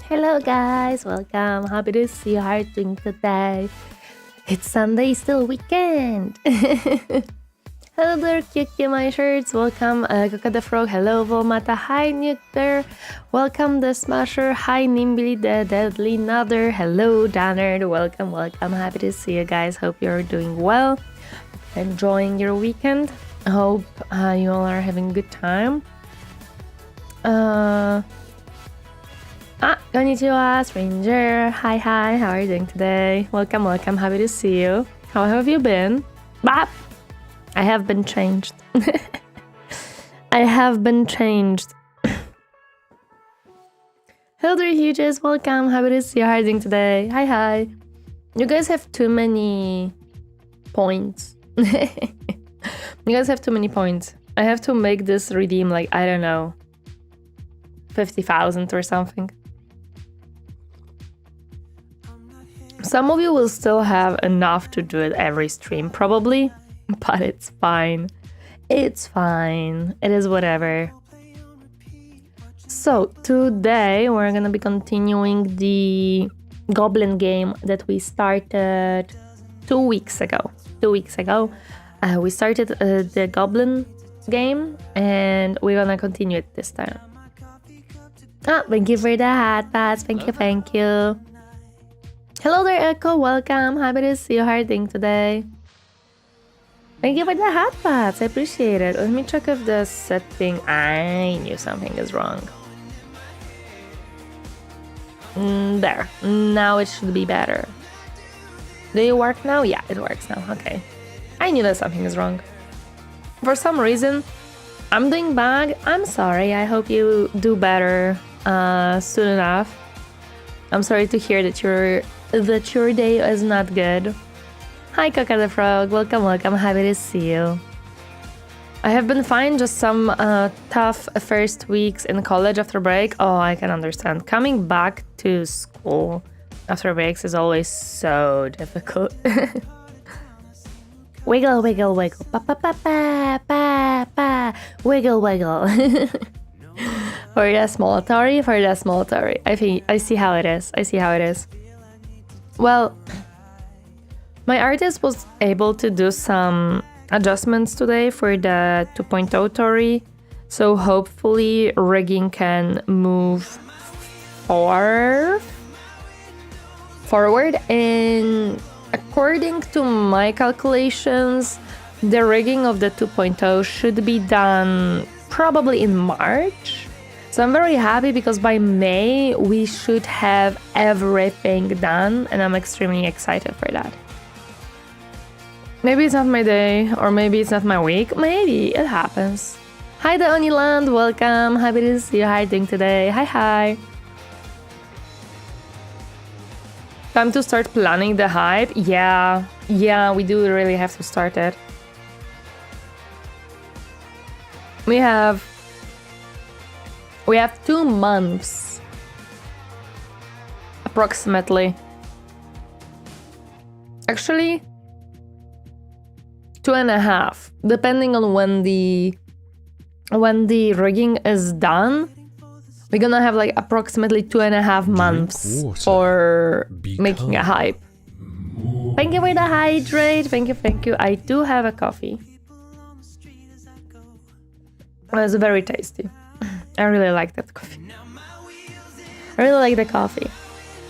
Hello guys, welcome. Happy to see you are doing today. It's Sunday, still weekend. Hello there, Kyuki my shirts. Welcome, Kaka the Frog. Hello, Volmata. Hi, Nuke Bear. Welcome, the Smasher. Hi, Nimbly the Deadly Nother. Hello, Danner. Welcome, welcome. Happy to see you guys. Hope you're doing well. Enjoying your weekend. Hope you all are having a good time. Konnichiwa, stranger. Hi, how are you doing today? Welcome, welcome. Happy to see you. How have you been? Bop! I have been changed. I have been changed. Hello there, Huges. Welcome. Happy to see you. How are you doing today? Hi. You guys have too many points. You guys have too many points. I have to make this redeem like, I don't know, 50,000 or something. Some of you will still have enough to do it every stream, probably, but it's fine. It's fine. It is whatever. So, today we're gonna be continuing the Goblin game that we started 2 weeks ago. We started the Goblin game, and we're gonna continue it this time. Thank you for the hat pass. Thank you. Hello there, Echo. Welcome. Happy to see you harding today. Thank you for the hat pass. I appreciate it. Let me check if the setting. I knew something is wrong. There. Now it should be better. Do it work now? Yeah, it works now. Okay. I knew that something is wrong. For some reason, I'm doing bad. I'm sorry. I hope you do better soon enough. I'm sorry to hear that your day is not good. Hi, Coca the Frog. Welcome, welcome. Happy to see you. I have been fine, just some tough first weeks in college after break. Oh, I can understand. Coming back to school after breaks is always so difficult. Wiggle, wiggle, wiggle. Pa, pa, pa, pa, pa, pa. Wiggle, wiggle. For the small Tori, for the small Tori. I see how it is. I see how it is. Well, my artist was able to do some adjustments today for the 2.0 Tori, so hopefully rigging can move forward. And according to my calculations, the rigging of the 2.0 should be done probably in March. So I'm very happy because by May we should have everything done, and I'm extremely excited for that. Maybe it's not my day, or maybe it's not my week. Maybe it happens. Hi, the Oniland, welcome. Happy to see you. How are you doing today? Hi, hi. Time to start planning the hype. Yeah, we do really have to start it. We have 2 months, approximately. Actually, 2.5, depending on when the rigging is done. We're gonna have like approximately 2.5 months for making a hype. Thank you for the hydrate. Thank you. I do have a coffee. It's very tasty. I really like that coffee. I really like the coffee.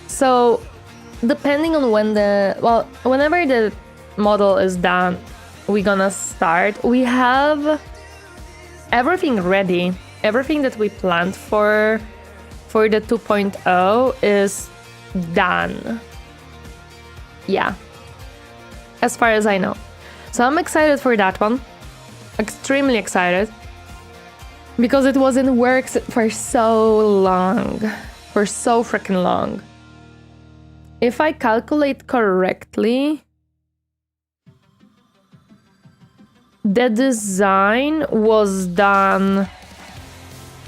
So, depending on whenever the model is done, we're gonna start. We have everything ready. Everything that we planned for the 2.0 is done. Yeah. As far as I know. So I'm excited for that one. Extremely excited. Because it was in works for so long. For so freaking long. If I calculate correctly, the design was done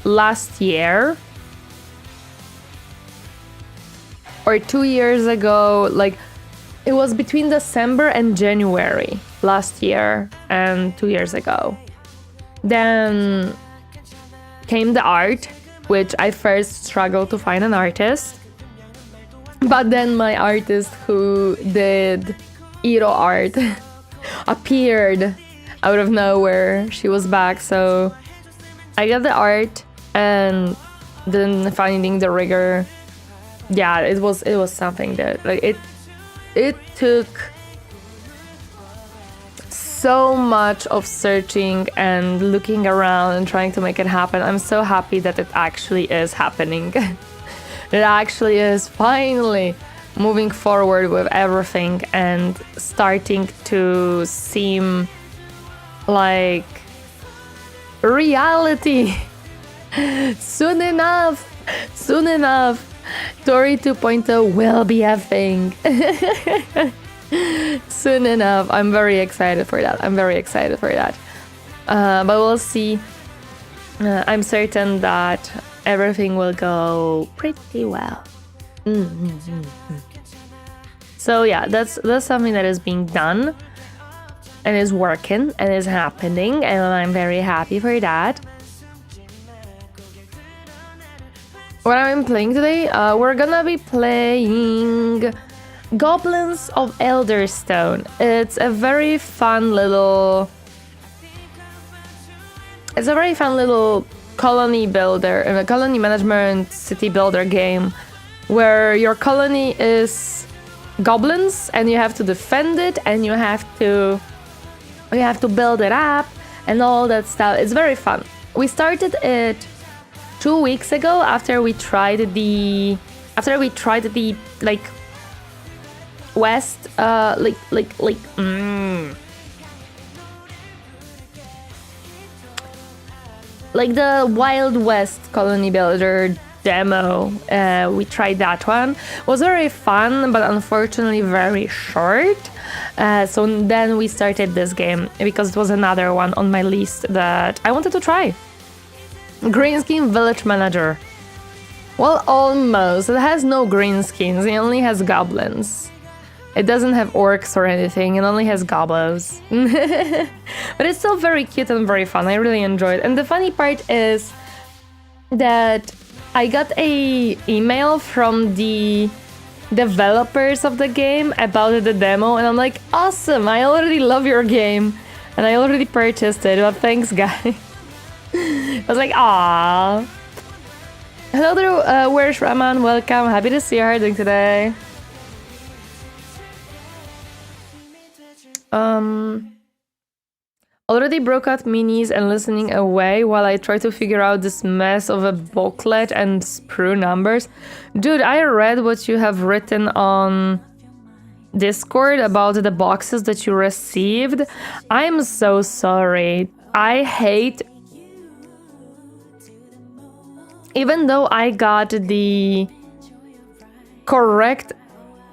last year. Or 2 years ago. Like, it was between December and January last year and 2 years ago. Then came the art, which I first struggled to find an artist. But then my artist who did Iro art appeared out of nowhere. She was back, so I got the art, and then finding the rigger. Yeah, it was something that like it took so much of searching and looking around and trying to make it happen. I'm so happy that it actually is happening. It actually is finally moving forward with everything and starting to seem like reality. Soon enough, Tori 2.0 will be a thing. Soon enough. I'm very excited for that. But we'll see. I'm certain that everything will go pretty well. So yeah, that's something that is being done and is working and is happening, and I'm very happy for that. What I'm playing today, we're gonna be playing Goblins of Elderstone. It's a very fun little colony builder, a colony management city builder game where your colony is goblins and you have to defend it and you have to build it up and all that stuff. It's very fun. We started it 2 weeks ago after we tried the after we tried the like west like the Wild West colony builder demo, we tried that one. It was very fun, but unfortunately very short. So then we started this game because it was another one on my list that I wanted to try. Greenskin Village Manager. Well, almost. It has no greenskins, it only has goblins. It doesn't have orcs or anything, it only has gobos. But it's still very cute and very fun, I really enjoyed it. And the funny part is that I got a email from the developers of the game about the demo, and I'm like, awesome, I already love your game. And I already purchased it, but thanks, guys. I was like, aww. Hello there, where's Raman? Welcome, happy to see you. How are you doing today? Already broke out minis and listening away while I try to figure out this mess of a booklet and sprue numbers. Dude, I read what you have written on Discord about the boxes that you received. I'm so sorry. I hate... Even though I got the correct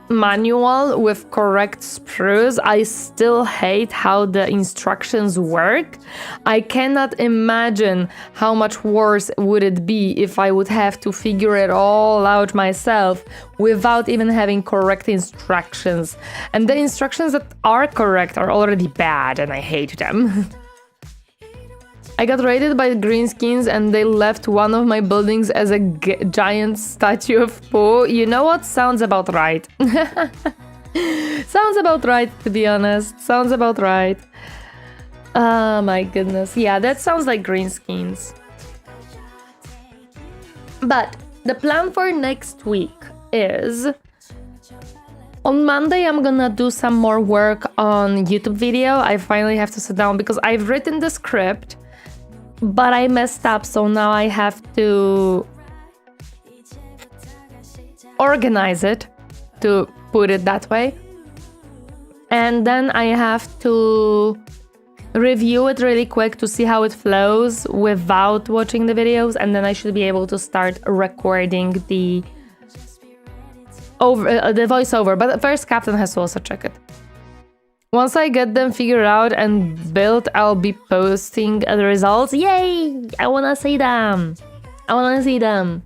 manual with correct sprues, I still hate how the instructions work. I cannot imagine how much worse would it be if I would have to figure it all out myself without even having correct instructions. And the instructions that are correct are already bad and I hate them. I got raided by greenskins and they left one of my buildings as a giant statue of Pooh. You know what? Sounds about right. Sounds about right, to be honest. Sounds about right. Oh my goodness. Yeah, that sounds like greenskins. But the plan for next week is... On Monday, I'm gonna do some more work on YouTube video. I finally have to sit down because I've written the script, but I messed up, so now I have to organize it, to put it that way. And then I have to review it really quick to see how it flows without watching the videos, and then I should be able to start recording the voiceover. But first, Captain has to also check it. Once I get them figured out and built, I'll be posting the results. Yay! I wanna see them. I wanna see them.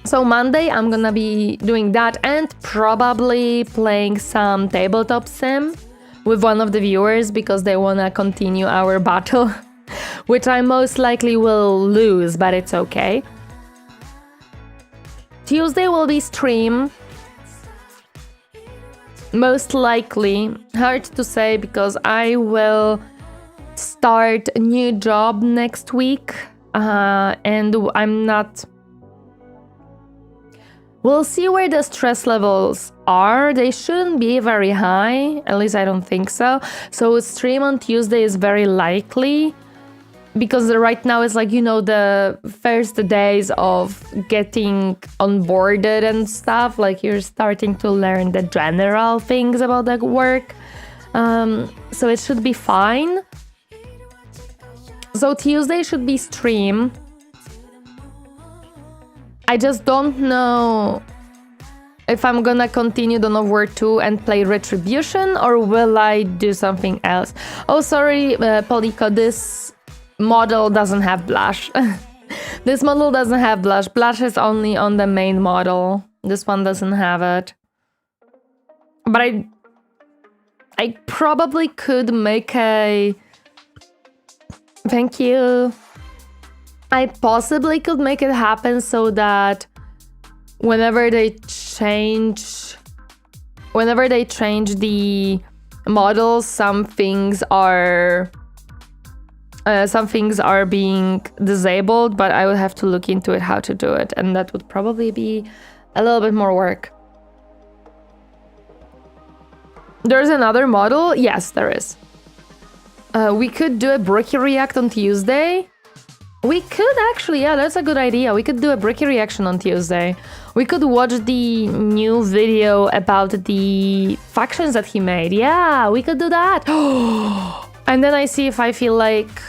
So Monday, I'm gonna be doing that and probably playing some tabletop sim with one of the viewers because they wanna continue our battle, which I most likely will lose, but it's okay. Tuesday will be stream. Most likely, hard to say because I will start a new job next week and I'm not... We'll see where the stress levels are. They shouldn't be very high, at least I don't think so. So stream on Tuesday is very likely because right now it's like, you know, the first days of getting onboarded and stuff, like you're starting to learn the general things about the work. So it should be fine. So Tuesday should be stream. I just don't know if I'm gonna continue Dawn of War 2 and play Retribution or will I do something else. Oh, sorry, Polico, this model doesn't have blush. This model doesn't have blush. Blush is only on the main model. This one doesn't have it. But I probably could make a... Thank you. I possibly could make it happen so that whenever they change the models, some things are being disabled, but I would have to look into it how to do it, and that would probably be a little bit more work. There's another model? Yes, there is. We could do a Brookie React on Tuesday. We could actually, yeah, that's a good idea. We could do a Bricky reaction on Tuesday. We could watch the new video about the factions that he made. Yeah, we could do that. And then I see if I feel like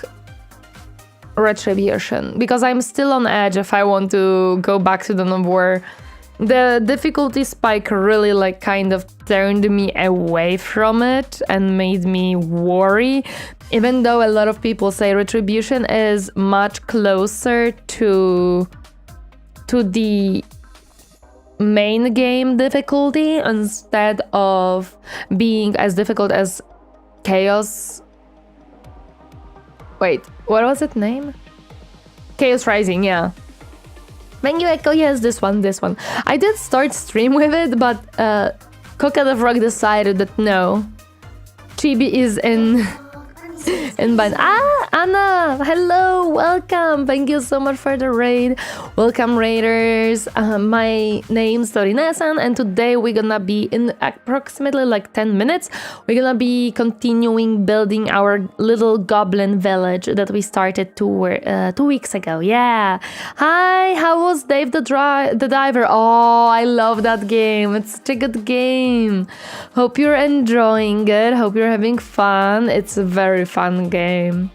retribution, because I'm still on edge if I want to go back to Dawn of War. The difficulty spike really like kind of turned me away from it and made me worry, even though a lot of people say retribution is much closer to the main game difficulty instead of being as difficult as Chaos. Wait, what was its name? Chaos Rising, yeah. Menu Echo, yes, this one. I did start stream with it, but Coca the Frog decided that no. Chibi is in bind. Ah, Anna, hello, welcome. Thank you so much for the raid. Welcome, raiders. My name's Torineesan, and today we're gonna be in approximately like 10 minutes. We're gonna be continuing building our little goblin village that we started 2 weeks ago. Yeah. Hi, how was Dave the Diver? Oh, I love that game. It's such a good game. Hope you're enjoying it. Hope you're having fun. It's a very fun game.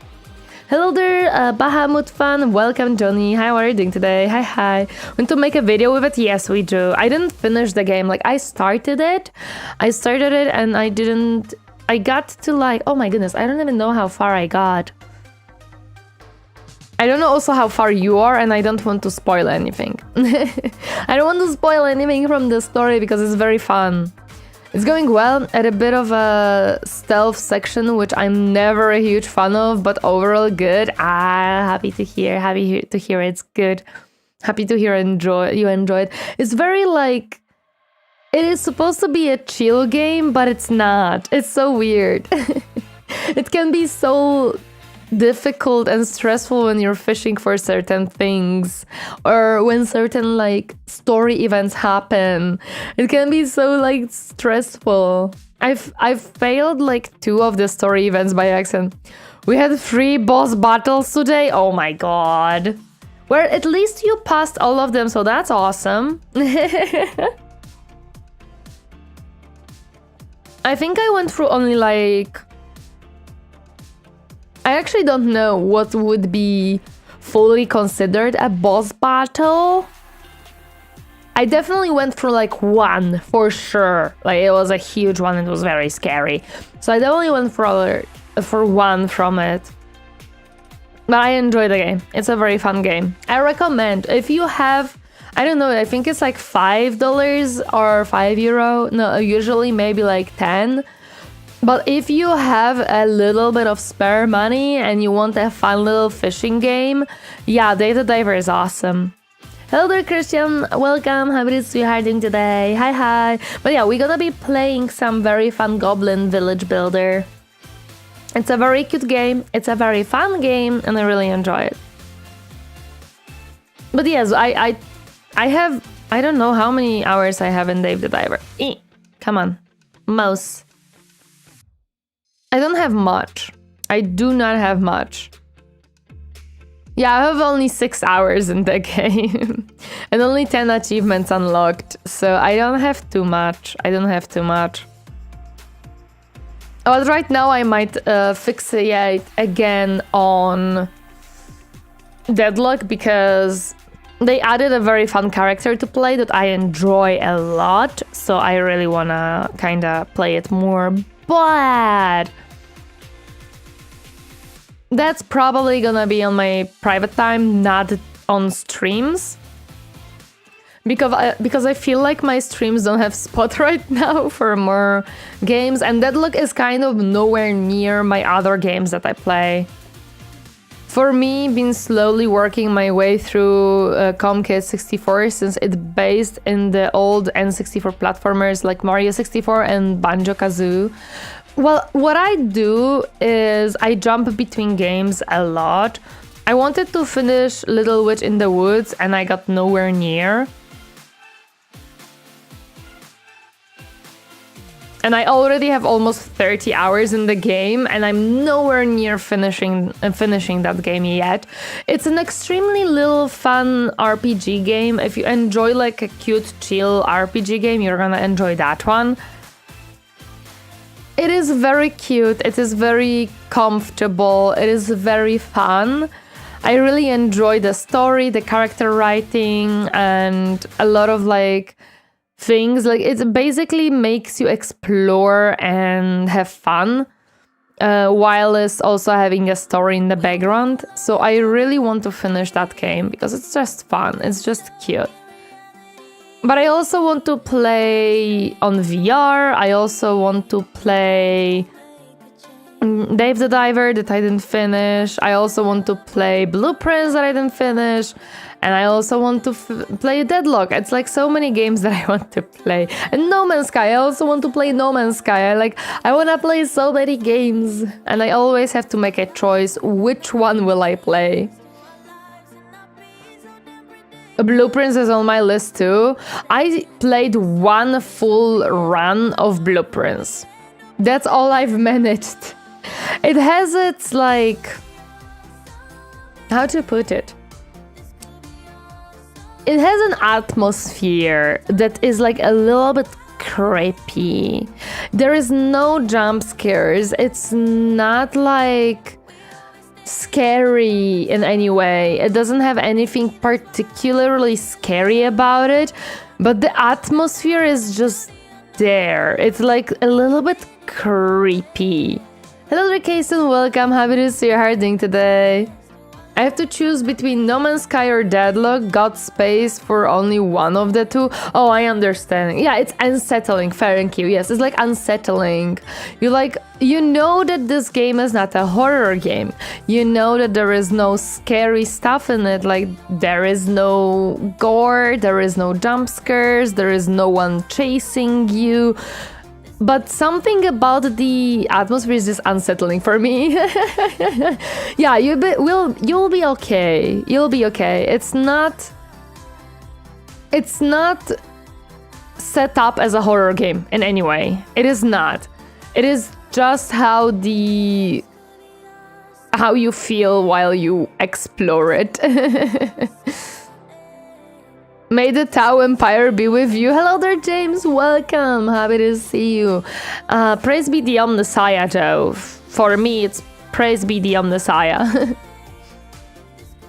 Hello there, Bahamut fan. Welcome, Johnny. How are you doing today? Hi. Want to make a video with it? Yes, we do. I didn't finish the game. Like, I started it and I got to like, oh my goodness, I don't even know how far I got. I don't know also how far you are, and I don't want to spoil anything. I don't want to spoil anything from the story because it's very fun. It's going well at a bit of a stealth section, which I'm never a huge fan of, but overall good. Happy to hear it's good. Happy to hear you enjoy it. It's very like, it is supposed to be a chill game, but it's not. It's so weird. It can be so difficult and stressful when you're fishing for certain things, or when certain like story events happen. It can be so like stressful. I've failed like 2 of the story events by accident. We had 3 boss battles today. Oh my god. Well, at least you passed all of them, so that's awesome. I think I went through only like, I actually don't know what would be fully considered a boss battle. I definitely went through like 1 for sure. Like, it was a huge one. It was very scary. So I definitely went for 1 from it. But I enjoy the game. It's a very fun game. I recommend, if you have, I don't know, I think it's like $5 or €5. No, usually maybe like 10. But if you have a little bit of spare money and you want a fun little fishing game, yeah, Dave the Diver is awesome. Hello there, Christian. Welcome. How is you doing today? Hi. But yeah, we're gonna be playing some very fun Goblin Village Builder. It's a very cute game. It's a very fun game, and I really enjoy it. But yes, I have, I don't know how many hours I have in Dave the Diver. Come on, mouse. I don't have much. I do not have much. Yeah, I have only 6 hours in the game. And only 10 achievements unlocked. So I don't have too much. But right now I might fixate again on Deadlock, because they added a very fun character to play that I enjoy a lot. So I really wanna kinda play it more. But that's probably gonna be on my private time, not on streams. Because I feel like my streams don't have spot right now for more games, and Deadlock is kind of nowhere near my other games that I play. For me, been slowly working my way through Comcast 64, since it's based in the old N64 platformers like Mario 64 and Banjo-Kazooie. Well, what I do is I jump between games a lot. I wanted to finish Little Witch in the Woods and I got nowhere near. And I already have almost 30 hours in the game, and I'm nowhere near finishing that game yet. It's an extremely little fun RPG game. If you enjoy like a cute, chill RPG game, you're gonna enjoy that one. It is very cute, it is very comfortable, it is very fun. I really enjoy the story, the character writing, and a lot of like things. Like it basically makes you explore and have fun, while it's also having a story in the background. So I really want to finish that game because it's just fun, it's just cute. But I also want to play on VR. I also want to play Dave the Diver that I didn't finish. I also want to play Blueprints that I didn't finish. And I also want to play Deadlock. It's like so many games that I want to play. And No Man's Sky. I also want to play No Man's Sky. I want to play so many games. And I always have to make a choice. Which one will I play? Blueprints is on my list too. I played one full run of Blueprints. That's all I've managed. It has its like... how to put it? It has an atmosphere that is like a little bit creepy. There is no jump scares. It's not like scary in any way. It doesn't have anything particularly scary about it, but the atmosphere is just there. It's like a little bit creepy. Hello Torineesan, welcome. Happy to see you. How are you doing today? I have to choose between No Man's Sky or Deadlock. Got space for only one of the two. Oh, I understand. Yeah, it's unsettling. Thank you. Yes, it's like unsettling. You know that this game is not a horror game. You know that there is no scary stuff in it. Like there is no gore, there is no jump scares, there is no one chasing you. But something about the atmosphere is just unsettling for me. Yeah, you'll be okay. You'll be okay. It's not set up as a horror game in any way. It is not. It is just how you feel while you explore it. May the Tau Empire be with you. Hello there, James. Welcome. Happy to see you. Praise be the OMNISSIAH, Joe. For me, it's praise be the OMNISSIAH.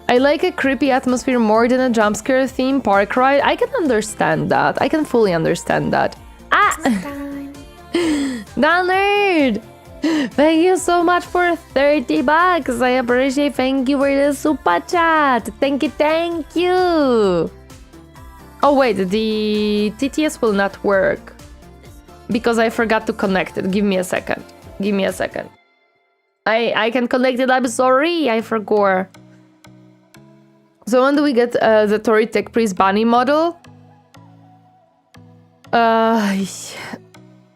I like a creepy atmosphere more than a jump scare theme park ride. I can understand that. I can fully understand that. Ah! Donald! Thank you so much for 30 bucks. I appreciate. Thank you for the super chat. Thank you. Oh wait, the TTS will not work because I forgot to connect it. Give me a second. I can connect it. I'm sorry, I forgot. So when do we get the Tori Tech Priest Bunny model?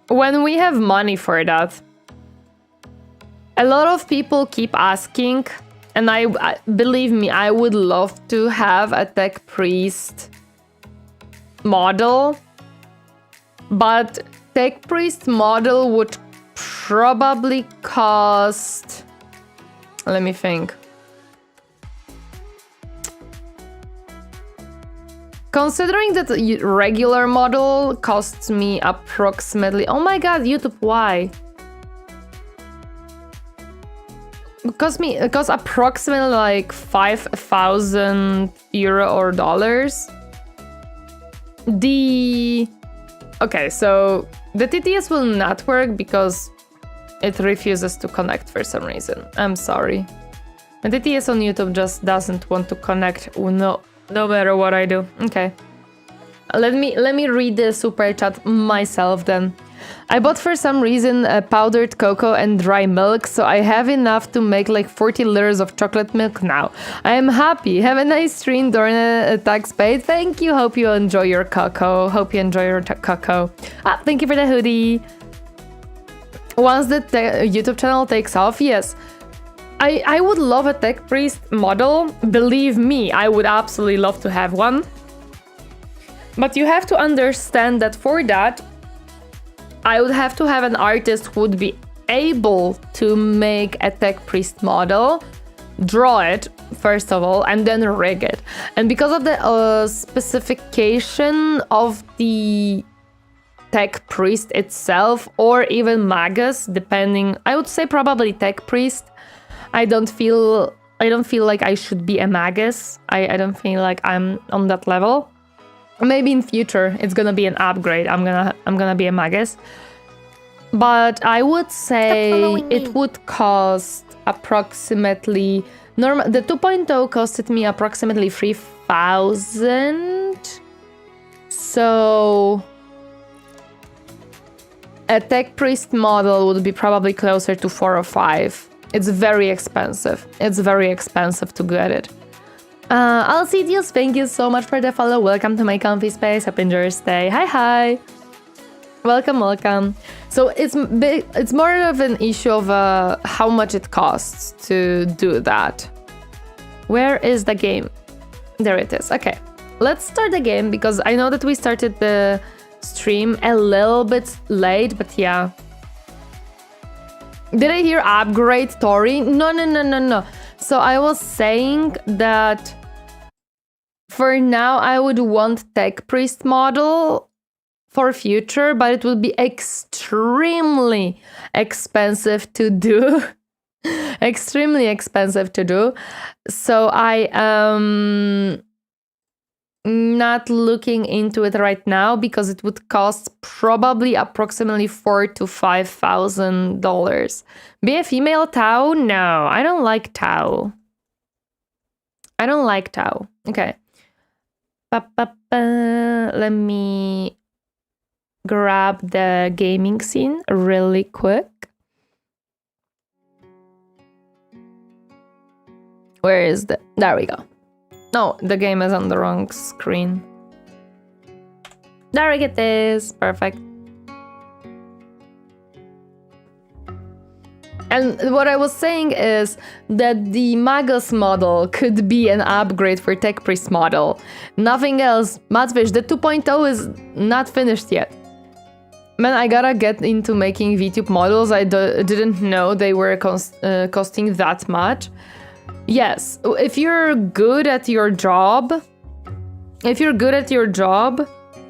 When we have money for that. A lot of people keep asking, and I believe me, I would love to have a Tech Priest model, but Tech Priest model would probably cost, let me think. Considering that the regular model costs me approximately, oh my god, YouTube, why? It costs approximately like 5,000 euro or dollars. Okay, so the TTS will not work because it refuses to connect for some reason. I'm sorry. The TTS on YouTube just doesn't want to connect, no matter what I do. Okay. Let me read the super chat myself then. I bought for some reason powdered cocoa and dry milk, so I have enough to make like 40 liters of chocolate milk now. I am happy. Have a nice stream during a tax paid. Thank you. Hope you enjoy your cocoa. Thank you for the hoodie. Once the YouTube channel takes off, yes. I would love a Tech Priest model. Believe me, I would absolutely love to have one. But you have to understand that for that, I would have to have an artist who would be able to make a tech priest model, draw it first of all, and then rig it. And because of the specification of the tech priest itself, or even magus, depending, I would say probably tech priest. I don't feel like I should be a magus. I don't feel like I'm on that level. Maybe in future it's gonna be an upgrade. I'm gonna be a magus. But I would say it would cost approximately the 2.0 costed me approximately 3,000. So a tech priest model would be probably closer to 4 or 5. It's very expensive. It's very expensive to get it. Alcidius, thank you so much for the follow. Welcome to my comfy space. Hope you enjoy your stay. Hi. Welcome, welcome. So it's more of an issue of how much it costs to do that. Where is the game? There it is. Okay, let's start the game because I know that we started the stream a little bit late, but yeah. Did I hear upgrade Tori? No. So I was saying that for now I would want tech priest model for future, but it will be extremely expensive to do. Extremely expensive to do. So I am not looking into it right now because it would cost probably approximately $4,000 to $5,000. Be a female Tau? No, I don't like Tau. Okay. Let me grab the gaming scene really quick. Where is the... There we go. No, the game is on the wrong screen. There it is. Perfect. And what I was saying is that the Magus model could be an upgrade for Tech Priest model. Nothing else. Matsfish, the 2.0 is not finished yet. Man, I gotta get into making VTube models. I didn't know they were costing that much. Yes, if you're good at your job,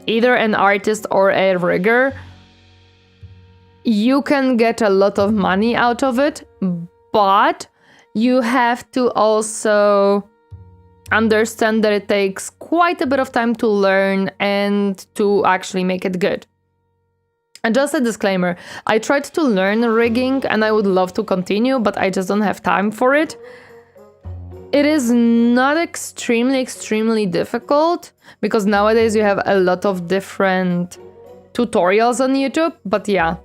either an artist or a rigger, you can get a lot of money out of it, but you have to also understand that it takes quite a bit of time to learn and to actually make it good. And just a disclaimer, I tried to learn rigging and I would love to continue, but I just don't have time for it. It is not extremely difficult because nowadays you have a lot of different tutorials on YouTube, but yeah.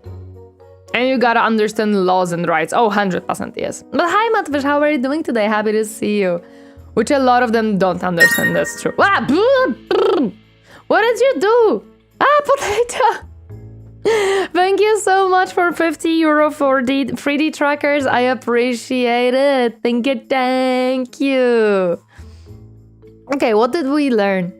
And you gotta understand laws and rights. Oh, 100% yes. But hi Matvish, how are you doing today? Happy to see you. Which a lot of them don't understand, that's true. Ah, what did you do? Ah, potato! Thank you so much for €50 for the 3D trackers. I appreciate it. Thank you. Okay, what did we learn?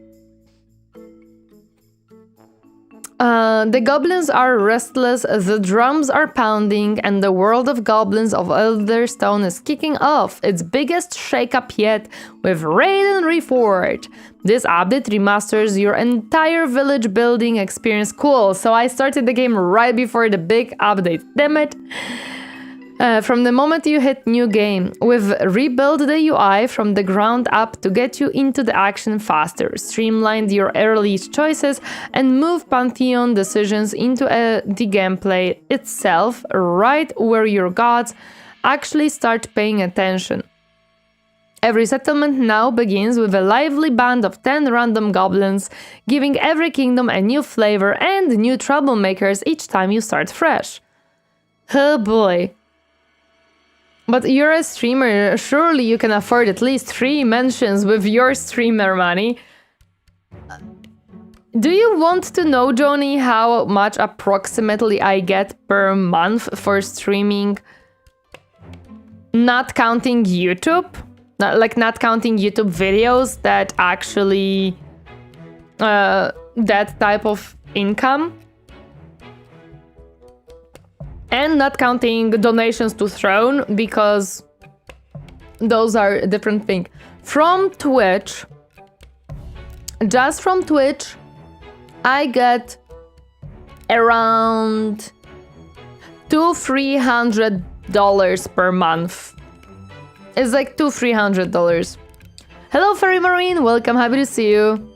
The goblins are restless, the drums are pounding, and the world of Goblins of Elderstone is kicking off its biggest shakeup yet with Raid and Reforged. This update remasters your entire village building experience. Cool, so I started the game right before the big update. Damn it. From the moment you hit new game, we've rebuilt the UI from the ground up to get you into the action faster, streamlined your early choices, and move pantheon decisions into the gameplay itself, right where your gods actually start paying attention. Every settlement now begins with a lively band of 10 random goblins, giving every kingdom a new flavor and new troublemakers each time you start fresh. Oh boy. But you're a streamer, surely you can afford at least 3 mentions with your streamer money. Do you want to know, Johnny, how much approximately I get per month for streaming? Not counting YouTube? Like not counting YouTube videos that actually... that type of income? And not counting donations to Throne, because those are a different thing. From Twitch, just from Twitch, I get around $200-300 per month. It's like $200-300. Hello, Fairy Marine. Welcome. Happy to see you.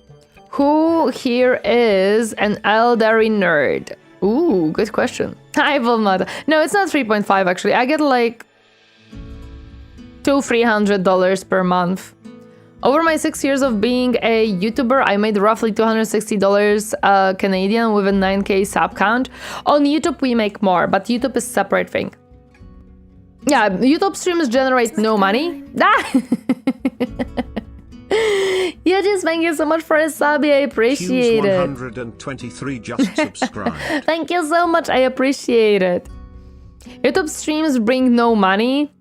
Who here is an elderly nerd? Ooh, good question. I will not. No, it's not 3.5 actually. I get like $200-300 per month. Over my 6 years of being a YouTuber, I made roughly $260 Canadian with a 9k sub count. On YouTube, we make more, but YouTube is a separate thing. Yeah, YouTube streams generate no money. Yeah, just thank you so much for a sub. I appreciate it. 123 just subscribed. Thank you so much. I appreciate it. YouTube streams bring no money.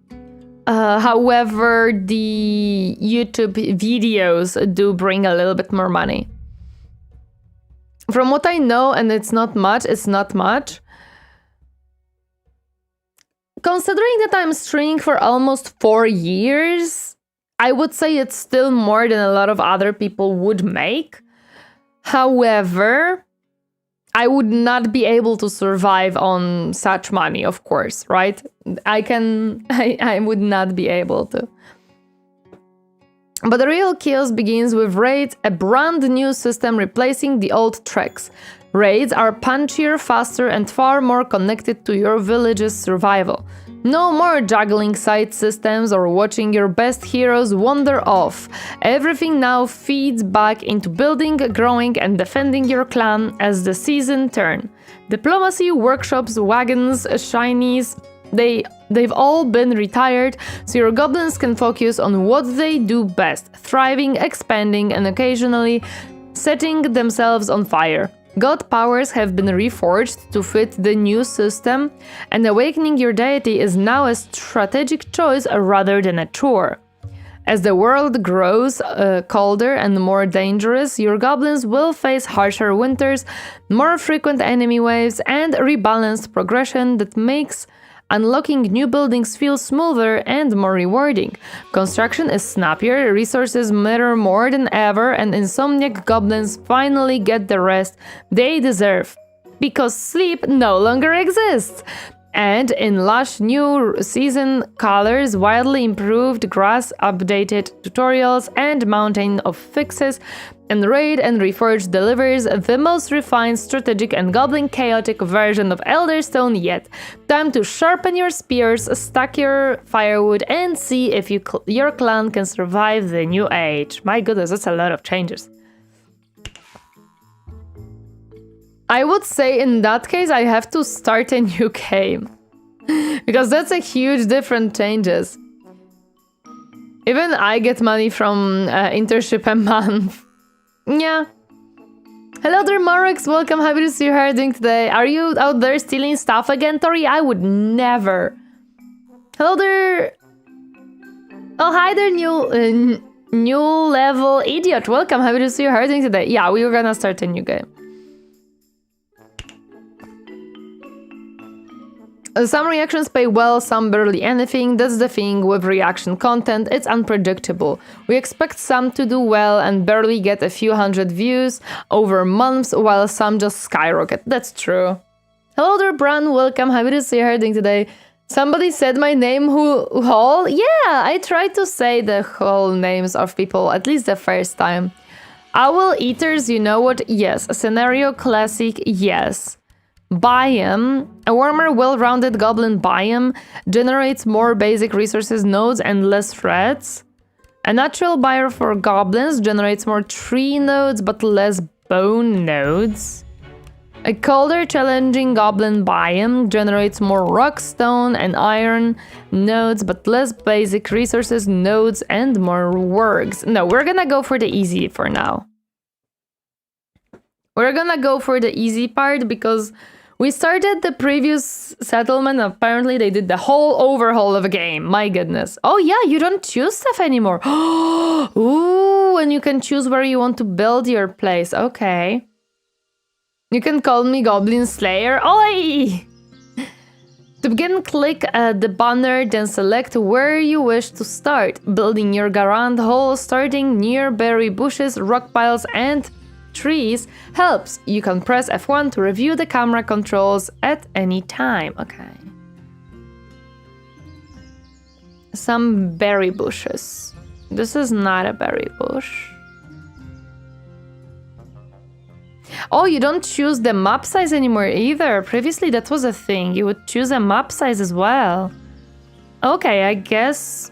However, the YouTube videos do bring a little bit more money. From what I know, and it's not much. Considering that I'm streaming for almost 4 years, I would say it's still more than a lot of other people would make. However, I would not be able to survive on such money, of course, right? I would not be able to. But the real chaos begins with raids, a brand new system replacing the old tracks. Raids are punchier, faster, and far more connected to your village's survival. No more juggling side systems or watching your best heroes wander off. Everything now feeds back into building, growing, and defending your clan as the season turn. Diplomacy, workshops, wagons, shinies, they've all been retired, so your goblins can focus on what they do best, thriving, expanding, and occasionally setting themselves on fire. God powers have been reforged to fit the new system, and awakening your deity is now a strategic choice rather than a chore. As the world grows colder and more dangerous, your goblins will face harsher winters, more frequent enemy waves, and rebalanced progression that makes unlocking new buildings feel smoother and more rewarding. Construction is snappier, resources matter more than ever, and insomniac goblins finally get the rest they deserve. Because sleep no longer exists! And in lush new season colors, wildly improved grass, updated tutorials, and mountain of fixes, and Raid and Reforged delivers the most refined, strategic, and goblin chaotic version of Elderstone yet. Time to sharpen your spears, stack your firewood, and see if your clan can survive the new age. My goodness, that's a lot of changes. I would say in that case I have to start a new game. Because that's a huge different changes. Even I get money from internship a month. Yeah. Hello there, Marix. Welcome. Happy to see you. How are you doing today? Are you out there stealing stuff again, Tori? I would never. Hello there. Oh, hi there, new level idiot. Welcome. Happy to see you. How are you doing today? Yeah, we were gonna start a new game. Some reactions pay well, some barely anything. That's the thing with reaction content, it's unpredictable. We expect some to do well and barely get a few hundred views over months, while some just skyrocket. That's true. Hello there, Bran, welcome, happy to see you. How are you doing today? Somebody said my name whole? Yeah, I tried to say the whole names of people, at least the first time. Owl Eaters, you know what? Yes. Scenario Classic, yes. Biome, a warmer, well-rounded goblin biome generates more basic resources nodes and less threats. A natural biome for goblins generates more tree nodes but less bone nodes. A colder, challenging goblin biome generates more rock, stone, and iron nodes but less basic resources nodes and more works. No, we're gonna go for the easy for now. We're gonna go for the easy part because we started the previous settlement. Apparently they did the whole overhaul of a game. My goodness. Oh yeah, you don't choose stuff anymore. Ooh, and you can choose where you want to build your place. Okay. You can call me Goblin Slayer. Oi! To begin, click the banner, then select where you wish to start. Building your grand hall starting near berry bushes, rock piles, and trees helps. You can press F1 to review the camera controls at any time. Okay. Some berry bushes. This is not a berry bush. Oh, you don't choose the map size anymore either. Previously, that was a thing. You would choose a map size as well. Okay, I guess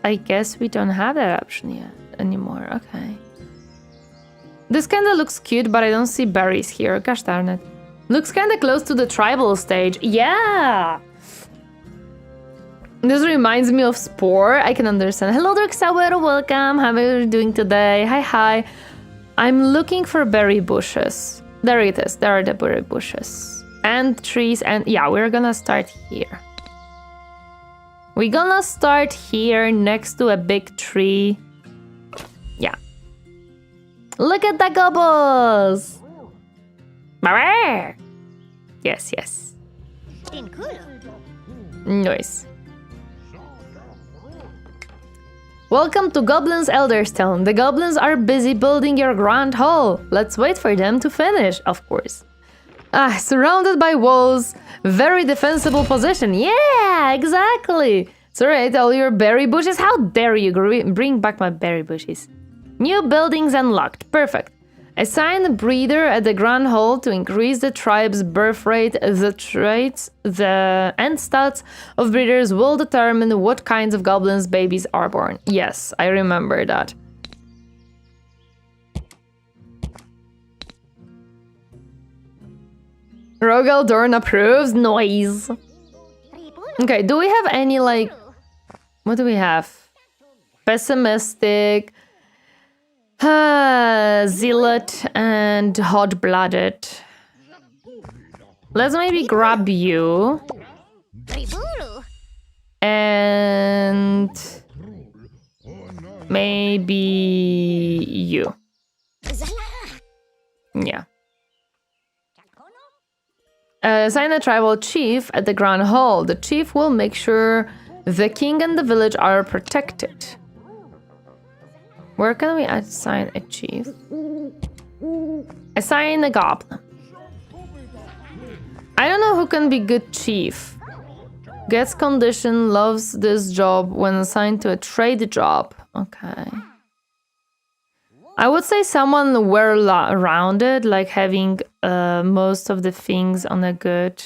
we don't have that option yet anymore. Okay. This kind of looks cute, but I don't see berries here. Gosh darn it. Looks kind of close to the tribal stage. Yeah! This reminds me of Spore. I can understand. Hello, Dark Sour. Welcome. How are you doing today? Hi, hi. I'm looking for berry bushes. There it is. There are the berry bushes. And trees. And yeah, we're gonna start here. We're gonna start here next to a big tree. Yeah. Look at the gobbles! Yes, yes. Nice. Welcome to Goblins Elderstone. The goblins are busy building your grand hall. Let's wait for them to finish, of course. Surrounded by walls. Very defensible position. Yeah, exactly. It's alright, all your berry bushes. How dare you bring back my berry bushes. New buildings unlocked. Perfect. Assign a breeder at the Grand Hall to increase the tribe's birth rate. The traits and stats of breeders will determine what kinds of goblins babies are born. Yes, I remember that. Rogel Dorn approves. Noise. Okay, do we have any, like... What do we have? Pessimistic... Zealot and hot-blooded. Let's maybe grab you. And maybe you. Yeah. Assign a tribal chief at the Grand Hall. The chief will make sure the king and the village are protected. Where can we assign a chief? Assign a goblin. I don't know who can be good chief. Gets condition, loves this job when assigned to a trade job. Okay. I would say someone well-rounded, like having most of the things on a good...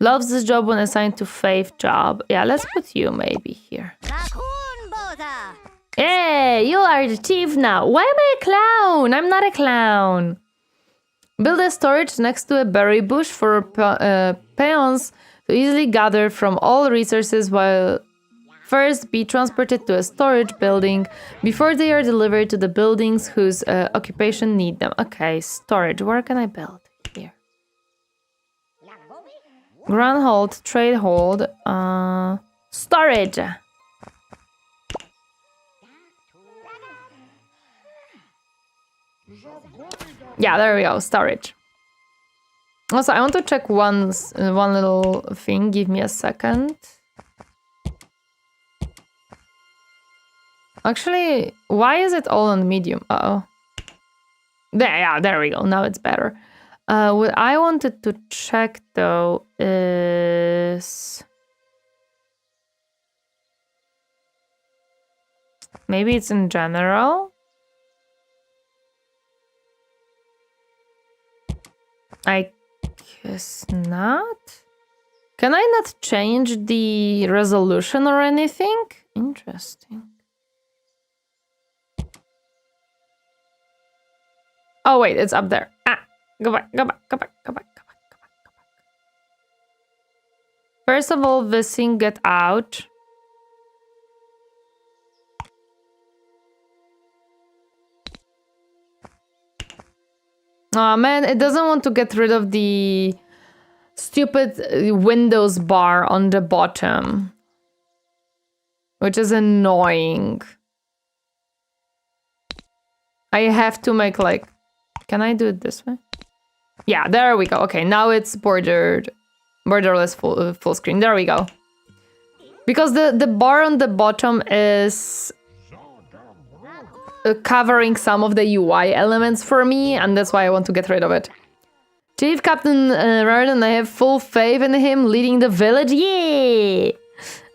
Loves this job when assigned to faith job. Yeah, let's put you maybe here. Hey, you are the chief now. Why am I a clown? I'm not a clown. Build a storage next to a berry bush for peons to easily gather from all resources while first be transported to a storage building before they are delivered to the buildings whose occupation need them. Okay, storage. Where can I build? Here. Grand hold, trade hold, storage. Yeah, there we go, storage. Also, I want to check one little thing. Give me a second. Actually, why is it all on medium? Uh-oh. There we go. Now it's better. What I wanted to check, though, is... Maybe it's in general? I guess not. Can I not change the resolution or anything? Interesting. Oh wait, it's up there. Go back. First of all, this thing get out. Oh man, it doesn't want to get rid of the stupid Windows bar on the bottom, which is annoying. I have to make like... Can I do it this way? Yeah, there we go. Okay, now it's bordered Borderless full screen. There we go. Because the bar on the bottom is covering some of the UI elements for me, and that's why I want to get rid of it. Chief Captain Raritan, I have full faith in him leading the village. Yeah!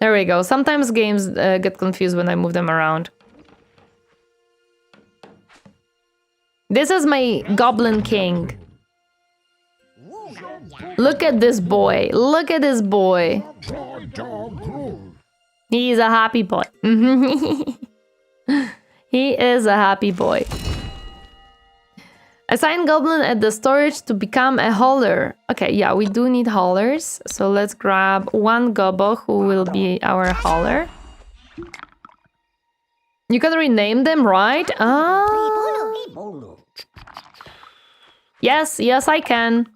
There we go. Sometimes games get confused when I move them around. This is my Goblin King. Look at this boy. Look at this boy. He's a happy boy. He is a happy boy. Assign Goblin at the storage to become a hauler. Okay, yeah, we do need haulers. So let's grab one Gobbo who will be our hauler. You can rename them, right? Ah. Yes, I can.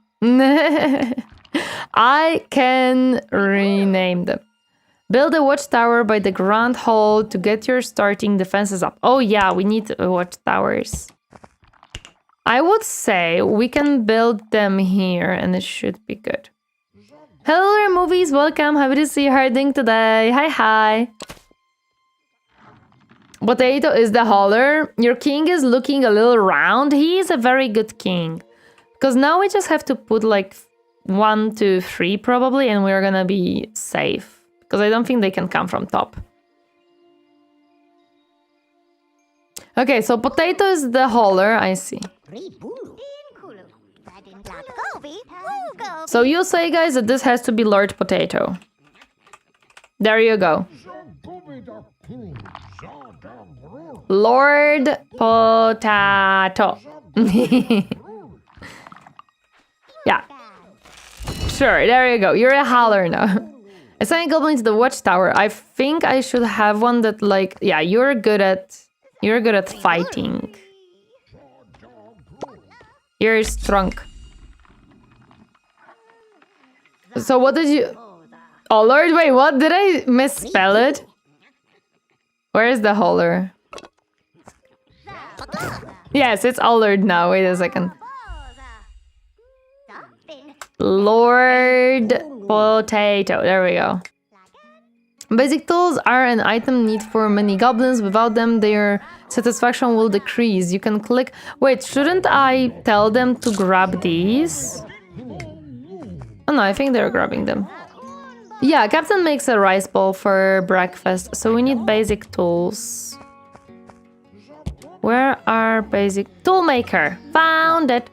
I can rename them. Build a watchtower by the Grand Hall to get your starting defenses up. Oh yeah, we need watchtowers. I would say we can build them here and it should be good. Hello there, movies, welcome. Happy to see you harding today. Hi. Potato is the hauler. Your king is looking a little round. He is a very good king. Because now we just have to put like 1, 2, 3 probably, and we're gonna be safe. Because I don't think they can come from top. Okay, so potato is the hauler, I see. So you say, guys, that this has to be Lord Potato. There you go. Lord Potato. Yeah. Sure, there you go. You're a hauler now. Assign Goblin to the watchtower. I think I should have one that like... Yeah, you're good at fighting. You're strong. So what did you... Oh lord, wait, what? Did I misspell it? Where is the hauler? Yes, it's Allard now. Wait a second. Lord Potato. There we go. Basic tools are an item need for many goblins. Without them, their satisfaction will decrease. You can click... Wait, shouldn't I tell them to grab these? Oh no, I think they're grabbing them. Yeah, Captain makes a rice bowl for breakfast, so we need basic tools. Where are basic... Toolmaker! Found it!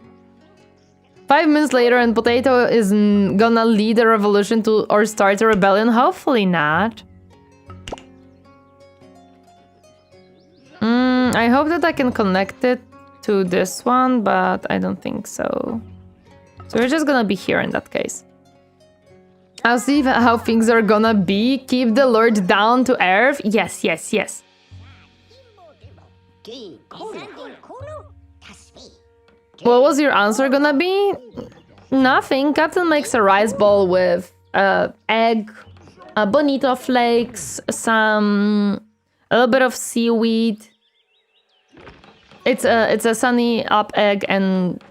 5 minutes later and Potato is gonna lead a revolution to or start a rebellion? Hopefully not. I hope that I can connect it to this one, but I don't think so. So we're just gonna be here in that case. I'll see how things are gonna be. Keep the Lord down to earth. Yes. What was your answer gonna be? Nothing. Captain makes a rice bowl with egg, bonito flakes, a little bit of seaweed. It's a sunny up egg and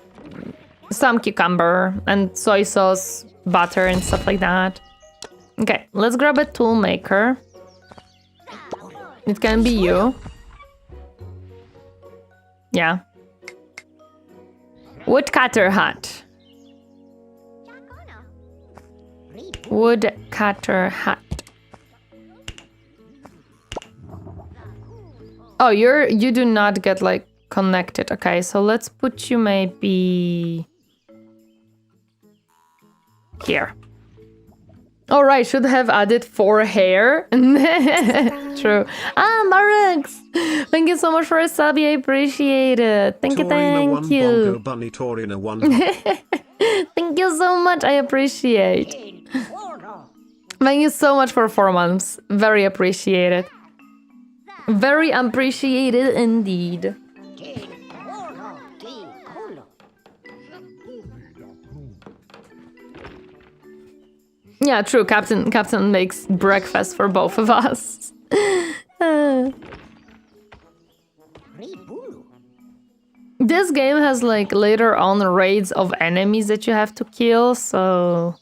some cucumber and soy sauce, butter and stuff like that. Okay, let's grab a tool maker. It can be you. Yeah. Woodcutter hut. Woodcutter hut. Oh, you do not get like connected. Okay, so let's put you maybe here. All right, should have added 4 hair. True. Ah, Marux! Thank you so much for a sub. I appreciate it. Thank you. Bongo Bunny Torina 1. Thank you so much. I appreciate. Thank you so much for 4 months. Very appreciated. Very appreciated indeed. Yeah, true. Captain makes breakfast for both of us. This game has like later on raids of enemies that you have to kill, so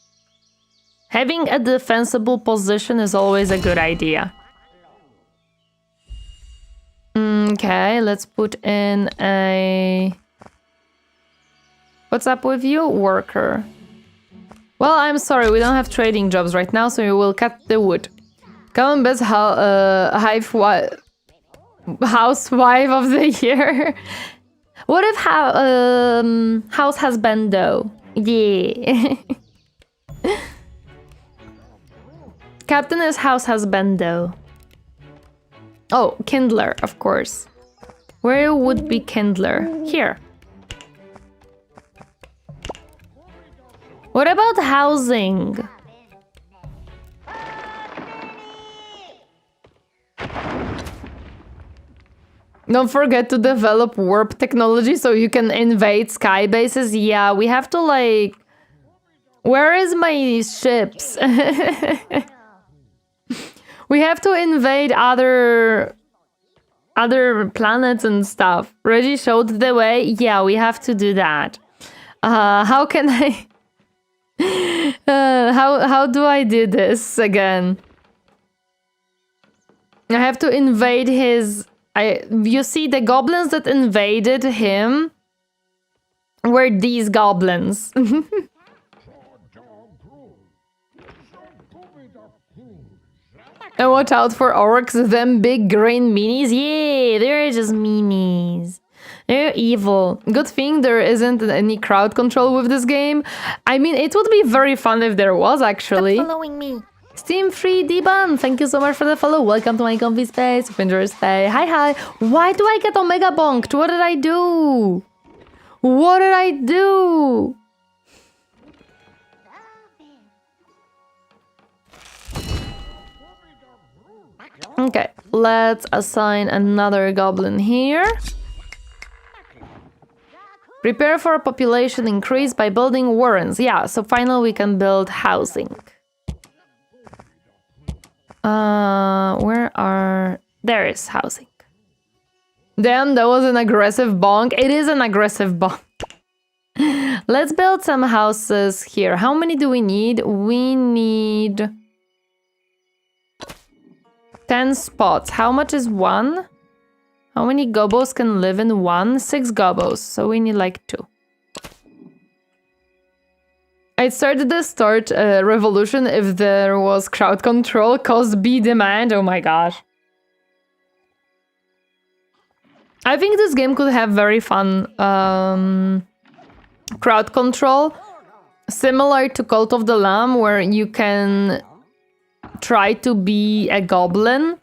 Having a defensible position is always a good idea. Okay, let's put in a... What's up with you? Worker. Well, I'm sorry, we don't have trading jobs right now, so we will cut the wood. Come on, best housewife of the year. What if house husband though? Yeah. Captain is house husband though. Oh, kindler, of course. Where would be kindler? Here. What about housing? Don't forget to develop warp technology so you can invade sky bases. Yeah, we have to like... Where is my ships? We have to invade other planets and stuff. Reggie showed the way. Yeah, we have to do that. How can I... how do I do this again? I have to invade his... You see, the goblins that invaded him were these goblins. And watch out for orcs, them big green minis. Yeah, they're just minis. They're evil. Good thing there isn't any crowd control with this game. I mean, it would be very fun if there was, actually. Stop following me. Steam Free D-Ban, thank you so much for the follow. Welcome to my comfy space. Winter's Day. Hi. Why do I get Omega Bonked? What did I do? What did I do? Okay, let's assign another goblin here. Prepare for a population increase by building warrens. Yeah, so finally we can build housing. There is housing. Damn, that was an aggressive bonk. It is an aggressive bonk. Let's build some houses here. How many do we need? We need 10 spots. How much is one? How many gobos can live in one? 6 gobos. So we need like 2. I started the revolution if there was crowd control, cost B demand. Oh my gosh. I think this game could have very fun crowd control. Similar to Cult of the Lamb, where you can try to be a goblin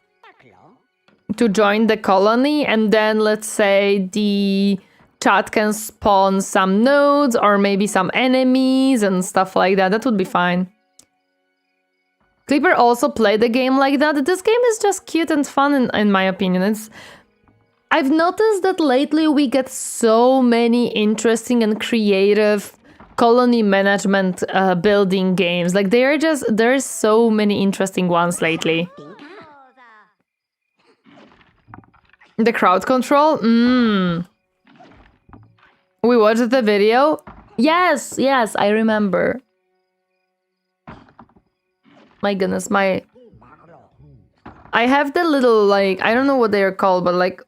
to join the colony, and then let's say the chat can spawn some nodes or maybe some enemies and stuff like that. That would be fine. Clipper also played the game like that. This game is just cute and fun in my opinion. I've noticed that lately we get so many interesting and creative colony management building games. Like there's so many interesting ones lately. The crowd control? We watched the video? Yes, I remember. My goodness, I have the little, like, I don't know what they are called, but like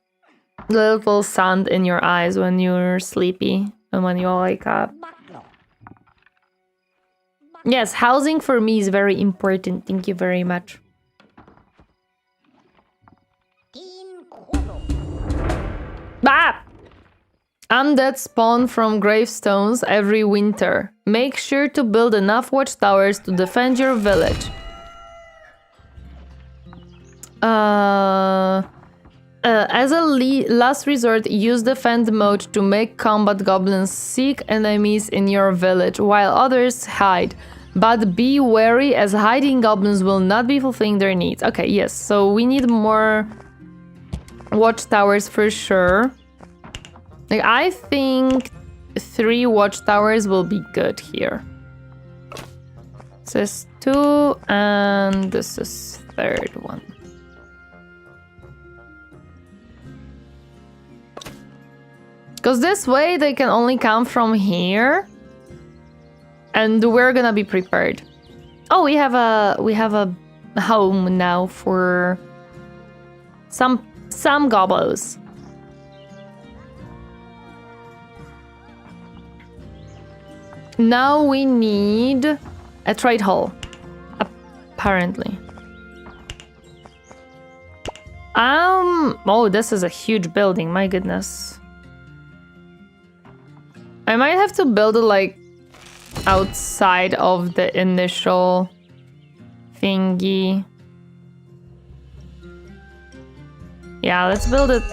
little sand in your eyes when you're sleepy and when you wake up. Yes, housing for me is very important. Thank you very much. Bah! Undead spawn from gravestones every winter. Make sure to build enough watchtowers to defend your village. As a last resort, use defend mode to make combat goblins seek enemies in your village, while others hide. But be wary, as hiding goblins will not be fulfilling their needs. Okay, yes, so we need more watchtowers for sure. Like, I think 3 watchtowers will be good here. This is 2, and this is 3rd one. Because this way they can only come from here. And we're gonna be prepared. Oh, we have a home now for some gobos. Now we need a trade hall, apparently. Oh, this is a huge building, my goodness. I might have to build it like outside of the initial thingy. Yeah, let's build it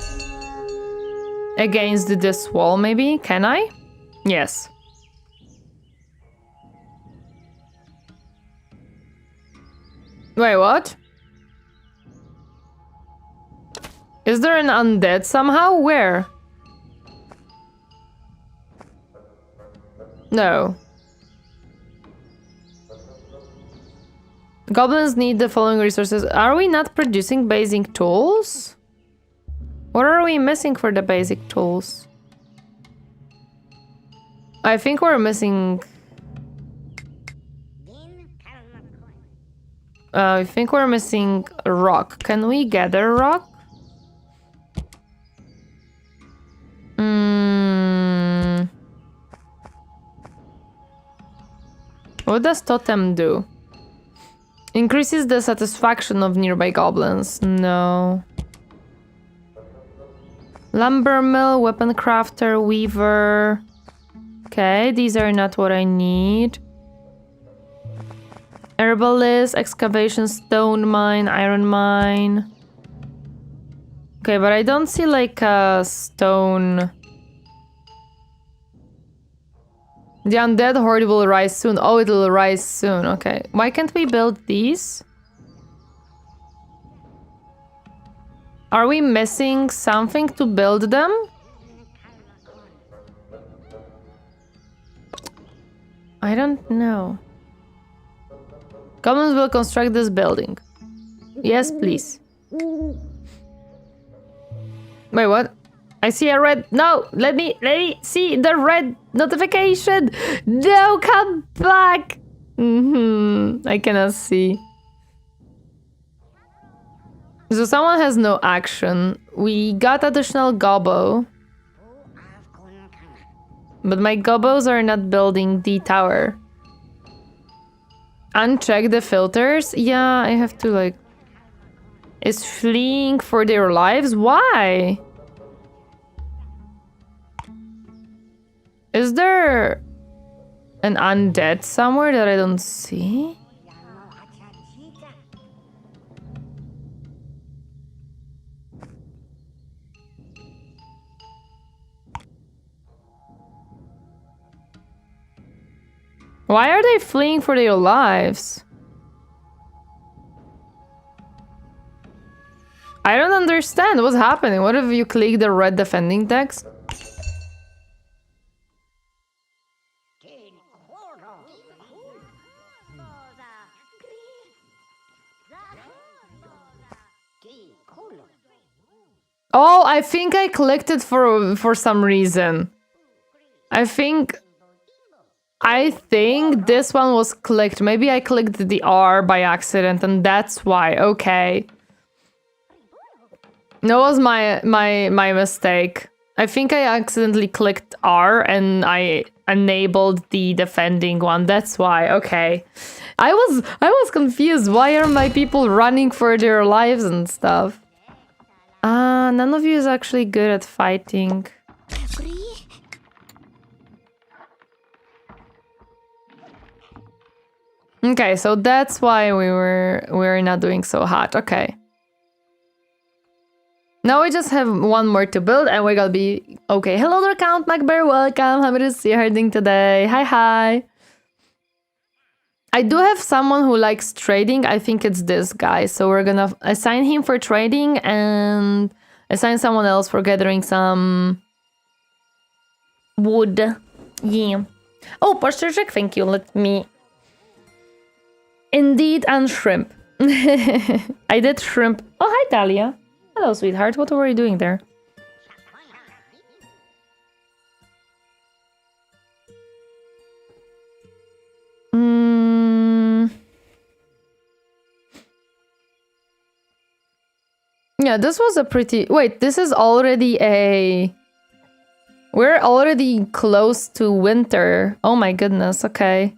against this wall, maybe. Can I? Yes. Wait, what? Is there an undead somehow? Where? No. Goblins need the following resources. Are we not producing basic tools? What are we missing for the basic tools? I think we're missing... I think we're missing rock. Can we gather rock? What does totem do? Increases the satisfaction of nearby goblins. No. Lumber mill, weapon crafter, weaver. Okay, these are not what I need. Herbalist, excavation, stone mine, iron mine. Okay, but I don't see like a stone. The undead horde will rise soon. Oh, it will rise soon. Okay. Why can't we build these? Are we missing something to build them? I don't know. Goblins will construct this building. Yes, please. Wait, what? I see a red... No! Let me see the red notification! No, come back! I cannot see. So someone has no action. We got additional gobbo. But my gobbos are not building the tower. Uncheck the filters? Yeah, I have to like... Is fleeing for their lives? Why? Is there an undead somewhere that I don't see? Why are they fleeing for their lives? I don't understand what's happening. What if you click the red defending text? Oh, I think I clicked it for some reason. I think this one was clicked. Maybe I clicked the R by accident and that's why. Okay. That was my mistake. I think I accidentally clicked R and I enabled the defending one. That's why. Okay. I was confused. Why are my people running for their lives and stuff? None of you is actually good at fighting. Okay, so that's why we're not doing so hot. Okay. Now we just have one more to build and we're gonna be okay. Hello there, Count MacBear. Welcome. Happy to see you herding today. Hi. I do have someone who likes trading. I think it's this guy. So we're gonna assign him for trading and assign someone else for gathering some wood. Yeah. Oh, posture check. Thank you. Let me... Indeed, and shrimp. I did shrimp. Oh, hi, Talia. Hello, sweetheart. What were you doing there? Yeah, this was a pretty... Wait, this is already a... We're already close to winter. Oh my goodness, okay.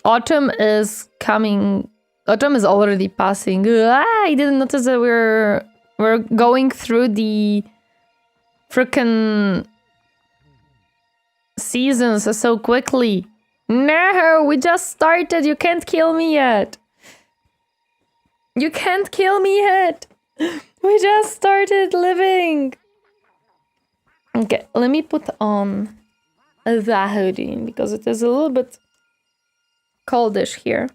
Autumn is coming... Autumn is already passing. I didn't notice that we're going through the frickin' seasons so quickly. No, we just started. You can't kill me yet. You can't kill me yet. We just started living. Okay, let me put on the hoodie because it is a little bit coldish here.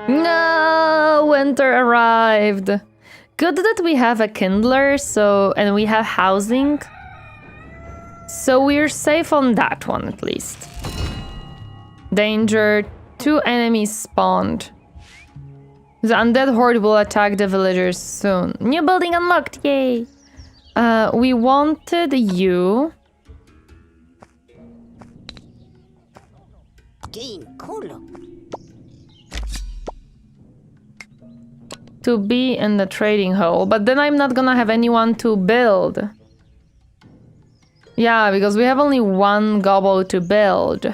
No, winter arrived. Good that we have a kindler, and we have housing. So we're safe on that one at least. Danger, 2 enemies spawned. The undead horde will attack the villagers soon. New building unlocked, yay! We wanted you to be in the trading hall, but then I'm not gonna have anyone to build. Yeah, because we have only 1 gobble to build.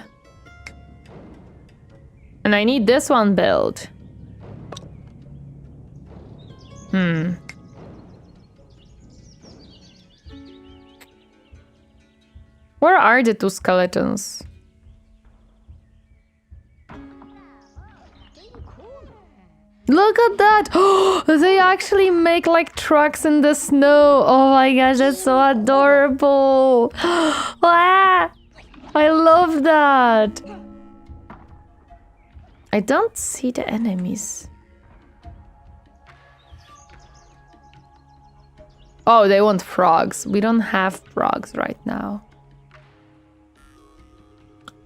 And I need this one built. Where are the 2 skeletons? Look at that! They actually make like trucks in the snow. Oh my gosh, that's so adorable. Ah, I love that. I don't see the enemies. Oh, they want frogs. We don't have frogs right now.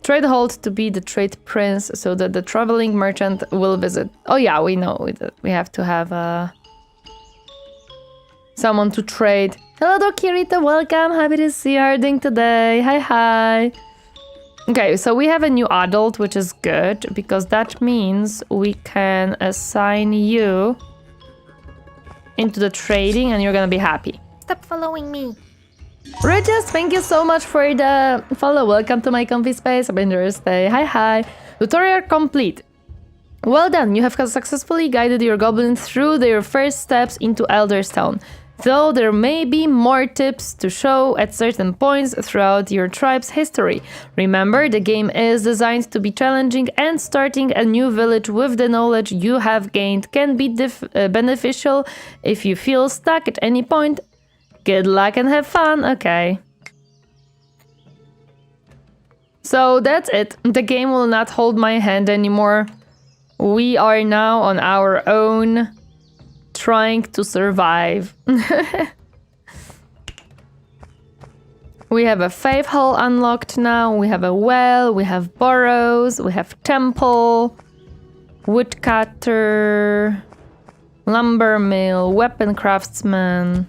Trade halt to be the trade prince so that the traveling merchant will visit. Oh yeah, we know that we have to have someone to trade. Hello, Kirita, welcome. Happy to see you harding today. Hi, hi. Okay, so we have a new adult, which is good because that means we can assign you into the trading and you're gonna be happy. Stop following me. Regis, thank you so much for the follow. Welcome to my comfy space. Avengers Day. Hi, hi. Tutorial complete. Well done. You have successfully guided your goblin through their first steps into Elderstone. Though there may be more tips to show at certain points throughout your tribe's history. Remember, the game is designed to be challenging and starting a new village with the knowledge you have gained can be beneficial if you feel stuck at any point. Good luck and have fun. Okay. So that's it. The game will not hold my hand anymore. We are now on our own, trying to survive. We have a faith hall unlocked now. We have a well. We have burrows. We have temple, woodcutter, lumber mill, weapon craftsman.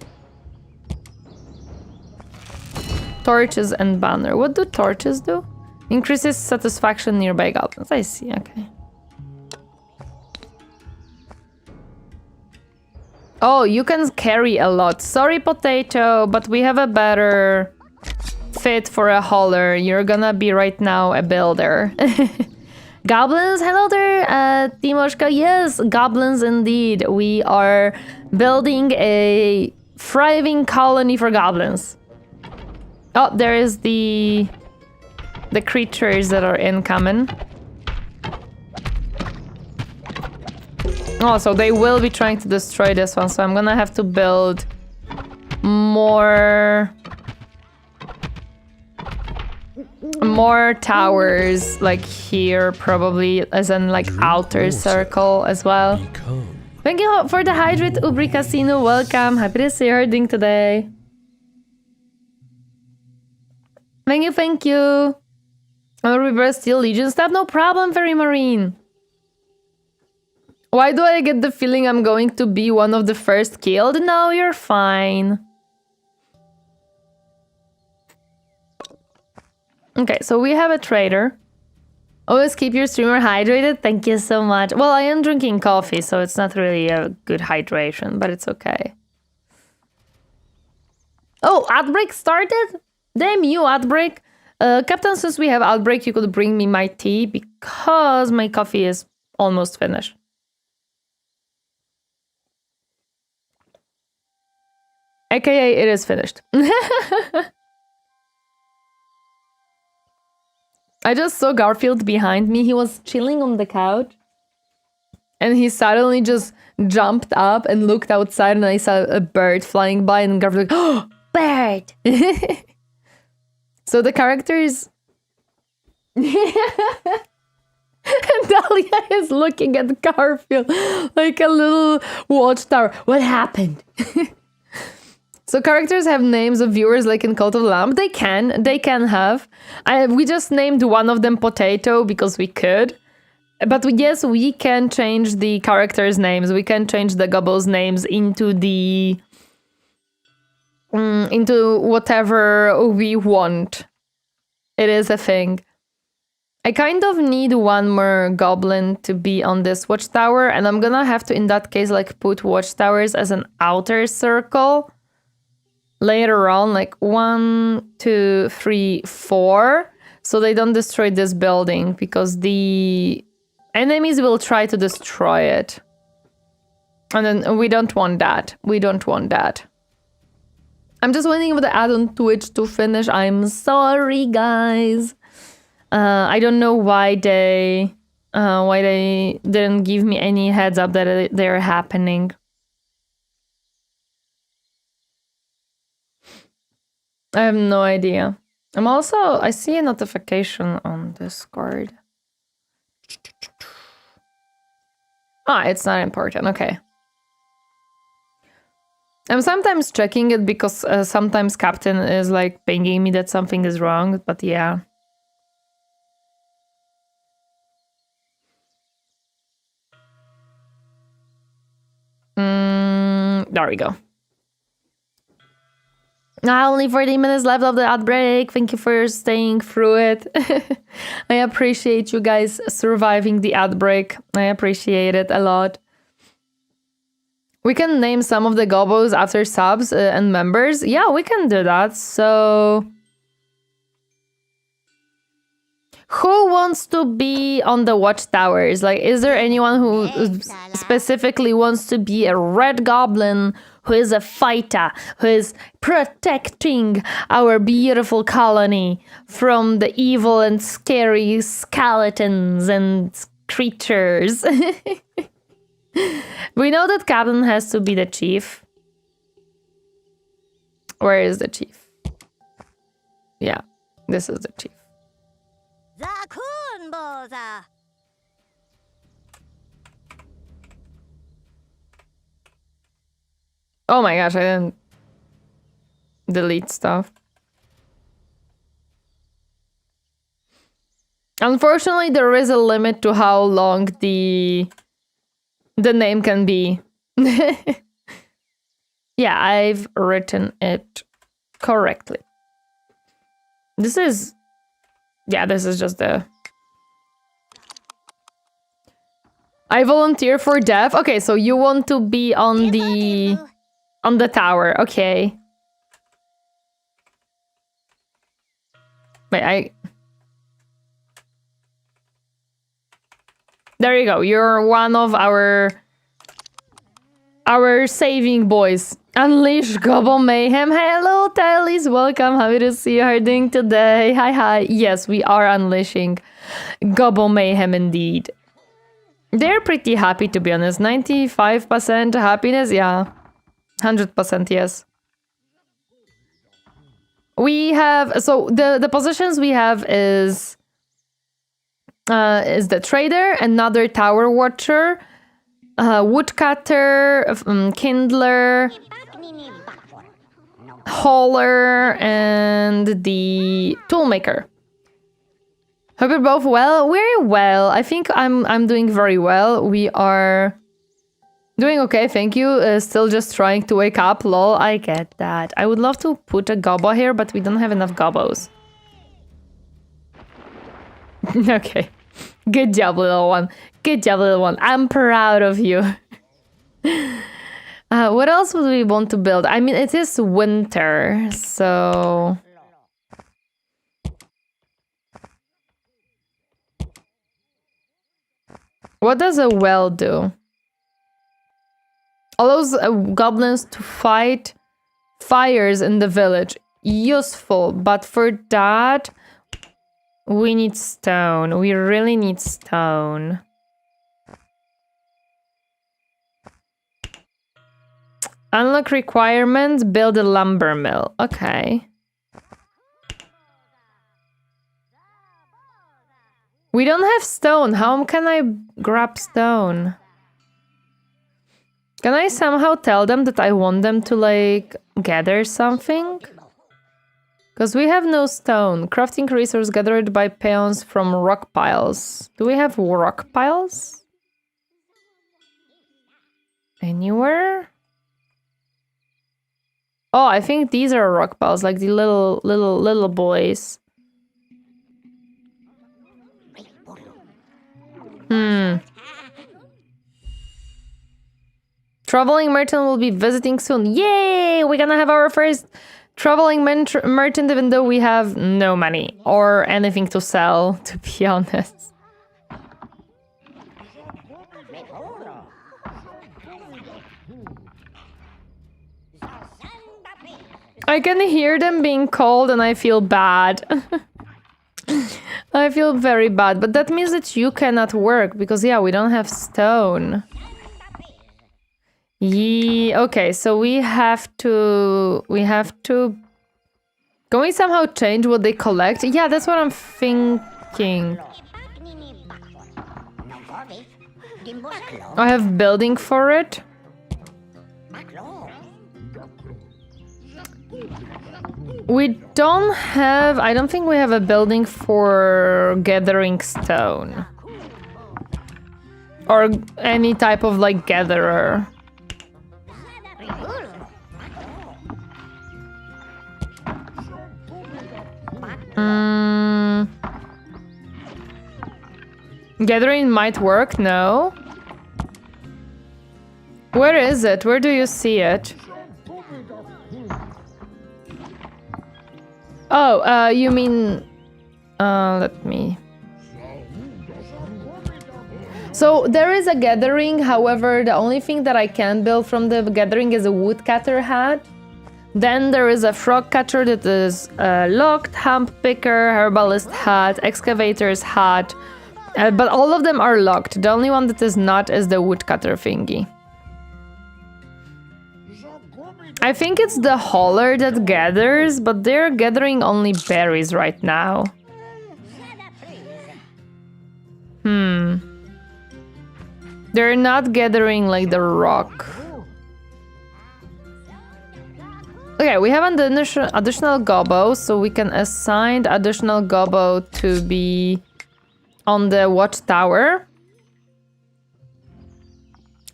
Torches and banner. What do torches do? Increases satisfaction nearby goblins. I see, okay. Oh, you can carry a lot. Sorry, potato, but we have a better fit for a hauler. You're gonna be right now a builder. Goblins, hello there, Timoshka. Yes, goblins indeed. We are building a thriving colony for goblins. Oh, there is the creatures that are incoming. Oh, so they will be trying to destroy this one, so I'm gonna have to build more towers, like here, probably, as in like outer circle as well. Thank you for the hydrate, Ubri Casino. Welcome. Happy to see you herding today. Thank you. I'll reverse Steel Legion stuff. No problem, Fairy Marine. Why do I get the feeling I'm going to be one of the first killed? No, you're fine. Okay, so we have a trader. Always keep your streamer hydrated. Thank you so much. Well, I am drinking coffee, so it's not really a good hydration, but it's okay. Oh, Outbreak started? Damn you, Outbreak. Captain, since we have Outbreak, you could bring me my tea because my coffee is almost finished. AKA, it is finished. I just saw Garfield behind me. He was chilling on the couch. And he suddenly just jumped up and looked outside and I saw a bird flying by and Garfield like, oh, bird! So the characters... And Dahlia is looking at Garfield like a little watchtower. What happened? So characters have names of viewers like in Cult of the Lamb. They can have. We just named one of them Potato because we could. But yes, we can change the characters' names. We can change the Gobble's names into the... into whatever we want. It is a thing. I kind of need one more goblin to be on this watchtower. And I'm gonna have to, in that case, like put watchtowers as an outer circle. Later on, like 1, 2, 3, 4, so they don't destroy this building because the enemies will try to destroy it. And then we don't want that. We don't want that. I'm just waiting for the ad on Twitch to finish. I'm sorry, guys. I don't know why they didn't give me any heads up that they're happening. I have no idea. I see a notification on Discord. Ah, it's not important. Okay. I'm sometimes checking it because sometimes Captain is like pinging me that something is wrong, but yeah. There we go. Only 40 minutes left of the outbreak. Thank you for staying through it. I appreciate you guys surviving the outbreak. I appreciate it a lot. We can name some of the gobos after subs and members. Yeah, we can do that. So... who wants to be on the watchtowers? Like, is there anyone who specifically wants to be a red goblin who is a fighter, who is protecting our beautiful colony from the evil and scary skeletons and creatures? We know that Captain has to be the chief. Where is the chief? Yeah, this is the chief. Oh my gosh, I didn't delete stuff. Unfortunately, there is a limit to how long the name can be. Yeah, I've written it correctly. This is... yeah, this is just the... I volunteer for dev. Okay, so you want to be on the tower. Okay. Wait, there you go. You're one of our saving boys. Unleash Gobble Mayhem. Hello, Tellies. Welcome. Happy to see you. How are you doing today? Hi. Yes, we are unleashing Gobble Mayhem indeed. They're pretty happy, to be honest. 95% happiness. Yeah. 100% yes. We have... so the positions we have is the trader, another tower watcher, woodcutter, kindler, hauler, and the toolmaker. Hope you're both well. Very well. I think I'm doing very well. We are doing okay, thank you. Still just trying to wake up. Lol, I get that. I would love to put a gobbo here, but we don't have enough gobbos. Okay. Good job, little one. Good job, little one. I'm proud of you. What else would we want to build? I mean, it is winter, so... What does a well do? Allows goblins to fight fires in the village. Useful, but for that, we need stone. We really need stone. Unlock requirements, build a lumber mill. Okay. We don't have stone. How can I grab stone? Can I somehow tell them that I want them to, like, gather something? Because we have no stone. Crafting resource gathered by peons from rock piles. Do we have rock piles? Anywhere? Oh, I think these are rock piles, like the little boys. Traveling merchant will be visiting soon. Yay! We're gonna have our first traveling merchant, even though we have no money or anything to sell, to be honest. I can hear them being called and I feel bad. I feel very bad, but that means that you cannot work because, yeah, we don't have stone. Yeah, okay, so we have to... Can we somehow change what they collect? Yeah, that's what I'm thinking. I have building for it. We don't have... I don't think we have a building for gathering stone. Or any type of, like, gatherer. Gathering might work, no? Where is it? Where do you see it? Oh, you mean... let me... So, there is a gathering, however, the only thing that I can build from the gathering is a woodcutter hat. Then there is a frog catcher that is locked, hemp picker, herbalist hat, excavator's hat. But all of them are locked. The only one that is not is the woodcutter thingy. I think it's the hauler that gathers, but they're gathering only berries right now. They're not gathering like the rock. Okay, we have an additional gobbo, so we can assign additional gobbo to be on the watchtower.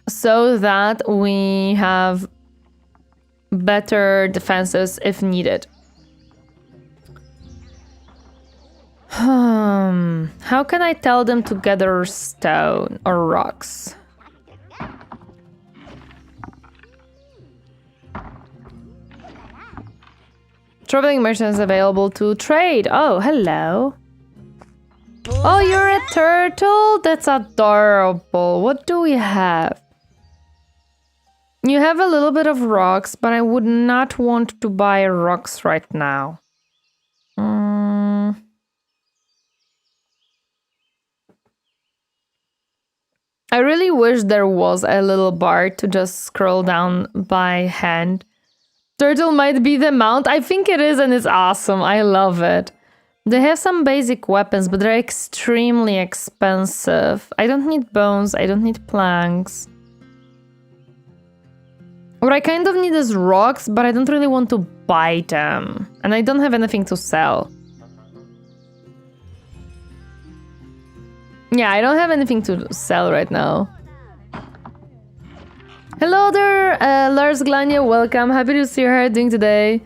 So that we have better defenses if needed. How can I tell them to gather stone or rocks? Traveling merchants available to trade. Oh, hello. Oh, you're a turtle? That's adorable. What do we have? You have a little bit of rocks, but I would not want to buy rocks right now. I really wish there was a little bar to just scroll down by hand. Turtle might be the mount. I think it is, and it's awesome. I love it. They have some basic weapons, but they're extremely expensive. I don't need bones. I don't need planks. What I kind of need is rocks, but I don't really want to buy them. And I don't have anything to sell. Yeah, I don't have anything to sell right now. Hello there, Lars Glania, welcome. Happy to see you. How are you doing today?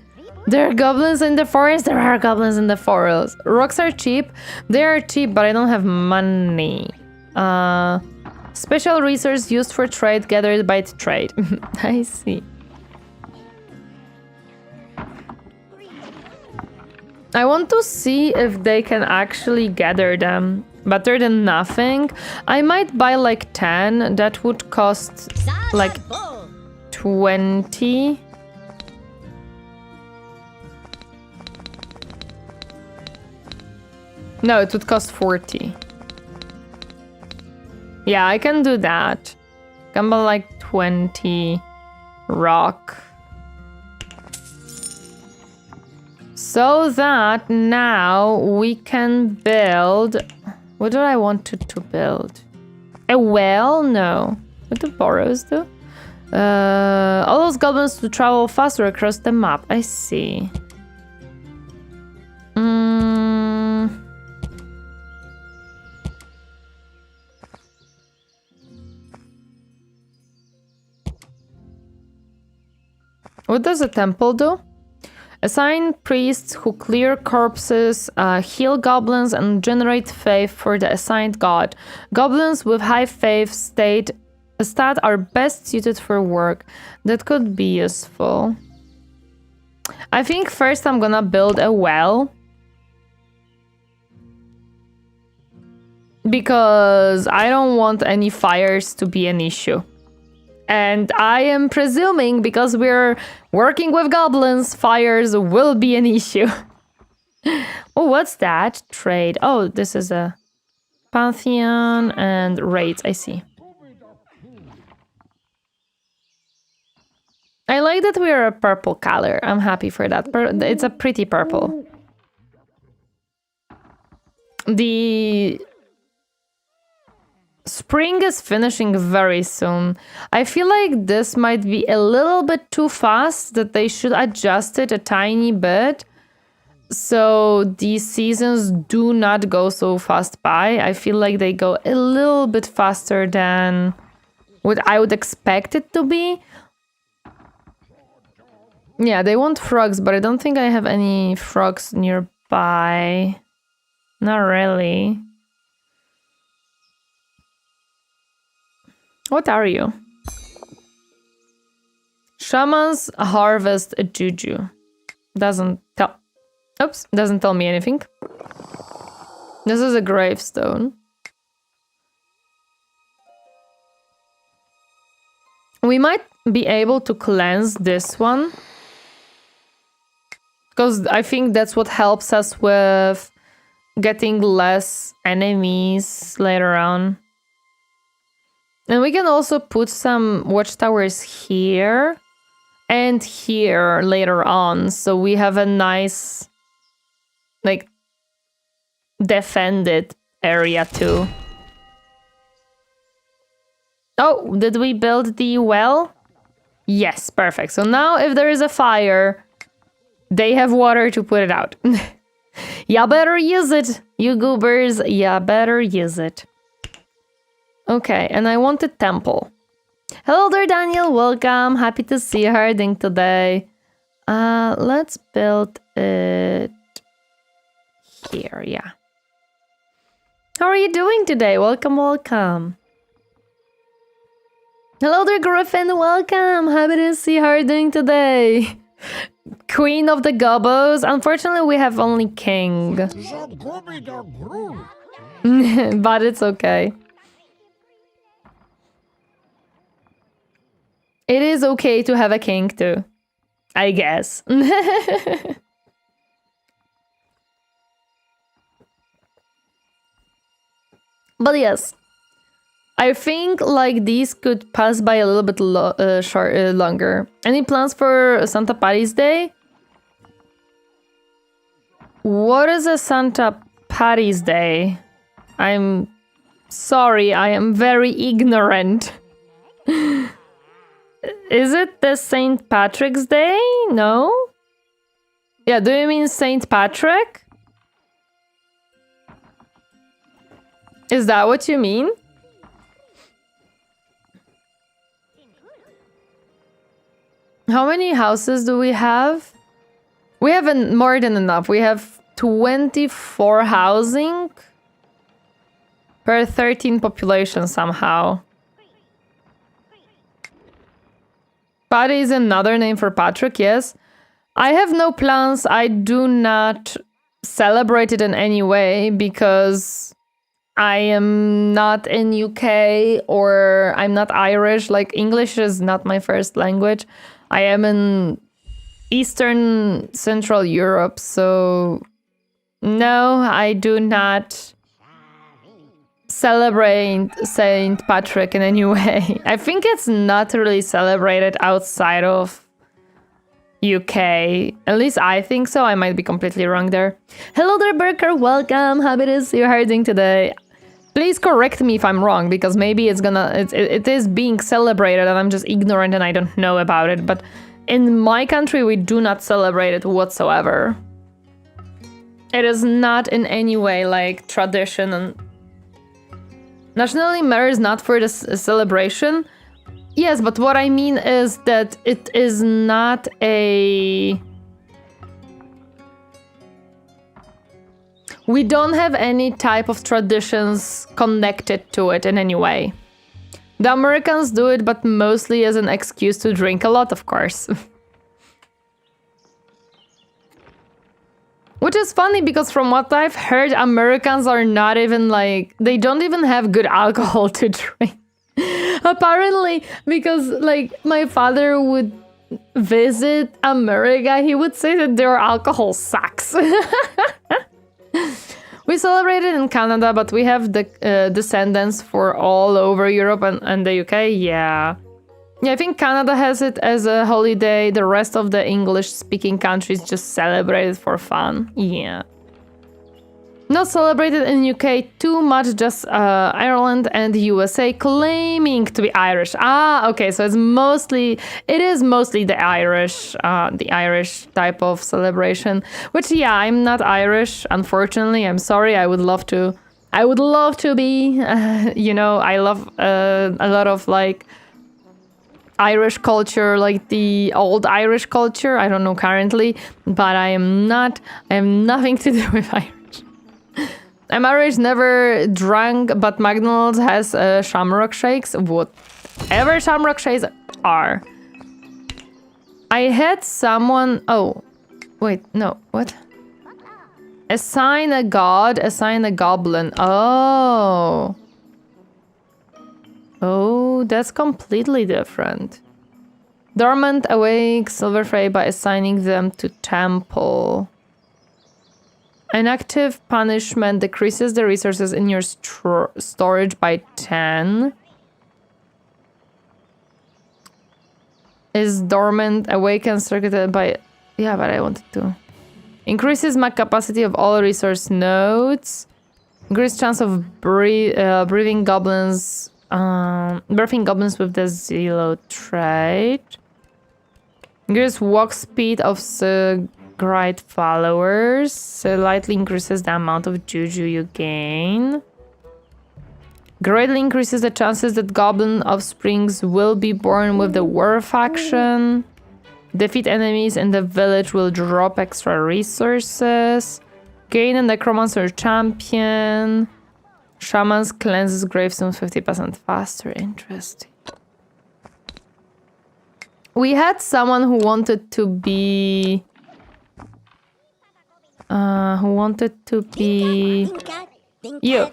There are goblins in the forest. There are goblins in the forest. Rocks are cheap. They are cheap, but I don't have money. Special resource used for trade gathered by the trade. I see. I want to see if they can actually gather them. Better than nothing. I might buy like 10. That would cost like 20. No, it would cost 40. Yeah, I can do that. Can buy like 20 rock. So that now we can build... What do I want to build? A well? No. What do borrows do? All those goblins to travel faster across the map. I see. What does a temple do? Assign priests who clear corpses, heal goblins, and generate faith for the assigned god. Goblins with high faith stat are best suited for work. That could be useful. I think first I'm gonna build a well. Because I don't want any fires to be an issue. And I am presuming, because we're working with goblins, fires will be an issue. Oh, what's that? Trade. Oh, this is a pantheon and raids. I see. I like that we are a purple color. I'm happy for that. It's a pretty purple. The... Spring is finishing very soon. I feel like this might be a little bit too fast, that they should adjust it a tiny bit. So these seasons do not go so fast by. I feel like they go a little bit faster than what I would expect it to be. Yeah, they want frogs, but I don't think I have any frogs nearby. Not really. What are you? Shamans harvest a juju. Doesn't tell. Oops, doesn't tell me anything. This is a gravestone. We might be able to cleanse this one. Because I think that's what helps us with getting less enemies later on. And we can also put some watchtowers here and here later on. So we have a nice, like, defended area too. Oh, did we build the well? Yes, perfect. So now if there is a fire, they have water to put it out. Ya better use it, you goobers. Ya better use it. Okay, and I want a temple. Hello there, Daniel. Welcome. Happy to see you herding today. Let's build it here, yeah. How are you doing today? Welcome, welcome. Hello there, Griffin. Welcome. Happy to see you herding today. Queen of the Gobos. Unfortunately, we have only king. But it's okay. It is okay to have a king too, I guess. But yes, I think like these could pass by a little bit longer. Any plans for Santa Patty's Day? What is a Santa Patty's Day? I'm sorry, I am very ignorant. Is it the St. Patrick's Day? No? Yeah, do you mean St. Patrick? Is that what you mean? How many houses do we have? We have more than enough. We have 24 housing per 13 population somehow. Paddy is another name for Patrick, yes. I have no plans. I do not celebrate it in any way because I am not in UK or I'm not Irish. Like, English is not my first language. I am in Eastern Central Europe, so no, I do not celebrate Saint Patrick in any way. I think it's not really celebrated outside of UK. At least I think so. I might be completely wrong there. Hello there, Burker. Welcome. How is you doing today? Please correct me if I'm wrong, because maybe it is being celebrated and I'm just ignorant and I don't know about it. But in my country, we do not celebrate it whatsoever. It is not in any way like tradition, and nationally matters not for the celebration. Yes, but what I mean is that it is not a... We don't have any type of traditions connected to it in any way. The Americans do it, but mostly as an excuse to drink a lot, of course. Which is funny because from what I've heard, Americans are not even like... They don't even have good alcohol to drink. Apparently, because like my father would visit America, he would say that their alcohol sucks. We celebrate it in Canada, but we have the descendants for all over Europe and the UK. Yeah, I think Canada has it as a holiday. The rest of the English-speaking countries just celebrate it for fun. Yeah. Not celebrated in UK too much, just Ireland and the USA claiming to be Irish. Ah, okay, so it is mostly the Irish type of celebration. Which, yeah, I'm not Irish, unfortunately. I'm sorry. I would love to be. You know, I love a lot of like Irish culture, like the old Irish culture. I don't know currently, but I am not. I have nothing to do with Irish. I'm Irish, never drunk, but McDonald's has shamrock shakes. Whatever shamrock shakes are. I had someone... Oh, wait, no, what? Assign a god, assign a goblin. Oh. Oh, that's completely different. Dormant awake silver fray by assigning them to temple. An active punishment decreases the resources in your storage by 10. Is dormant awakened circuited by... Yeah, but I wanted to. Increases max capacity of all resource nodes. Increased chance of breathing goblins... birthing goblins with the zero trait. Increases walk speed of... Great followers, slightly increases the amount of juju you gain. Greatly increases the chances that goblin offsprings will be born with the war faction. Defeat enemies in the village will drop extra resources. Gain a necromancer champion. Shamans cleanses gravestones 50% faster. Interesting. We had someone who wanted to be... you.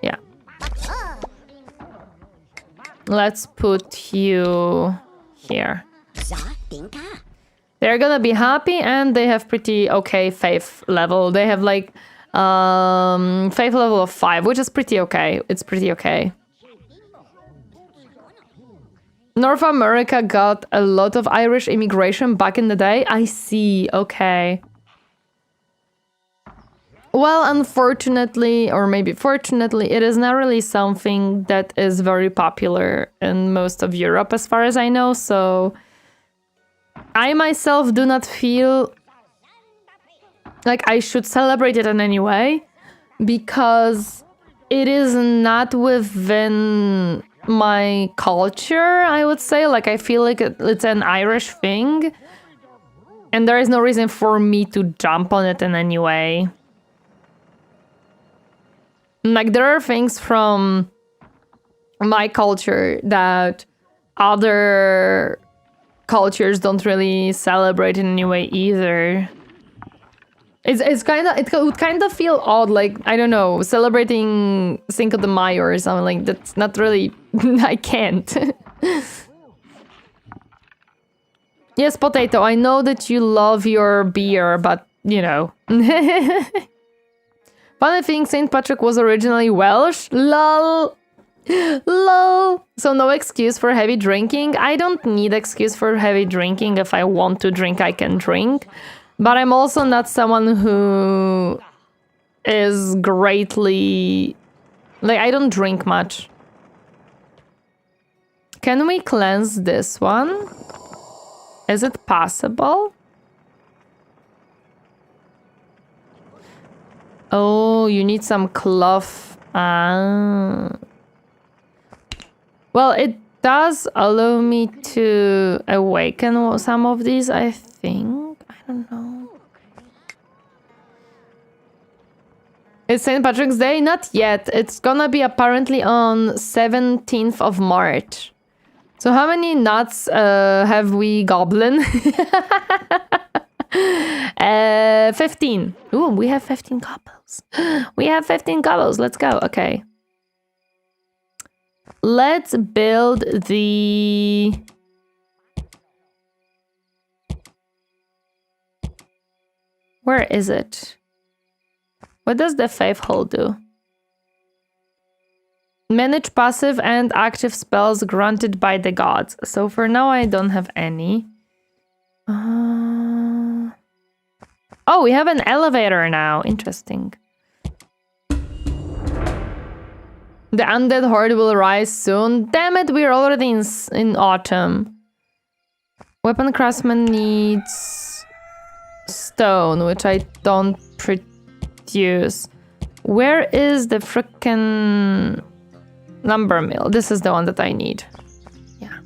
Yeah. Let's put you here. They're gonna be happy and they have pretty okay faith level. They have like faith level of 5, which is pretty okay. It's pretty okay. North America got a lot of Irish immigration back in the day. I see, okay. Well, unfortunately, or maybe fortunately, it is not really something that is very popular in most of Europe, as far as I know, so... I myself do not feel like I should celebrate it in any way, because it is not within my culture, I would say. Like, I feel like it's an Irish thing. And there is no reason for me to jump on it in any way. Like, there are things from my culture that other cultures don't really celebrate in any way either. It's kind of, it would kind of feel odd, like, I don't know, celebrating Cinco de Mayo or something. Like, that's not really, I can't. Yes, Potato, I know that you love your beer, but, you know. Funny thing, St. Patrick was originally Welsh. Lol. Lol. So no excuse for heavy drinking. I don't need excuse for heavy drinking. If I want to drink, I can drink. But I'm also not someone who is greatly... Like, I don't drink much. Can we cleanse this one? Is it possible? Oh, you need some cloth. Well, it does allow me to awaken some of these, I think. I don't know. It's St. Patrick's Day? Not yet. It's gonna be apparently on 17th of March. So how many nuts have we, Goblin? 15. Ooh, we have 15 cobbles. We have 15 cobbles. Let's go. Okay. Let's build the... Where is it? What does the faith hole do? Manage passive and active spells granted by the gods. So for now, I don't have any. Oh, we have an elevator now. Interesting. The undead horde will rise soon. Damn it, we're already in autumn. Weapon craftsman needs stone, which I don't produce. Where is the frickin' lumber mill? This is the one that I need. Yeah.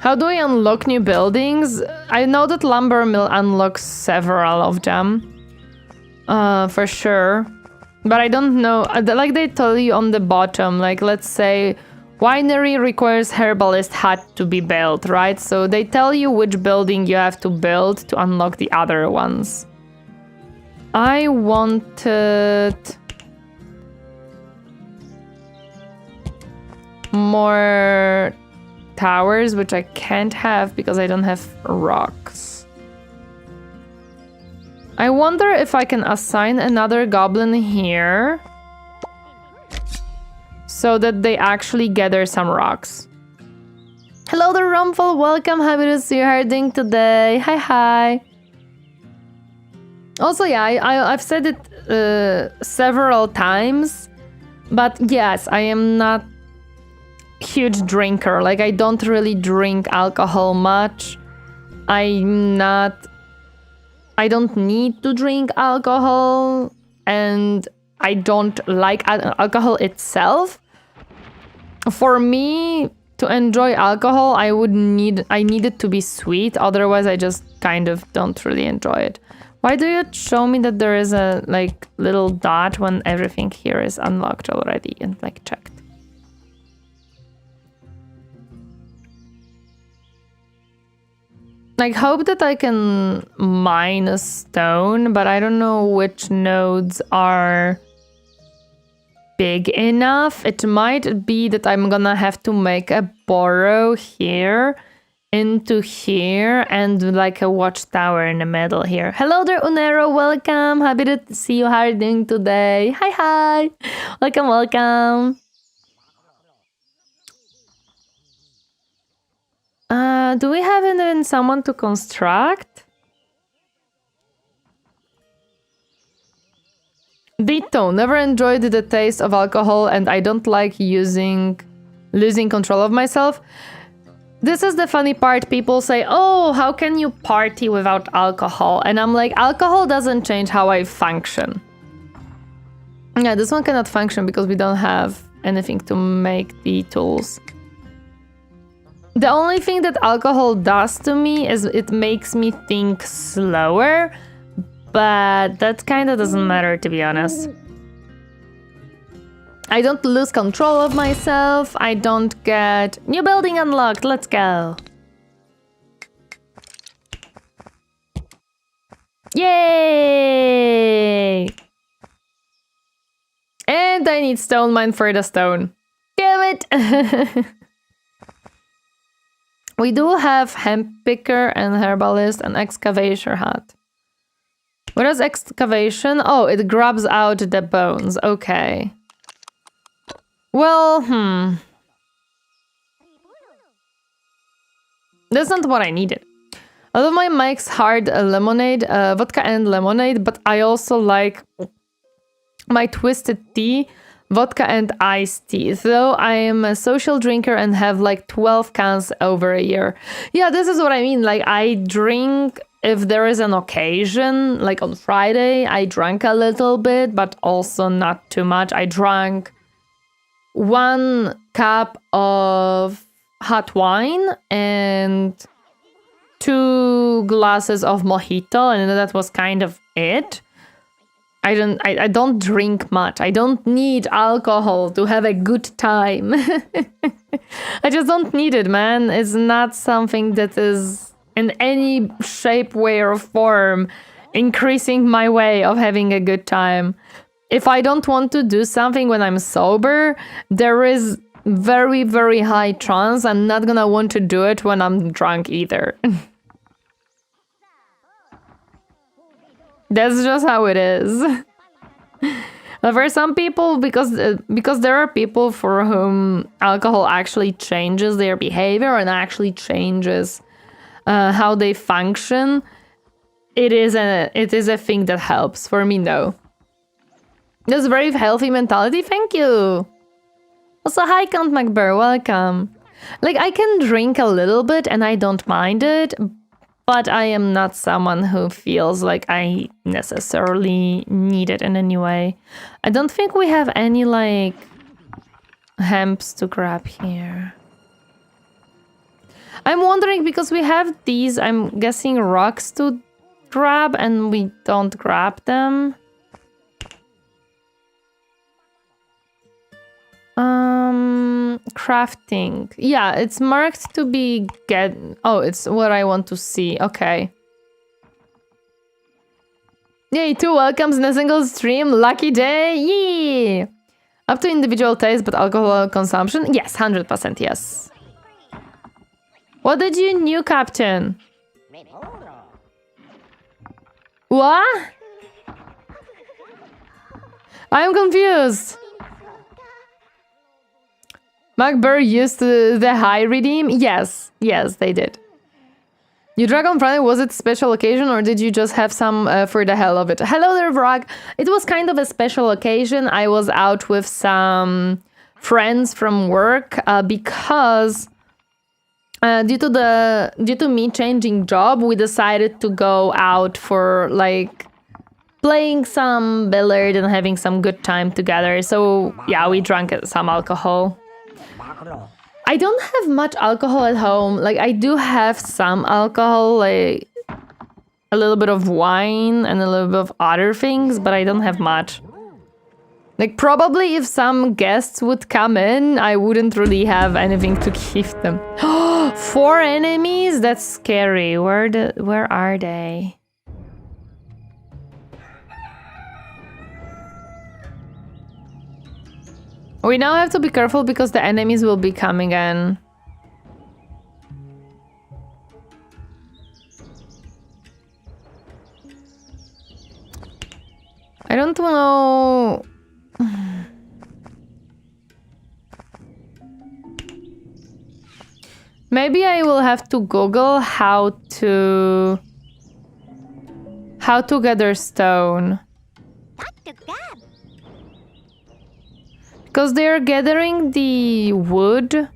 How do we unlock new buildings? I know that lumber mill unlocks several of them. For sure. But I don't know, like they tell you on the bottom, like let's say winery requires herbalist hut to be built, right? So they tell you which building you have to build to unlock the other ones. I wanted more towers, which I can't have because I don't have rocks. I wonder if I can assign another goblin here so that they actually gather some rocks. Hello there, Rumful. Welcome. Happy to see you herding today. Hi, hi. Also, yeah, I've said it several times, but yes, I am not a huge drinker. Like, I don't really drink alcohol much. I don't need to drink alcohol, and I don't like alcohol itself. For me to enjoy alcohol, I need it to be sweet, otherwise I just kind of don't really enjoy it. Why do you show me that there is a like little dot when everything here is unlocked already and like checked? I hope that I can mine a stone, but I don't know which nodes are big enough. It might be that I'm gonna have to make a burrow here into here and like a watchtower in the middle here. Hello there, Unero. Welcome. Happy to see you herding today. Hi, hi. Welcome, welcome. Do we have even someone to construct? Ditto, never enjoyed the taste of alcohol and I don't like using losing control of myself. This is the funny part. People say, oh, how can you party without alcohol? And I'm like, alcohol doesn't change how I function. Yeah, this one cannot function because we don't have anything to make the tools. The only thing that alcohol does to me is it makes me think slower, but that kind of doesn't matter, to be honest. I don't lose control of myself. I don't get... New building unlocked. Let's go. Yay! And I need stone mine for the stone. Damn it! We do have hemp picker and herbalist and excavation hut. What is excavation? Oh, it grabs out the bones. Okay. Well, that's not what I needed. I love my Mike's Hard lemonade, vodka and lemonade, but I also like my twisted tea, vodka and iced tea. Though I am a social drinker and have like 12 cans over a year. Yeah, this is what I mean. Like, I drink if there is an occasion. Like on Friday, I drank a little bit, but also not too much. I drank 1 cup of hot wine and 2 glasses of mojito, and that was kind of it. I don't drink much. I don't need alcohol to have a good time. I just don't need it, man. It's not something that is in any shape, way, or form increasing my way of having a good time. If I don't want to do something when I'm sober, there is very, very high chance I'm not gonna want to do it when I'm drunk either. That's just how it is. For some people, because there are people for whom alcohol actually changes their behavior and actually changes how they function, it is a thing that helps. For me, no. That's a very healthy mentality. Thank you. Also, hi, Count McBurr. Welcome. Like, I can drink a little bit and I don't mind it, but I am not someone who feels like I necessarily need it in any way. I don't think we have any, like, hemps to grab here. I'm wondering, because we have these, I'm guessing, rocks to grab and we don't grab them. Crafting. Yeah, it's marked to be get. Oh, it's what I want to see. Okay. Yay, 2 welcomes in a single stream. Lucky day. Yee! Up to individual taste, but alcohol consumption? Yes, 100% yes. What did you new, Captain? What? I'm confused. MacBurr used the high redeem? Yes, they did. You drank on Friday, was it special occasion or did you just have some for the hell of it? Hello there, Vrag. It was kind of a special occasion. I was out with some friends from work because due to me changing job, we decided to go out for like playing some billiard and having some good time together. So yeah, we drank some alcohol. I don't have much alcohol at home. Like, I do have some alcohol, like a little bit of wine and a little bit of other things, but I don't have much. Like, probably if some guests would come in, I wouldn't really have anything to give them. 4 enemies? That's scary. Where are they? We now have to be careful because the enemies will be coming in. I don't know. Maybe I will have to Google how to gather stone. Because they are gathering the wood.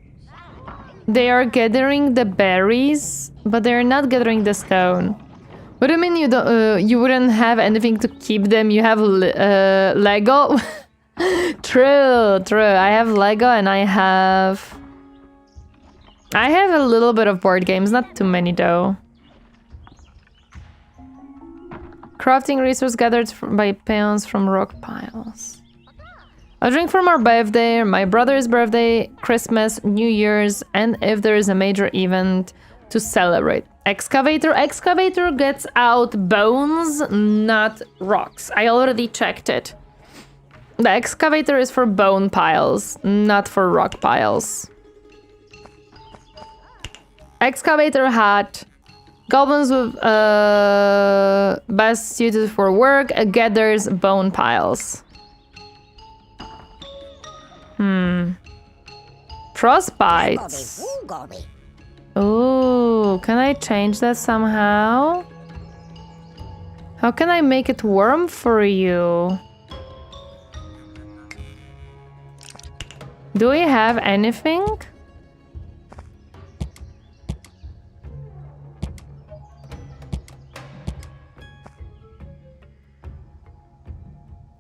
They are gathering the berries, but they're not gathering the stone. What do you mean you don't? You wouldn't have anything to keep them? You have Lego. True. I have Lego and I have a little bit of board games, not too many though. Crafting resource gathered by peons from rock piles. A drink from our birthday, my brother's birthday, Christmas, New Year's, and if there is a major event to celebrate. Excavator gets out bones, not rocks. I already checked it. The excavator is for bone piles, not for rock piles. Excavator hat. Goblins with best suited for work, gathers bone piles. Frostbites. Oh, can I change that somehow? How can I make it warm for you? Do we have anything?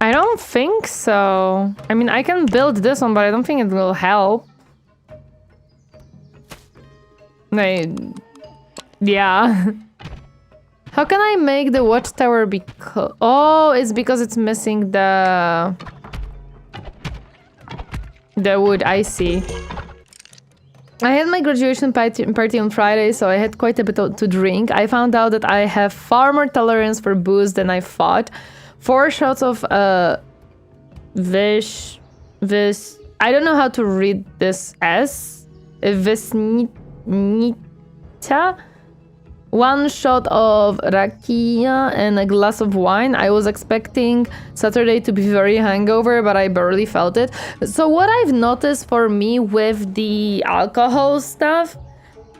I don't think so. I mean, I can build this one, but I don't think it will help. Yeah. How can I make the watchtower oh, it's because it's missing the wood, I see. I had my graduation party on Friday, so I had quite a bit to drink. I found out that I have far more tolerance for booze than I thought. 4 shots of this I don't know how to read this as Visnita. 1 shot of rakia and a glass of wine. I was expecting Saturday to be very hangover, but I barely felt it. So what I've noticed for me with the alcohol stuff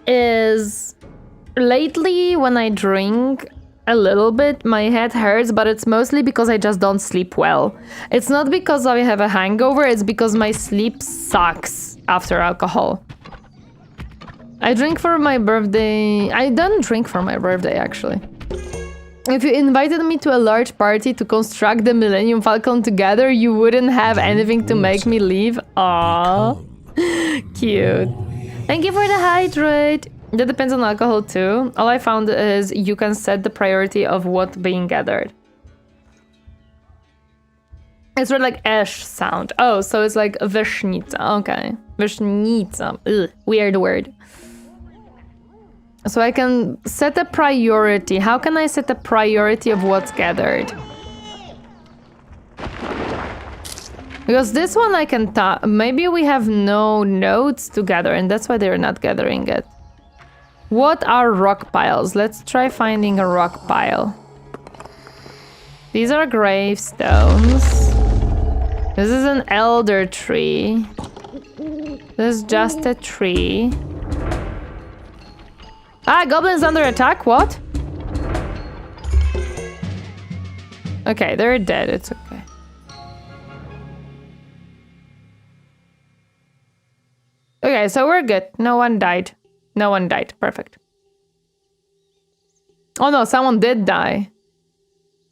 is lately when I drink a little bit, my head hurts, but it's mostly because I just don't sleep well. It's not because I have a hangover, it's because my sleep sucks after alcohol. I drink for my birthday. I don't drink for my birthday, actually. If you invited me to a large party to construct the Millennium Falcon together, you wouldn't have anything to make me leave. Aww. Cute. Thank you for the hydrate. That depends on alcohol too. All I found is you can set the priority of what being gathered. It's sort of like ash sound. Oh, so it's like Vishnitsa. Okay. Vishnitsa. Ugh, weird word. So I can set a priority. How can I set a priority of what's gathered? Because this one I can maybe we have no nodes to gather and that's why they're not gathering it. What are rock piles? Let's try finding a rock pile. These are gravestones. This is an elder tree. This is just a tree. Ah, goblins under attack? What? Okay, they're dead. It's okay. Okay, so we're good. No one died. No one died. Perfect. Oh no, someone did die.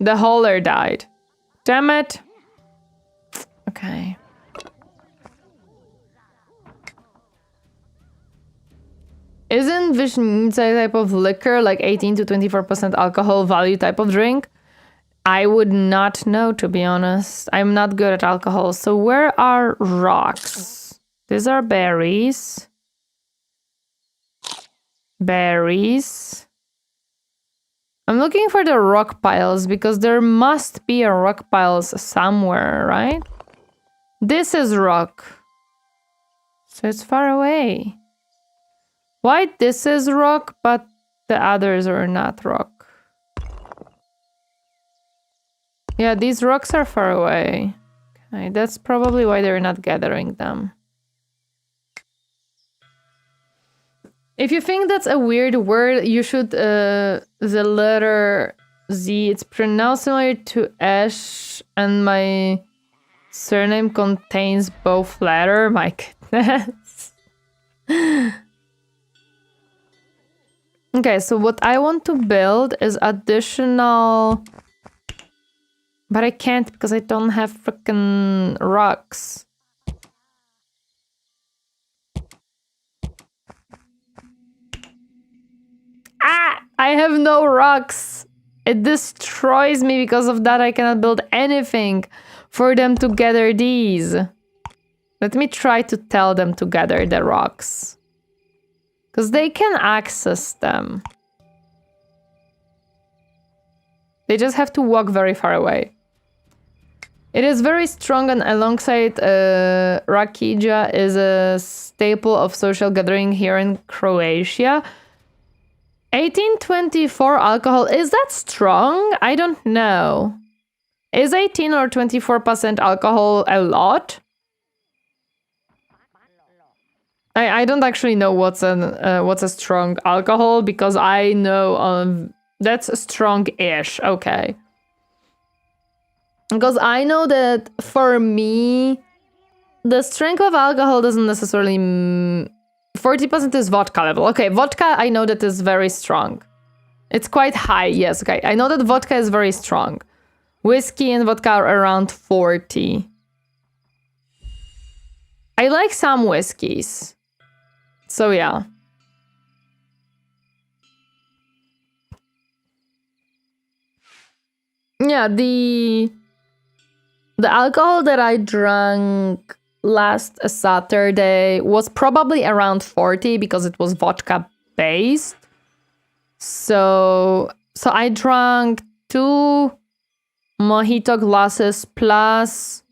The hauler died. Damn it. Okay. Isn't Vishnitsa a type of liquor, like 18 to 24% alcohol value type of drink? I would not know, to be honest. I'm not good at alcohol. So where are rocks? These are berries. Berries. I'm looking for the rock piles because there must be a rock piles somewhere, right? This is rock. So it's far away. Why this is rock, but the others are not rock? Yeah, these rocks are far away. Okay, that's probably why they're not gathering them. If you think that's a weird word, you should, the letter Z, it's pronounced similar to ash, and my Surname contains both letter. My goodness. Okay, so what I want to build is additional... But I can't because I don't have freaking rocks. Ah! I have no rocks! It destroys me because of that. I cannot build anything for them to gather these. Let me try to tell them to gather the rocks. Because they can access them. They just have to walk very far away. It is very strong, and alongside Rakija is a staple of social gathering here in Croatia. 1824 alcohol, is that strong? I don't know. Is 18 or 24% alcohol a lot? I don't actually know what's a strong alcohol, because I know that's strong-ish. Okay. Because I know that for me, the strength of alcohol doesn't necessarily... 40% is vodka level. Okay, vodka I know that is very strong. It's quite high, yes. Okay, I know that vodka is very strong. Whiskey and vodka are around 40. I like some whiskeys. So yeah. Yeah, the alcohol that I drank last Saturday was probably around 40 because it was vodka based. So I drank 2 mojito glasses plus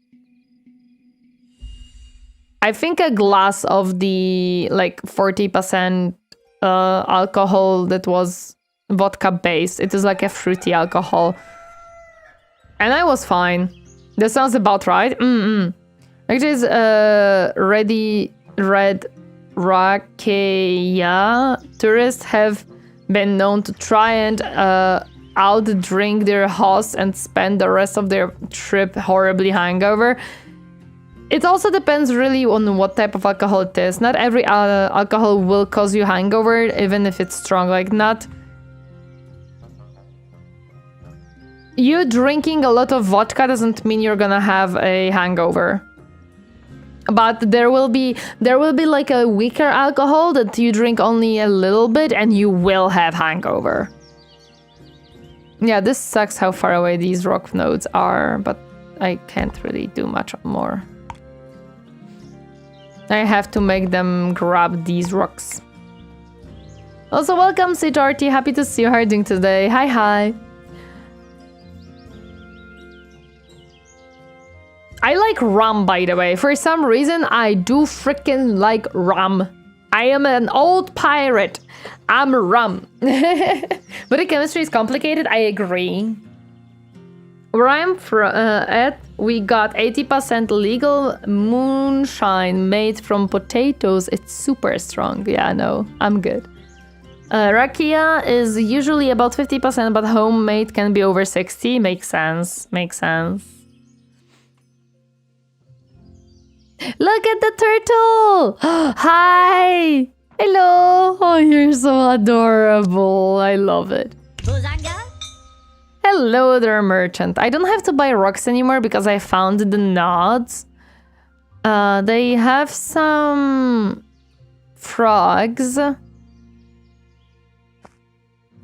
I think a glass of the like 40% alcohol that was vodka based. It is like a fruity alcohol. And I was fine. That sounds about right. Next is Red Rakia. Tourists have been known to try and outdrink their hosts and spend the rest of their trip horribly hungover. It also depends really on what type of alcohol it is. Not every alcohol will cause you hangover, even if it's strong. Like not... You drinking a lot of vodka doesn't mean you're gonna have a hangover. But there will be like a weaker alcohol that you drink only a little bit and you will have hangover. Yeah, this sucks how far away these rock nodes are, but I can't really do much more. I have to make them grab these rocks. Also, welcome, Sitarty. Happy to see you. How are you doing today? Hi. I like rum, by the way. For some reason, I do freaking like rum. I am an old pirate. I'm rum. But the chemistry is complicated, I agree. Where I'm at, we got 80% legal moonshine made from potatoes. It's super strong. Yeah, no, I'm good. Rakia is usually about 50%, but homemade can be over 60. Makes sense. Look at the turtle! Hi! Hello! Oh, you're so adorable. I love it. Hello there, merchant. I don't have to buy rocks anymore because I found the nods. They have some frogs.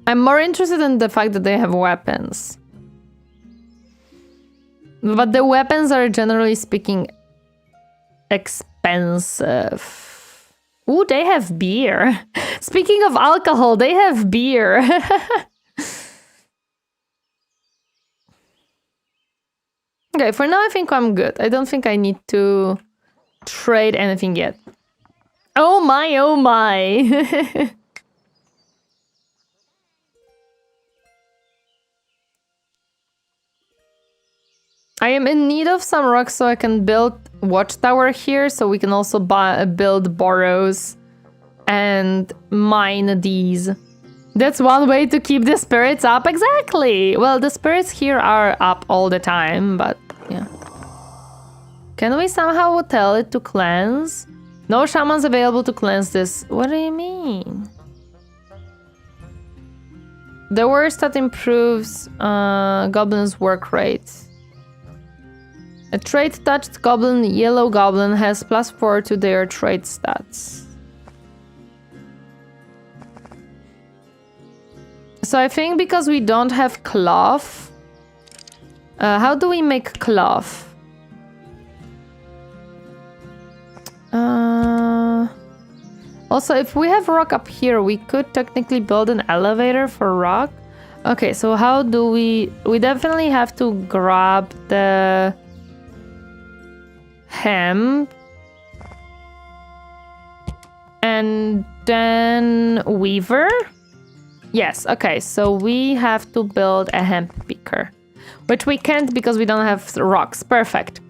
I'm more interested in the fact that they have weapons. But the weapons are generally speaking expensive. Ooh, they have beer. Speaking of alcohol, they have beer. Okay, for now I think I'm good. I don't think I need to trade anything yet. Oh my, oh my. I am in need of some rocks so I can build watchtower here, so we can also build burrows and mine these. That's one way to keep the spirits up. Exactly. Well, the spirits here are up all the time, but yeah. Can we somehow tell it to cleanse? No shamans available to cleanse this. What do you mean? The word that improves goblins' work rate. A trait-touched goblin, yellow goblin, has +4 to their trait stats. So I think because we don't have cloth... how do we make cloth? Also, if we have rock up here, we could technically build an elevator for rock. Okay, so how do we... We definitely have to grab the hemp. And then weaver? Yes, okay, so we have to build a hemp picker. Which we can't because we don't have rocks. Perfect.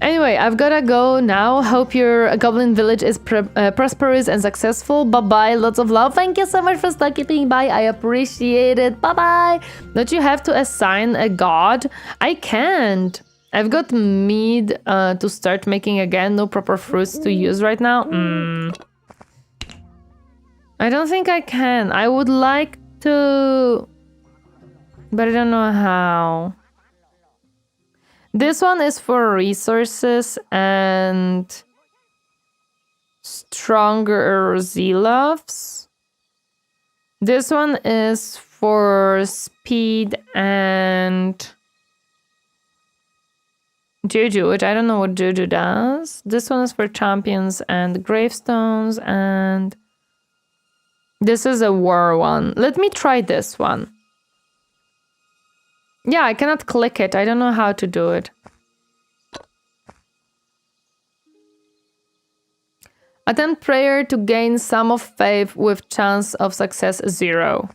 Anyway, I've gotta go now. Hope your goblin village is prosperous and successful. Bye-bye. Lots of love. Thank you so much for stopping by. I appreciate it. Bye-bye. Don't you have to assign a god? I can't. I've got mead to start making again. No proper fruits to use right now. I don't think I can. I would like to... But I don't know how. This one is for resources and stronger zealots. This one is for speed and juju, which I don't know what juju does. This one is for champions and gravestones, and this is a war one. Let me try this one. Yeah, I cannot click it. I don't know how to do it. Attempt prayer to gain sum of faith with chance of success 0.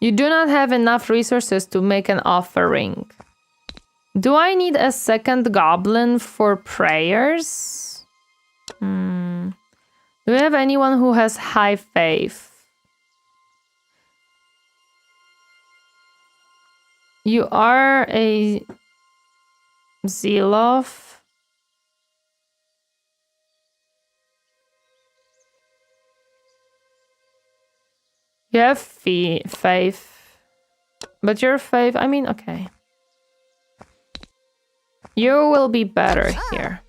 You do not have enough resources to make an offering. Do I need a second goblin for prayers? Do we have anyone who has high faith? You are a Zealoth. You have faith. But your faith, I mean, okay. You will be better here.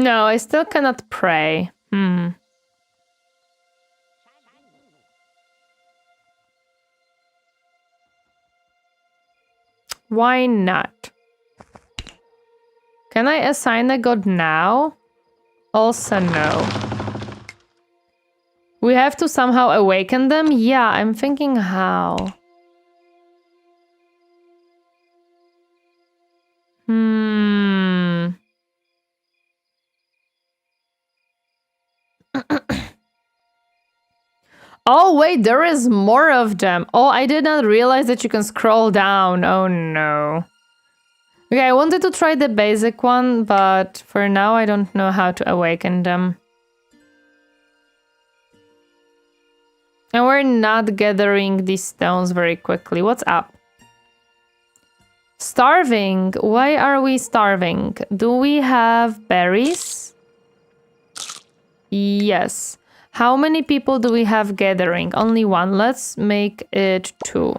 No, I still cannot pray. Why not? Can I assign a god now? Also no. We have to somehow awaken them? Yeah, I'm thinking how. Oh, wait, there is more of them. Oh, I did not realize that you can scroll down. Oh, no. Okay, I wanted to try the basic one, but for now I don't know how to awaken them. And we're not gathering these stones very quickly. What's up? Starving? Why are we starving? Do we have berries? Yes. How many people do we have gathering? Only one. Let's make it 2.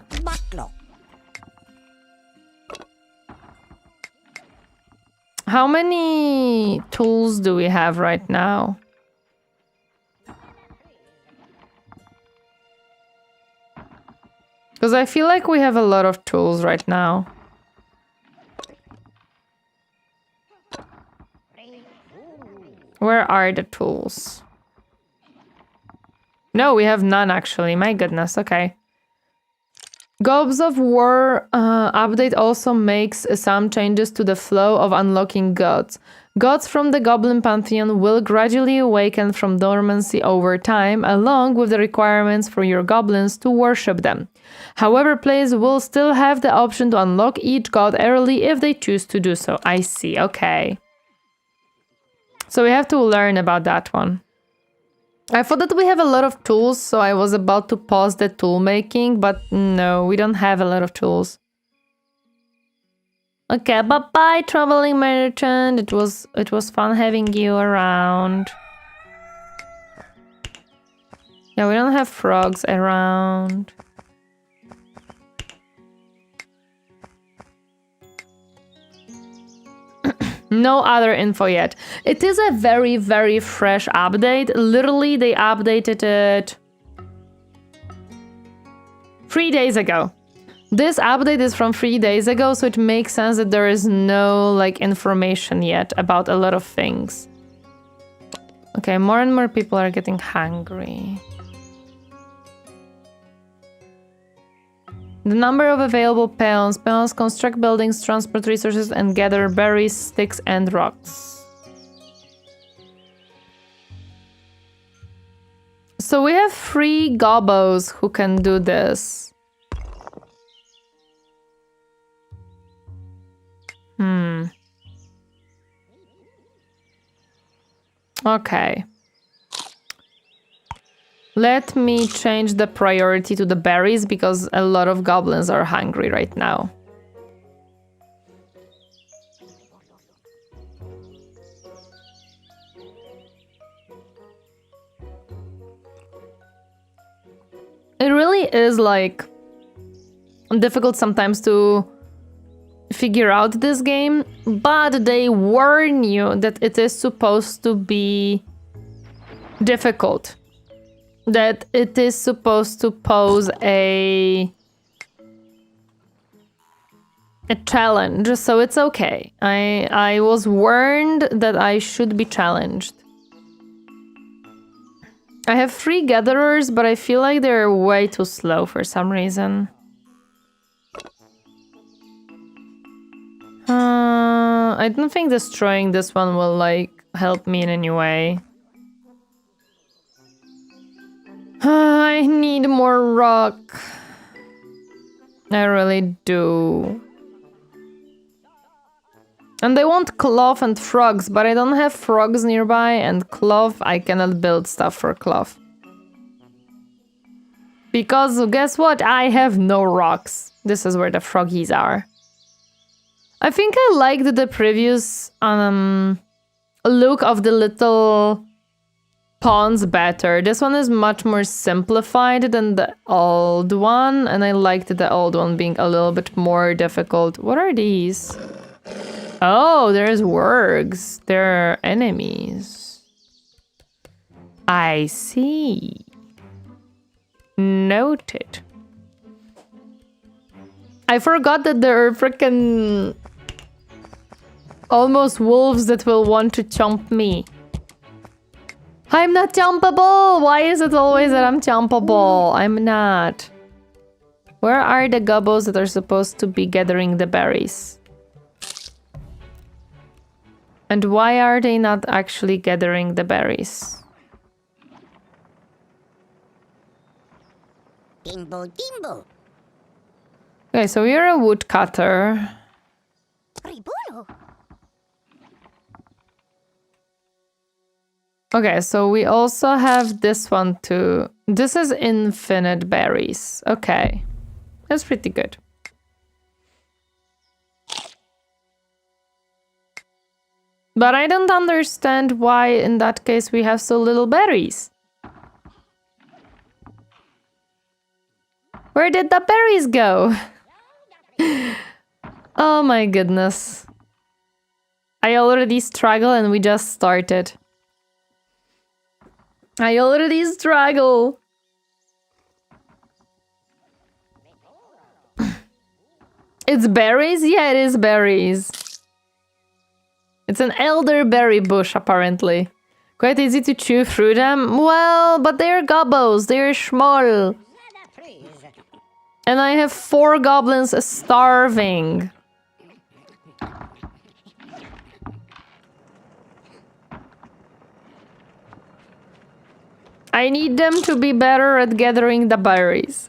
How many tools do we have right now? Because I feel like we have a lot of tools right now. Where are the tools? No, we have none actually. My goodness, okay. Goblins of War update also makes some changes to the flow of unlocking gods. Gods from the Goblin pantheon will gradually awaken from dormancy over time, along with the requirements for your goblins to worship them. However, players will still have the option to unlock each god early if they choose to do so. I see, okay. So we have to learn about that one. I thought that we have a lot of tools, so I was about to pause the tool making, but no, we don't have a lot of tools. Okay, bye-bye, traveling merchant. It was fun having you around. Yeah, we don't have frogs around. No other info yet. It is a very, very fresh update. Literally, they updated it 3 days ago. This update is from 3 days ago, so it makes sense that there is no, like, information yet about a lot of things. Okay, more and more people are getting hungry. The number of available peons. Peons construct buildings, transport resources, and gather berries, sticks, and rocks. So we have 3 gobos who can do this. Okay. Let me change the priority to the berries because a lot of goblins are hungry right now. It really is like difficult sometimes to figure out this game, but they warn you that it is supposed to be difficult. That it is supposed to pose a challenge, so it's okay. I was warned that I should be challenged. I have 3 gatherers, but I feel like they're way too slow for some reason. I don't think destroying this one will, like, help me in any way. I need more rock. I really do. And I want cloth and frogs, but I don't have frogs nearby, and cloth, I cannot build stuff for cloth. Because guess what? I have no rocks. This is where the froggies are. I think I liked the previous look of the little ponds better. This one is much more simplified than the old one, and I liked the old one being a little bit more difficult. What are these? Oh, there's wargs. They're enemies. I see. Noted. I forgot that there are freaking almost wolves that will want to chomp me. I'm not chompable! Why is it always that I'm chompable? I'm not. Where are the gobos that are supposed to be gathering the berries? And why are they not actually gathering the berries? Timbo, timbo. Okay, so you're a woodcutter. Ribulo. Okay, so we also have this one too. This is infinite berries. Okay, that's pretty good. But I don't understand why in that case we have so little berries. Where did the berries go? Oh my goodness. I already struggle and we just started. I already struggle. It's berries? Yeah, it is berries. It's an elderberry bush, apparently. Quite easy to chew through them. Well, but they're gobos. They're small. And I have 4 goblins starving. I need them to be better at gathering the berries.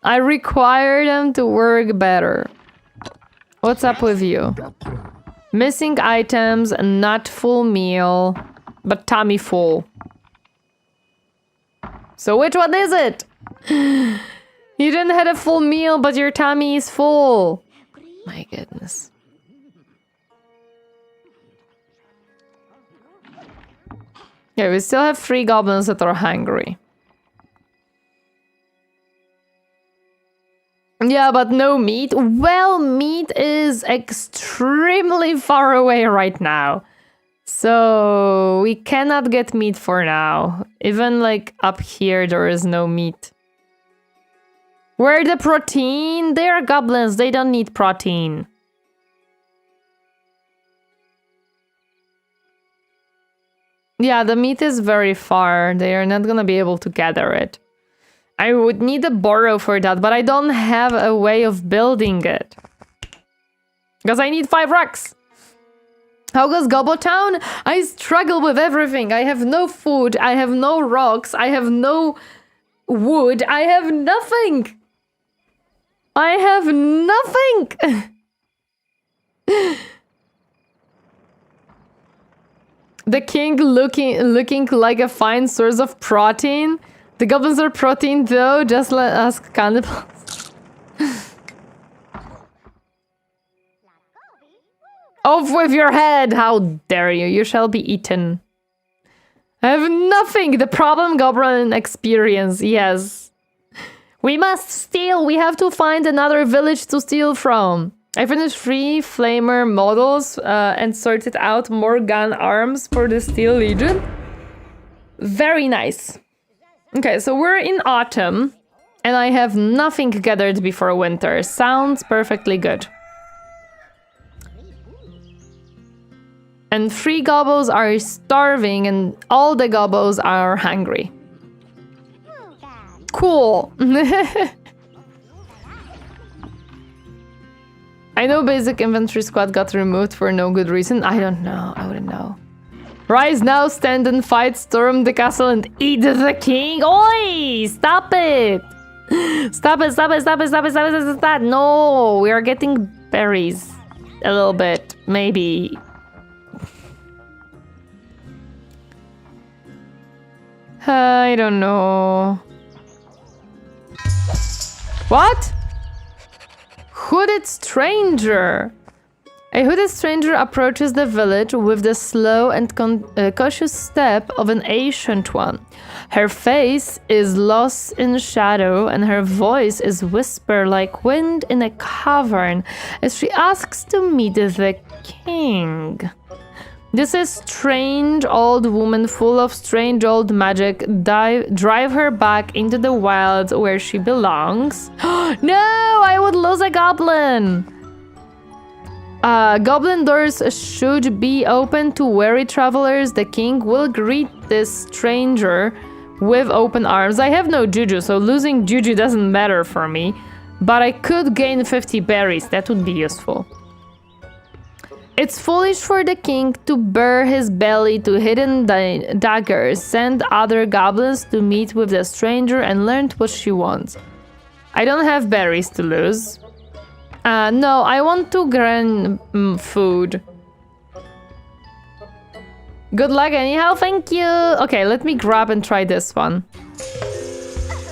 I require them to work better. What's up with you? Missing items, not full meal, but tummy full. So which one is it? You didn't have a full meal, but your tummy is full. My goodness. Yeah, we still have 3 goblins that are hungry. Yeah, but no meat. Well, meat is extremely far away right now. So we cannot get meat for now. Even like up here, there is no meat. Where the protein? They are goblins. They don't need protein. Yeah, the meat is very far. They are not gonna be able to gather it. I would need a burrow for that, but I don't have a way of building it. Because I need 5 rocks. How goes Gobble Town? I struggle with everything. I have no food. I have no rocks. I have no wood. I have nothing. I have nothing. The king looking like a fine source of protein. The goblins are protein though, just let ask cannibals. Off with your head! How dare you? You shall be eaten. I have nothing! The problem goblin experience, yes. We must steal! We have to find another village to steal from. I finished 3 flamer models and sorted out more gun arms for the Steel Legion. Very nice. Okay, so we're in autumn, and I have nothing gathered before winter. Sounds perfectly good. And 3 gobos are starving, and all the gobos are hungry. Cool! I know basic inventory squad got removed for no good reason. I don't know. I wouldn't know. Rise now, stand and fight, storm the castle and eat the king. Oi! Stop it! Stop it, stop it, stop it, stop it, stop it, stop it, stop it. No, we are getting berries. A little bit, maybe. I don't know. What? Hooded stranger. A hooded stranger approaches the village with the slow and cautious step of an ancient one. Her face is lost in shadow and her voice is whisper like wind in a cavern as she asks to meet the king. This is strange old woman full of strange old magic. Drive her back into the wilds where she belongs. No, I would lose a goblin. Goblin doors should be open to weary travelers. The king will greet this stranger with open arms. I have no juju, so losing juju doesn't matter for me. But I could gain 50 berries. That would be useful. It's foolish for the king to bare his belly to hidden daggers, send other goblins to meet with the stranger and learn what she wants. I don't have berries to lose. No, I want to grind food. Good luck anyhow, thank you! Okay, let me grab and try this one.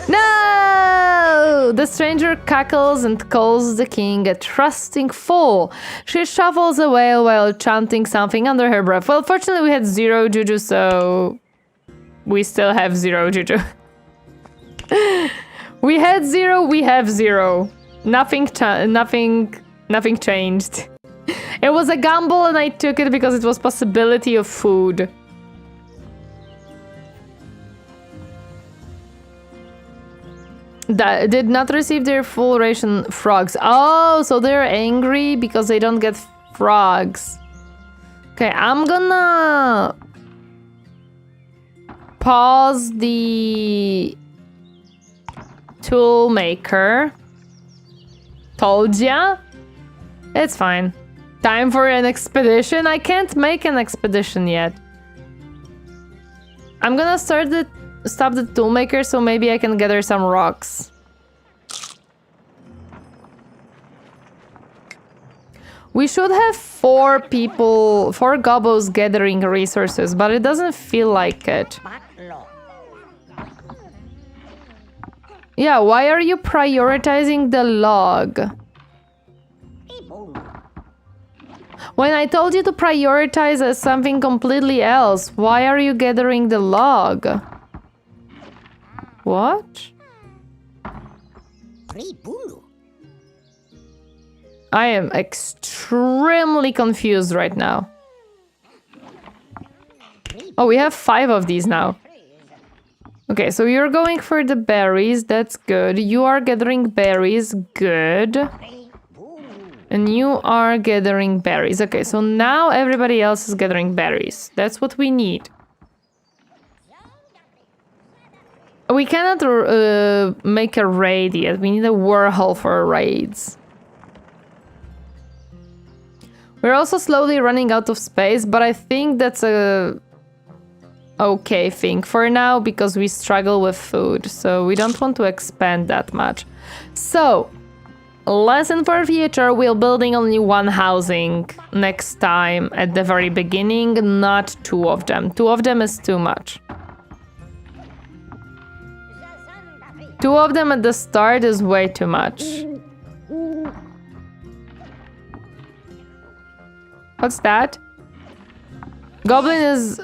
No! The stranger cackles and calls the king a trusting fool. She shuffles away while chanting something under her breath. Well, fortunately we had 0 juju, so we still have 0 juju. We had 0, we have 0. Nothing changed. It was a gamble and I took it because it was possibility of food. That did not receive their full ration frogs. Oh, so they're angry because they don't get frogs. Okay, I'm gonna pause the tool maker. Told ya? It's fine. Time for an expedition? I can't make an expedition yet. I'm gonna stop the toolmaker so maybe I can gather some rocks. We should have 4 people, 4 gobos gathering resources, but it doesn't feel like it. Yeah, why are you prioritizing the log? When I told you to prioritize something completely else, why are you gathering the log? What? I am extremely confused right now. Oh, we have 5 of these now. Okay, so you're going for the berries, that's good. You are gathering berries, good. And you are gathering berries. Okay, so now everybody else is gathering berries. That's what we need. We cannot make a raid yet. We need a Warhol for raids. We're also slowly running out of space, but I think that's a okay thing for now because we struggle with food, so we don't want to expand that much. So, lesson for future, we're building only 1 housing next time at the very beginning, not 2 of them. 2 of them is too much. 2 of them at the start is way too much. What's that? Goblin is...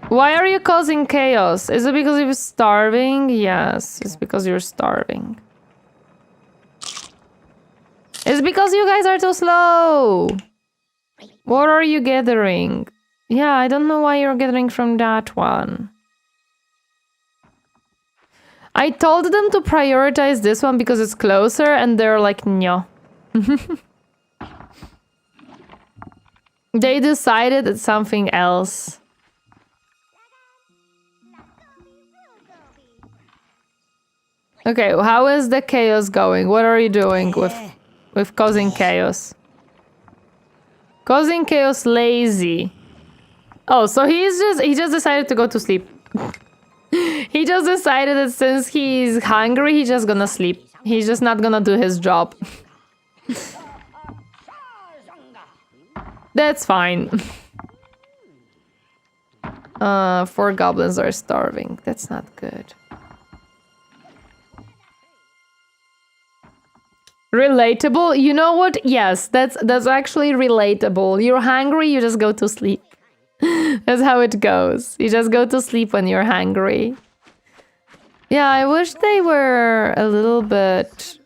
Why are you causing chaos? Is it because you're starving? Yes, it's because you're starving. It's because you guys are too slow. What are you gathering? Yeah, I don't know why you're gathering from that one. I told them to prioritize this one because it's closer and they're like, no. They decided it's something else. Okay, how is the chaos going? What are you doing with causing chaos? Causing chaos lazy. Oh, so he just decided to go to sleep. He just decided that since he's hungry, he's just gonna sleep. He's just not gonna do his job. That's fine. 4 goblins are starving. That's not good. Relatable? You know what? Yes, that's actually relatable. You're hungry, you just go to sleep. That's how it goes. You just go to sleep when you're hungry. Yeah, I wish they were a little bit...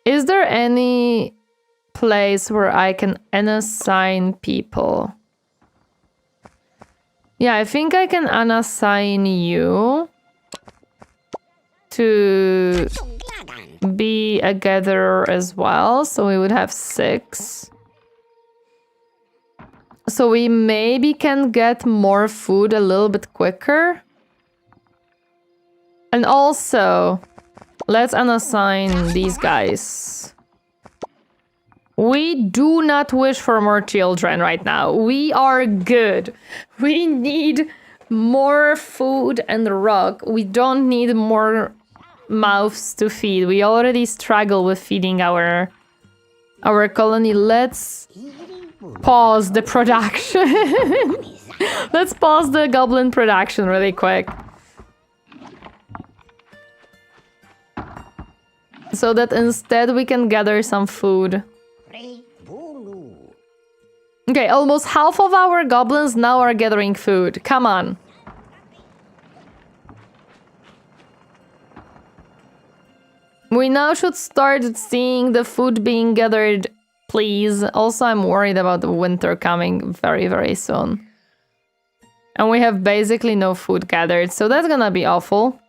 Is there any place where I can unassign people? Yeah, I think I can unassign you to be a gatherer as well. So we would have 6. So we maybe can get more food a little bit quicker. And also, let's unassign these guys. We do not wish for more children right now. We are good. We need more food and rock. We don't need more mouths to feed. We already struggle with feeding our colony. Let's pause the production. Let's pause the goblin production really quick. So that instead we can gather some food. Okay, almost half of our goblins now are gathering food. Come on. We now should start seeing the food being gathered, please. Also, I'm worried about the winter coming very, very soon. And we have basically no food gathered, so that's gonna be awful.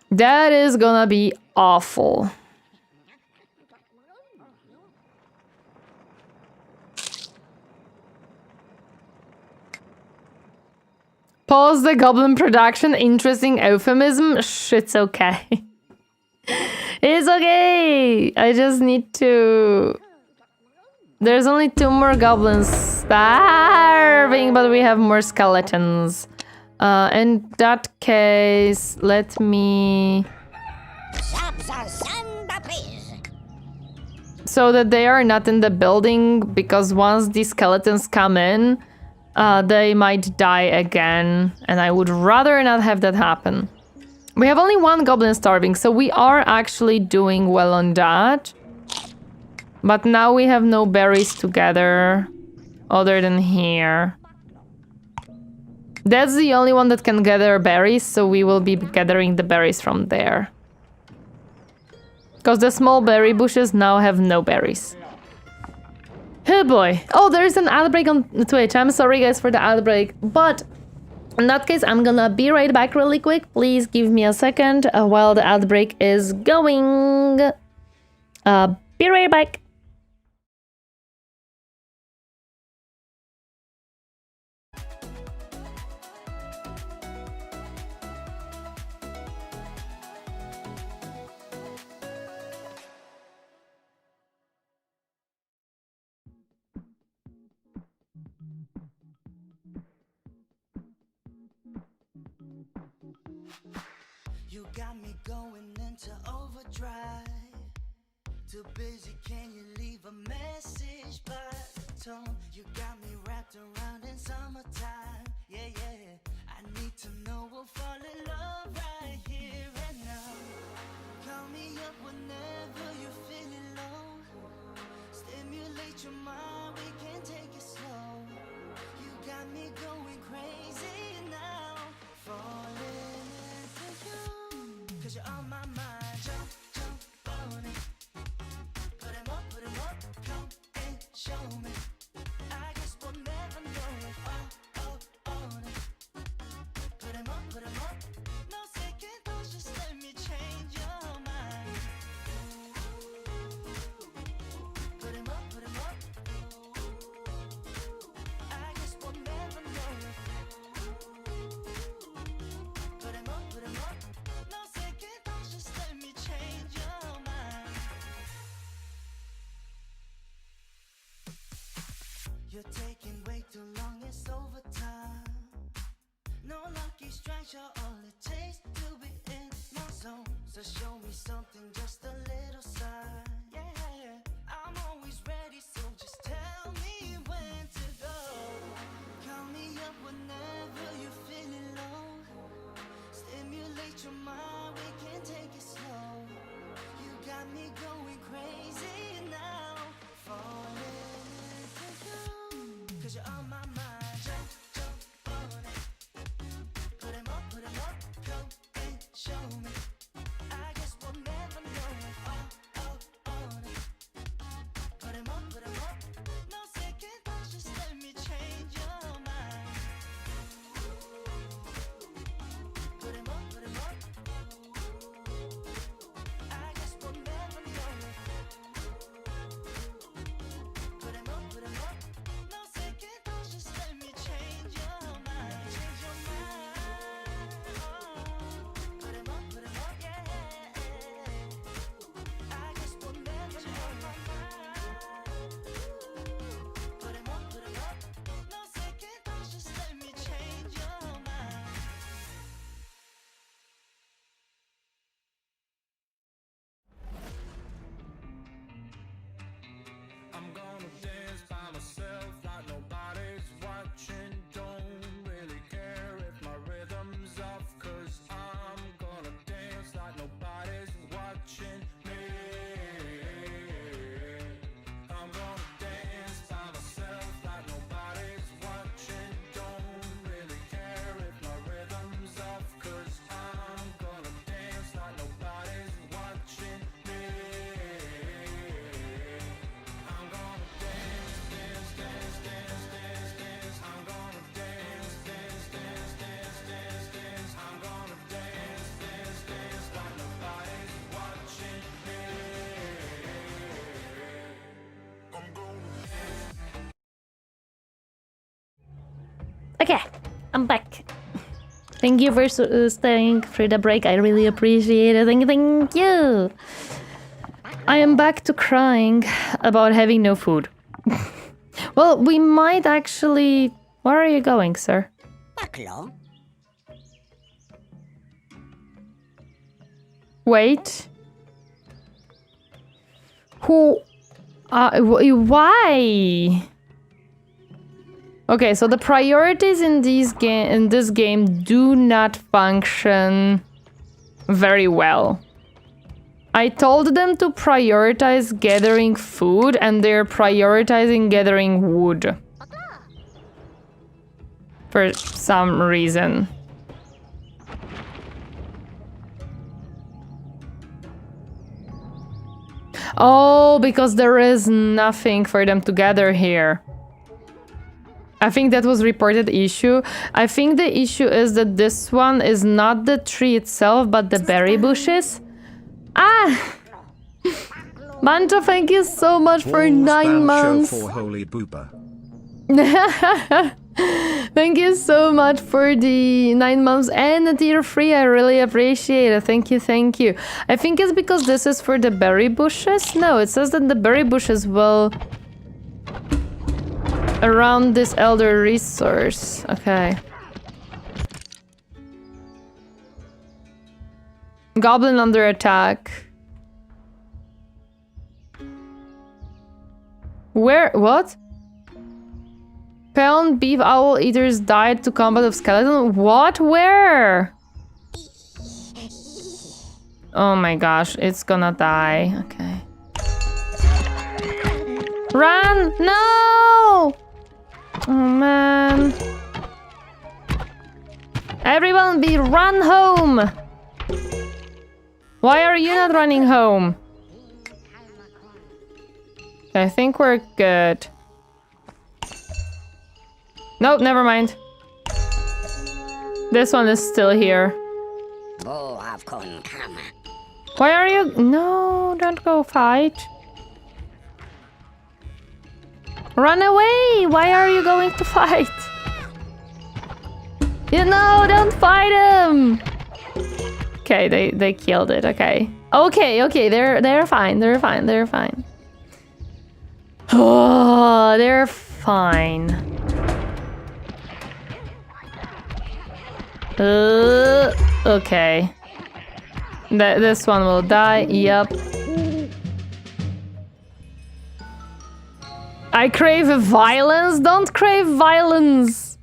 That is gonna be awful. Pause the goblin production. Interesting euphemism. It's okay. It's okay. I just need to... There's only 2 more goblins starving, but we have more skeletons. In that case, let me... So that they are not in the building, because once these skeletons come in, they might die again, and I would rather not have that happen. We have only one goblin starving, so we are actually doing well on that. But now we have no berries to gather, other than here. That's the only one that can gather berries, so we will be gathering the berries from there. Because the small berry bushes now have no berries. Oh boy. Oh, there's an outbreak on Twitch. I'm sorry guys for the outbreak. But in that case, I'm gonna be right back really quick. Please give me a second while the outbreak is going. Be right back. You got me going into overdrive. Too busy, can you leave a message by the tone? You got me wrapped around in summertime. Yeah, yeah. I need to know we'll fall in love right here and now. Call me up whenever you're feeling low. Stimulate your mind, we can take it slow. You got me going crazy now. Falling into you. Cause you're on my mind. Jump, jump on it. Put 'em up, come and show me. I guess we'll never know it. Oh, on it. Put 'em up. No second thoughts, just let me change your mind. Put 'em up. I guess we'll never know it. Put 'em up. No second thoughts, just let me change your mind. You're taking way too long, it's overtime. No lucky strikes, you're all it takes to be in my zone. So show me something, just a little sign. Yeah, I'm always ready, so just tell me when to go. Call me up whenever you're feeling low. Stimulate your mind, we can take it slow. You got me going crazy now. Falling into you. Cause you're on my mind. Jump on it. Put 'em up, come and show me. I guess we'll never know it. Oh, on it. Put 'em up. No second thoughts, just let me change your mind. Put 'em up. I guess we'll never know it. Put 'em up. No second thoughts, just let me change your mind. Change your mind. Put 'em up, yeah. I guess we'll never know it. Put 'em up. No second thoughts, just let me change your mind. I'm gonna dance by myself like nobody's watching. Don't really care if my rhythm's off, cause I'm gonna dance like nobody's watching me. I'm gonna dance by myself like nobody's watching. Don't really care if my rhythm's off, cause I'm gonna dance like nobody's watching me. I'm gonna dance. I'm gonna dance. I'm gonna dance like nobody's watching me. I'm gonna Okay, I'm back. Thank you for staying through the break. I really appreciate it. Thank you. I am back to crying about having no food. Well, we might actually... Where are you going, sir? Baklo. Wait. Who? Why? Okay, so the priorities in this game do not function very well. I told them to prioritize gathering food, and they're prioritizing gathering wood. For some reason. Oh, because there is nothing for them to gather here. I think that was reported issue. I think the issue is that this one is not the tree itself, but the berry bushes. Ah! Manjo, thank you so much for 9 months. For holy booper. Thank you so much for the 9 months and the tier 3. I really appreciate it. Thank you, thank you. I think it's because this is for the berry bushes. No, it says that the berry bushes will around this elder resource. Okay. Goblin under attack. Where? What? Pound beef owl eaters died to combat of skeleton. What? Where? Oh my gosh, it's gonna die. Okay. Run! No! Oh man. Everyone run home! Why are you not running home? I think we're good. Nope, never mind. This one is still here. Why are you? No, don't go fight. Run away! Why are you going to fight? You know, don't fight him! Okay, they killed it, okay. Okay, they're fine, they're fine. Oh, they're fine. Okay. This one will die, yep. I crave violence? Don't crave violence!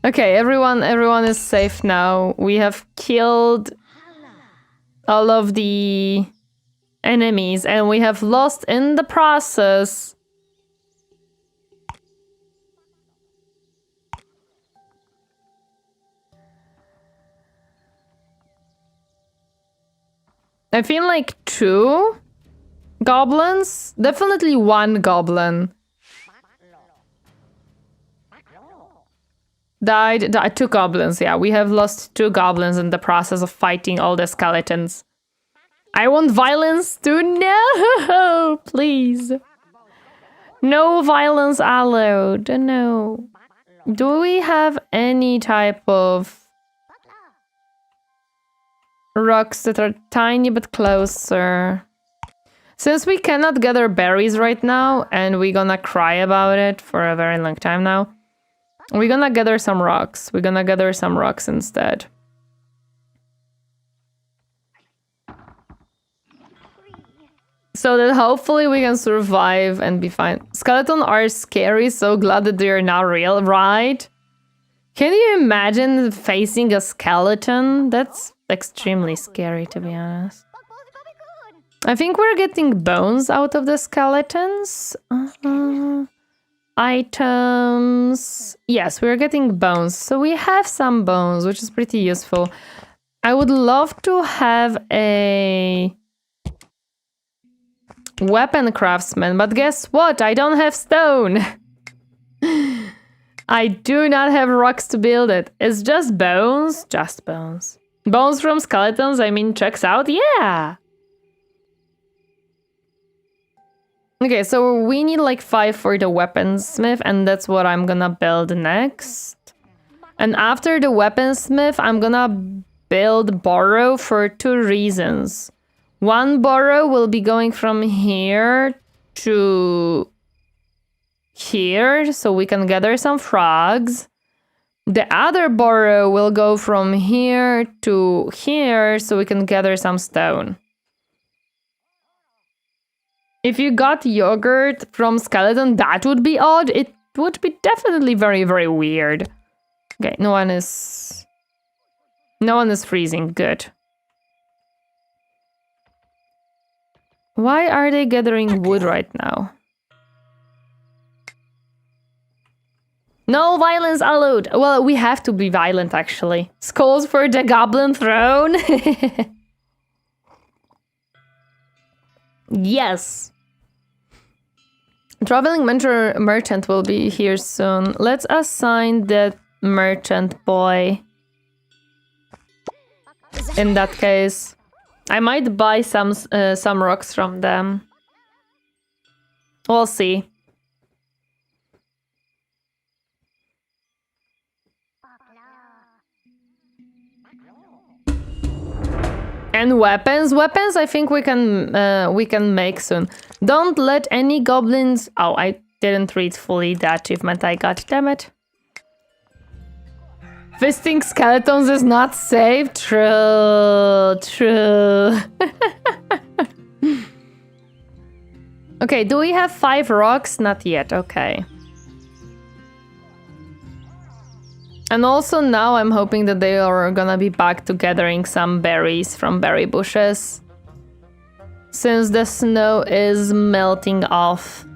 Okay, everyone is safe now. We have killed all of the enemies and we have lost in the process. I feel like 2 goblins? Definitely 1 goblin. Died 2 goblins, yeah. We have lost 2 goblins in the process of fighting all the skeletons. I want violence too. No! Please. No violence allowed. No. Do we have any type of rocks that are tiny but closer? Since we cannot gather berries right now, and we're gonna cry about it for a very long time now, we're gonna gather some rocks. We're gonna gather some rocks instead. So that hopefully we can survive and be fine. Skeletons are scary, so glad that they're not real, right? Can you imagine facing a skeleton? That's extremely scary, to be honest. I think we're getting bones out of the skeletons. Items. Yes, we're getting bones. So we have some bones, which is pretty useful. I would love to have a weapon craftsman, but guess what? I don't have stone. I do not have rocks to build it. It's just bones. Just bones. Bones from skeletons, I mean, checks out. Yeah. Okay, so we need like 5 for the weaponsmith, and that's what I'm gonna build next. And after the weaponsmith, I'm gonna build burrow for 2 reasons. One burrow will be going from here to here, so we can gather some frogs. The other burrow will go from here to here so we can gather some stone. If you got yogurt from skeleton, that would be odd. It would be definitely very, very weird. Okay, no one is freezing. Good. Why are they gathering wood right now? No violence allowed. Well, we have to be violent, actually. Skulls for the Goblin Throne. Yes. Traveling merchant will be here soon. Let's assign that merchant boy. In that case, I might buy some rocks from them. We'll see. And weapons. Weapons I think we can make soon. Don't let any goblins... Oh, I didn't read fully the achievement I got, damn it. Fisting skeletons is not safe. True. Okay, do we have 5 rocks? Not yet, okay. And also now I'm hoping that they are gonna be back to gathering some berries from berry bushes. Since the snow is melting off.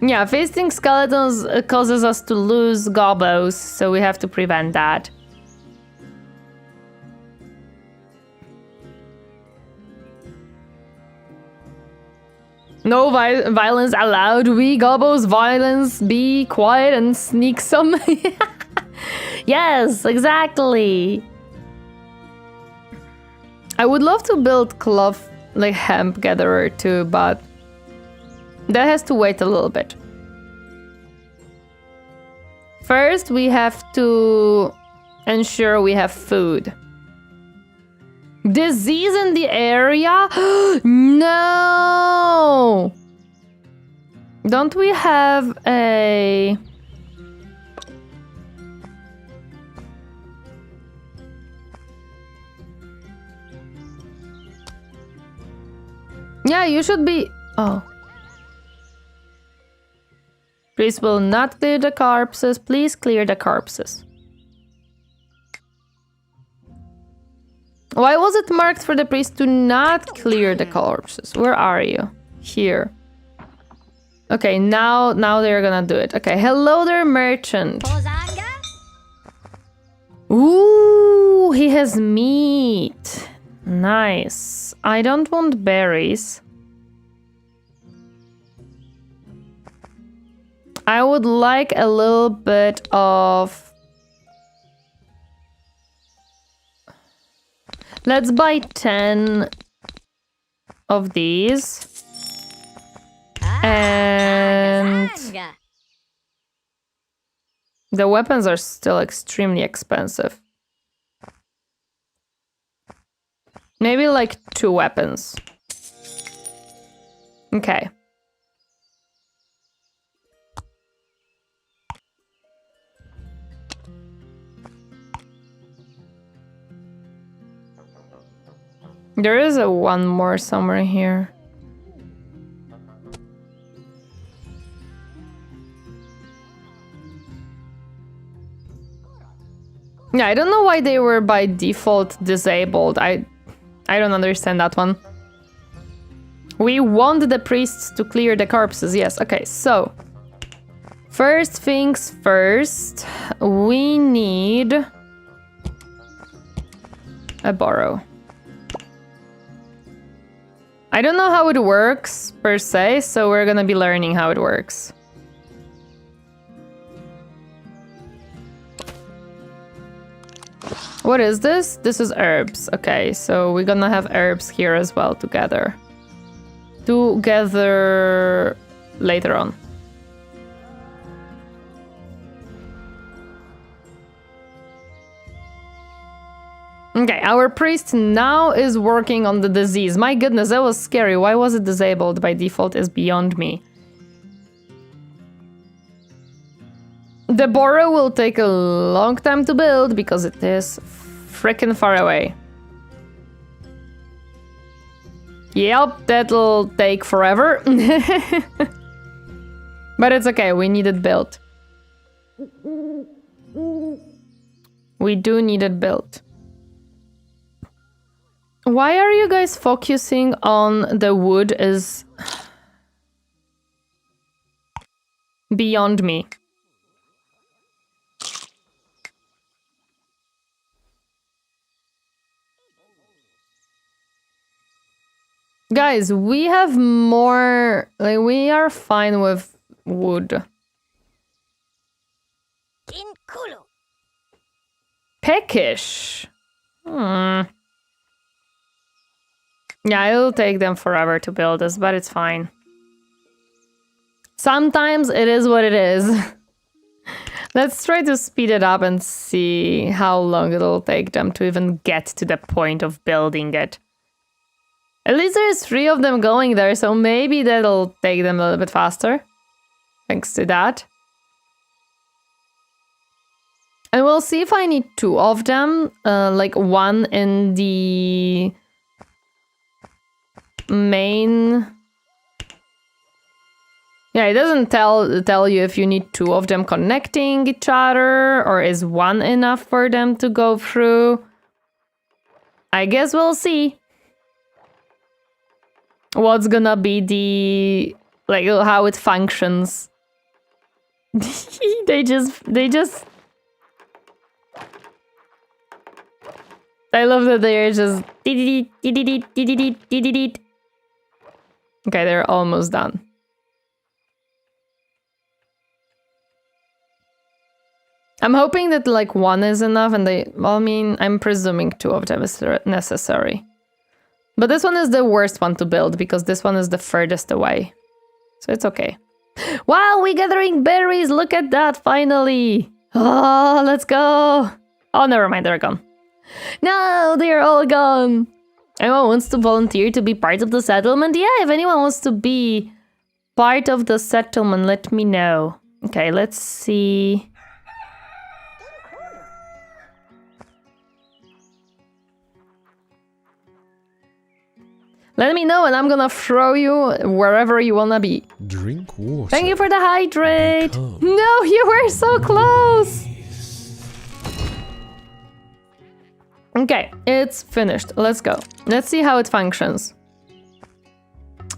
Yeah, feasting skeletons causes us to lose gobos, so we have to prevent that. No violence allowed. We gobos violence. Be quiet and sneak some. Yes, exactly. I would love to build cloth, like hemp gatherer too, but that has to wait a little bit. First, we have to ensure we have food. Disease in the area? No! Don't we have a... Yeah, you should be... Oh. Priest will not clear the corpses. Please clear the corpses. Why was it marked for the priest to not clear the corpses? Where are you? Here. Okay, now they're gonna do it. Okay, hello there, merchant. Ooh, he has meat. Nice. I don't want berries. I would like a little bit of... Let's buy 10 of these. And the weapons are still extremely expensive. Maybe like 2 weapons. Okay. There is one more somewhere here. Yeah, I don't know why they were by default disabled. I don't understand that one. We want the priests to clear the corpses. Yes, okay, so... First things first, we need... a burrow. I don't know how it works, per se, so we're gonna be learning how it works. What is this? This is herbs. Okay, so we're gonna have herbs here as well together. Together later on. Okay, our priest now is working on the disease. My goodness, that was scary. Why was it disabled by default is beyond me. The burrow will take a long time to build because it is freaking far away. Yep, that'll take forever. But it's okay, we need it built. We do need it built. Why are you guys focusing on the wood is beyond me. Guys, we have more, like, we are fine with wood. Inculo. Peckish. Yeah, it'll take them forever to build this, but it's fine. Sometimes it is what it is. Let's try to speed it up and see how long it'll take them to even get to the point of building it. At least there's 3 of them going there, so maybe that'll take them a little bit faster. Thanks to that. And we'll see if I need 2 of them, like one in the main. Yeah, it doesn't tell you if you need 2 of them connecting each other, or is 1 enough for them to go through. I guess we'll see. What's gonna be the, like, how it functions. they just I love that they're just okay, they're almost done. I'm hoping that like 1 is enough, and well, I mean, I'm presuming 2 of them is necessary. But this one is the worst one to build because this one is the furthest away. So it's okay. Wow, we're gathering berries! Look at that, finally! Oh, let's go! Oh, never mind, they're gone. No, they're all gone! Anyone wants to volunteer to be part of the settlement? Yeah, if anyone wants to be part of the settlement, let me know. Okay, let's see. Let me know and I'm gonna throw you wherever you wanna be. Drink water. Thank you for the hydrate! No, you were so close! Okay, it's finished. Let's go. Let's see how it functions.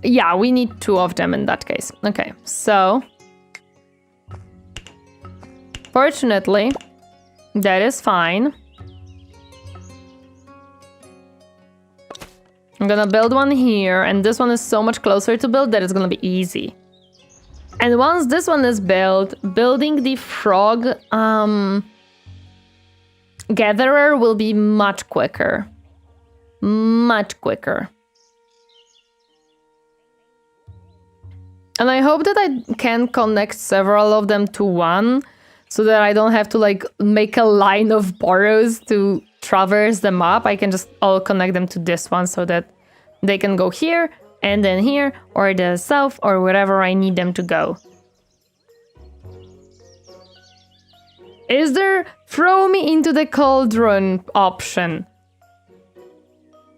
Yeah, we need 2 of them in that case. Okay, so... Fortunately, that is fine. I'm gonna build one here, and this one is so much closer to build that it's gonna be easy. And once this one is built, building the frog gatherer will be much quicker. Much quicker. And I hope that I can connect several of them to one, so that I don't have to like make a line of burrows to traverse them up. I can just all connect them to this one so that they can go here and then here, or the south, or wherever I need them to go. Is there throw me into the cauldron option?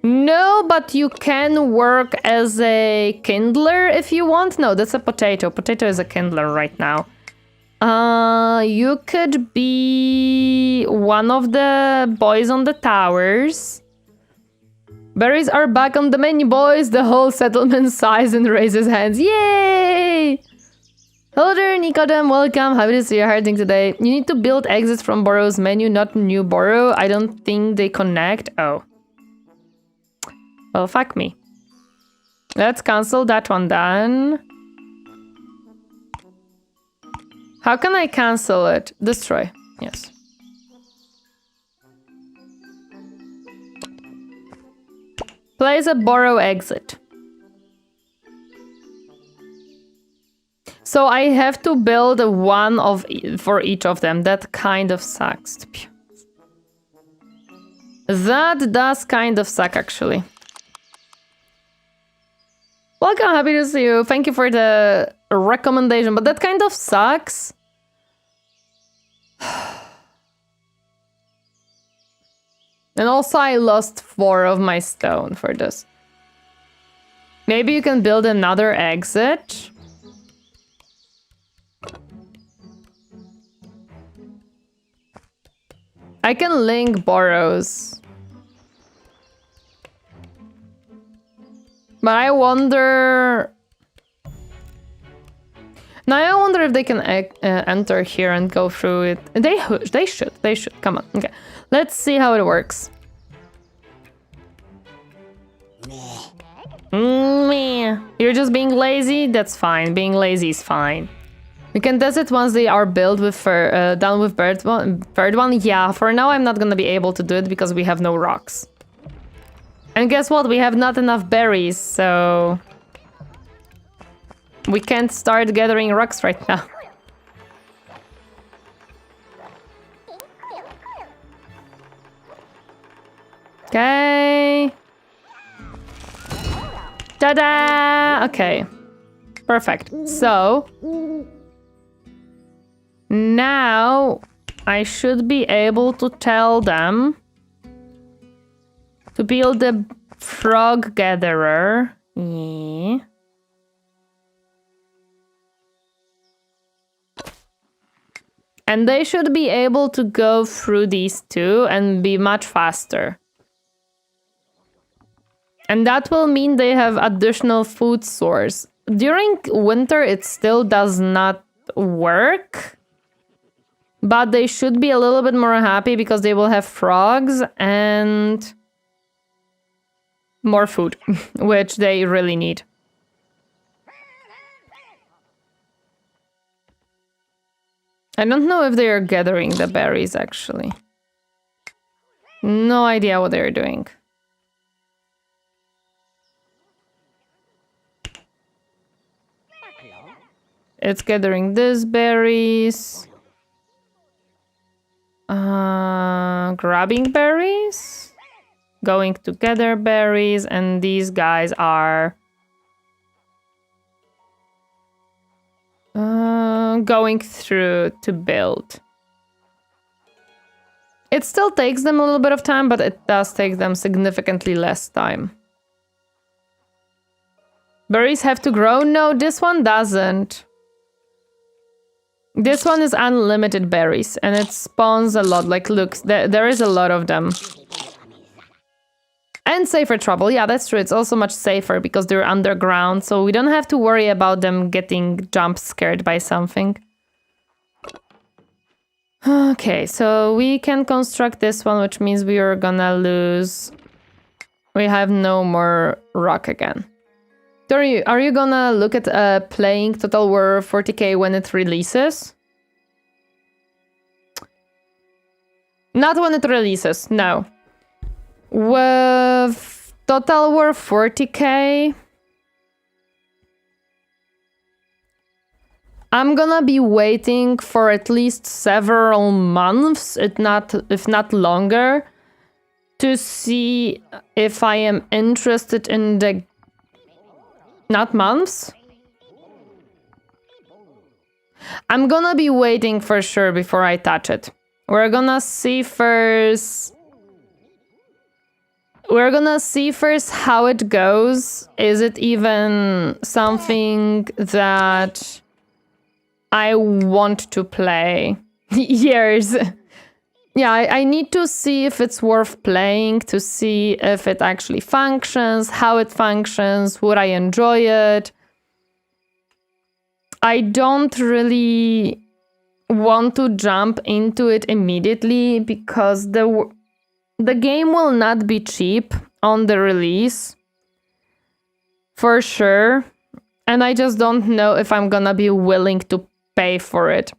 No, but you can work as a kindler if you want. No, that's a potato. Potato is a kindler right now. You could be one of the boys on the towers. Berries are back on the menu, boys. The whole settlement sighs and raises hands. Yay! Hello there, Nicodem. Welcome. Happy to see you harding today. You need to build exits from burrows menu, not new burrow. I don't think they connect. Oh. Well, fuck me. Let's cancel that one then. How can I cancel it? Destroy. Yes. Place a burrow exit. So I have to build one for each of them. That kind of sucks, to be honest. That does kind of suck, actually. Welcome, happy to see you. Thank you for the recommendation, but that kind of sucks. And also I lost 4 of my stone for this. Maybe you can build another exit. I can link burrows. But I wonder... Now I wonder if they can enter here and go through it. They should. Come on. Okay. Let's see how it works. Meh. You're just being lazy? That's fine. Being lazy is fine. We can test it once they are built with done with third one. Yeah, for now I'm not gonna be able to do it because we have no rocks. And guess what? We have not enough berries, so... we can't start gathering rocks right now. Okay. Ta-da! Okay. Perfect. So... now... I should be able to tell them... to build a frog gatherer. Yeah. And they should be able to go through these two and be much faster. And that will mean they have additional food source. During winter, it still does not work. But they should be a little bit more happy because they will have frogs and more food, which they really need. I don't know if they are gathering the berries, actually. No idea what they're doing. It's gathering these berries. Grabbing berries. Going to gather berries, and these guys are... going through to build. It still takes them a little bit of time, but it does take them significantly less time. Berries have to grow? No, this one doesn't. This one is unlimited berries, and it spawns a lot. Like, look, there is a lot of them. And safer trouble. Yeah, that's true. It's also much safer because they're underground, so we don't have to worry about them getting jump scared by something. Okay, so we can construct this one, which means we are gonna lose... we have no more rock again. Tori, are you gonna look at playing Total War 40k when it releases? Not when it releases, no. With Total War 40k, I'm gonna be waiting for at least several months, if not longer, to see if I am interested in the... not months? I'm gonna be waiting for sure before I touch it. We're gonna see first... we're gonna see first how it goes. Is it even something that I want to play? Years. Yeah, I need to see if it's worth playing, to see if it actually functions, how it functions, would I enjoy it. I don't really want to jump into it immediately because the game will not be cheap on the release, for sure, and I just don't know if I'm gonna be willing to pay for it.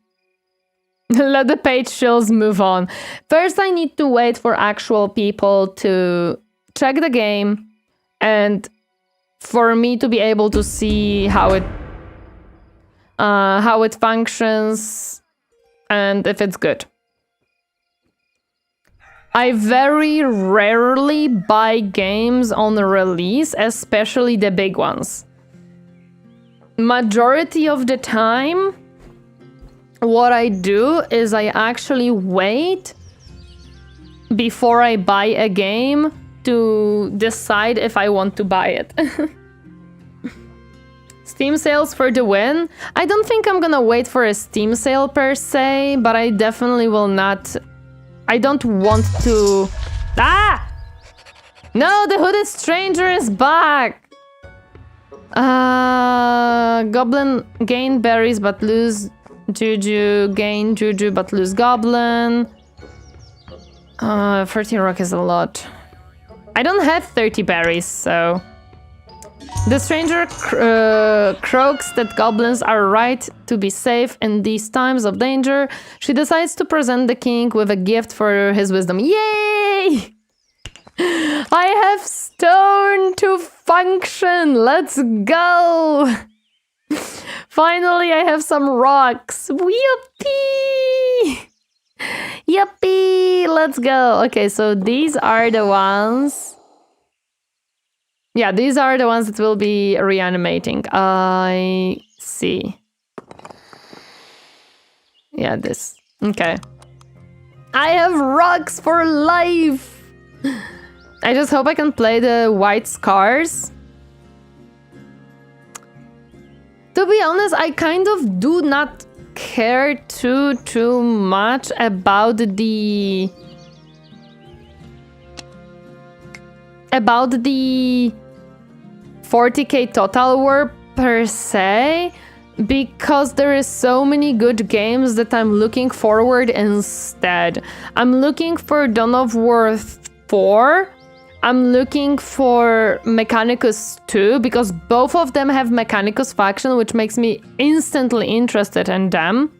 Let the page shills move on. First, I need to wait for actual people to check the game and for me to be able to see how it functions and if it's good. I very rarely buy games on release, especially the big ones. Majority of the time, what I do is I actually wait before I buy a game to decide if I want to buy it. Steam sales for the win. I don't think I'm gonna wait for a Steam sale per se, but I definitely will not. I don't want to. Ah! No, the hooded stranger is back. Goblin gain berries but lose juju. Gain juju but lose goblin. 30 rock is a lot. I don't have 30 berries, so. The stranger croaks that goblins are right to be safe in these times of danger. She decides to present the king with a gift for his wisdom. Yay! I have stone to function. Let's go. Finally, I have some rocks. Yippee! Yippee! Let's go. Okay, so these are the ones. Yeah, these are the ones that will be reanimating. I see. Yeah, this. Okay. I have rocks for life! I just hope I can play the white scars. To be honest, I kind of do not care too much about the 40k Total War per se, because there is so many good games that I'm looking forward instead. I'm looking for Dawn of War 4. I'm looking for Mechanicus 2, because both of them have Mechanicus faction, which makes me instantly interested in them.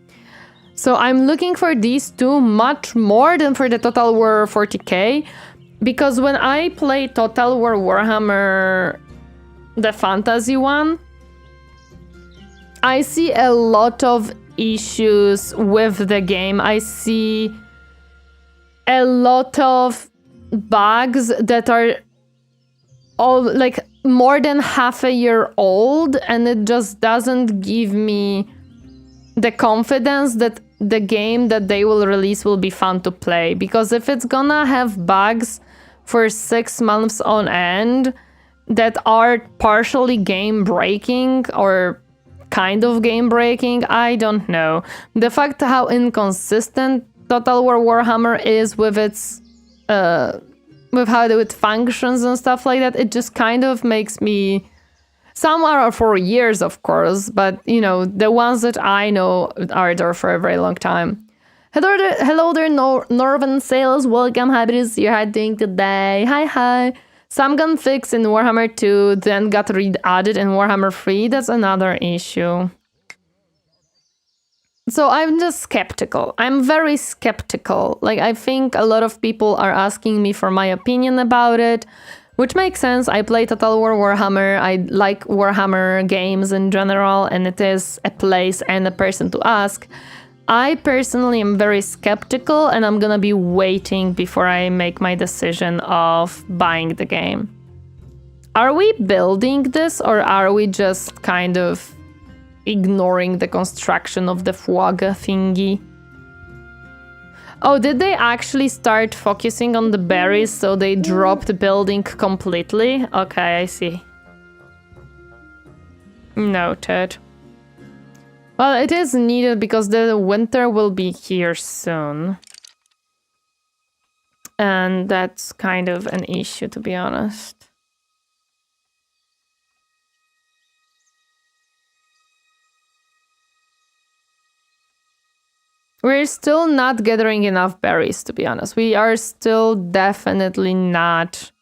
So I'm looking for these two much more than for the Total War 40k, because when I play Total War Warhammer, the fantasy one, I see a lot of issues with the game. I see a lot of bugs that are all like more than half a year old, and it just doesn't give me the confidence that the game that they will release will be fun to play. Because if it's gonna have bugs for 6 months on end that are partially game breaking or kind of game breaking, I don't know. The fact how inconsistent Total War Warhammer is with its with how it functions and stuff like that, it just kind of makes me. Some are for years, of course, but you know, the ones that I know are there for a very long time. Hello there, Northern Sales. Welcome. How is your heart doing today? Hi. Some gun fix in Warhammer 2 then got re-added in Warhammer 3. That's another issue. So I'm just skeptical. I'm very skeptical. Like, I think a lot of people are asking me for my opinion about it, which makes sense. I play Total War Warhammer. I like Warhammer games in general, and it is a place and a person to ask. I personally am very skeptical, and I'm gonna be waiting before I make my decision of buying the game. Are we building this, or are we just kind of ignoring the construction of the Fwaga thingy? Oh, did they actually start focusing on the berries, so they dropped the building completely? Okay, I see. Noted. Well, it is needed because the winter will be here soon. And that's kind of an issue, to be honest. We're still not gathering enough berries, to be honest. We are still definitely not.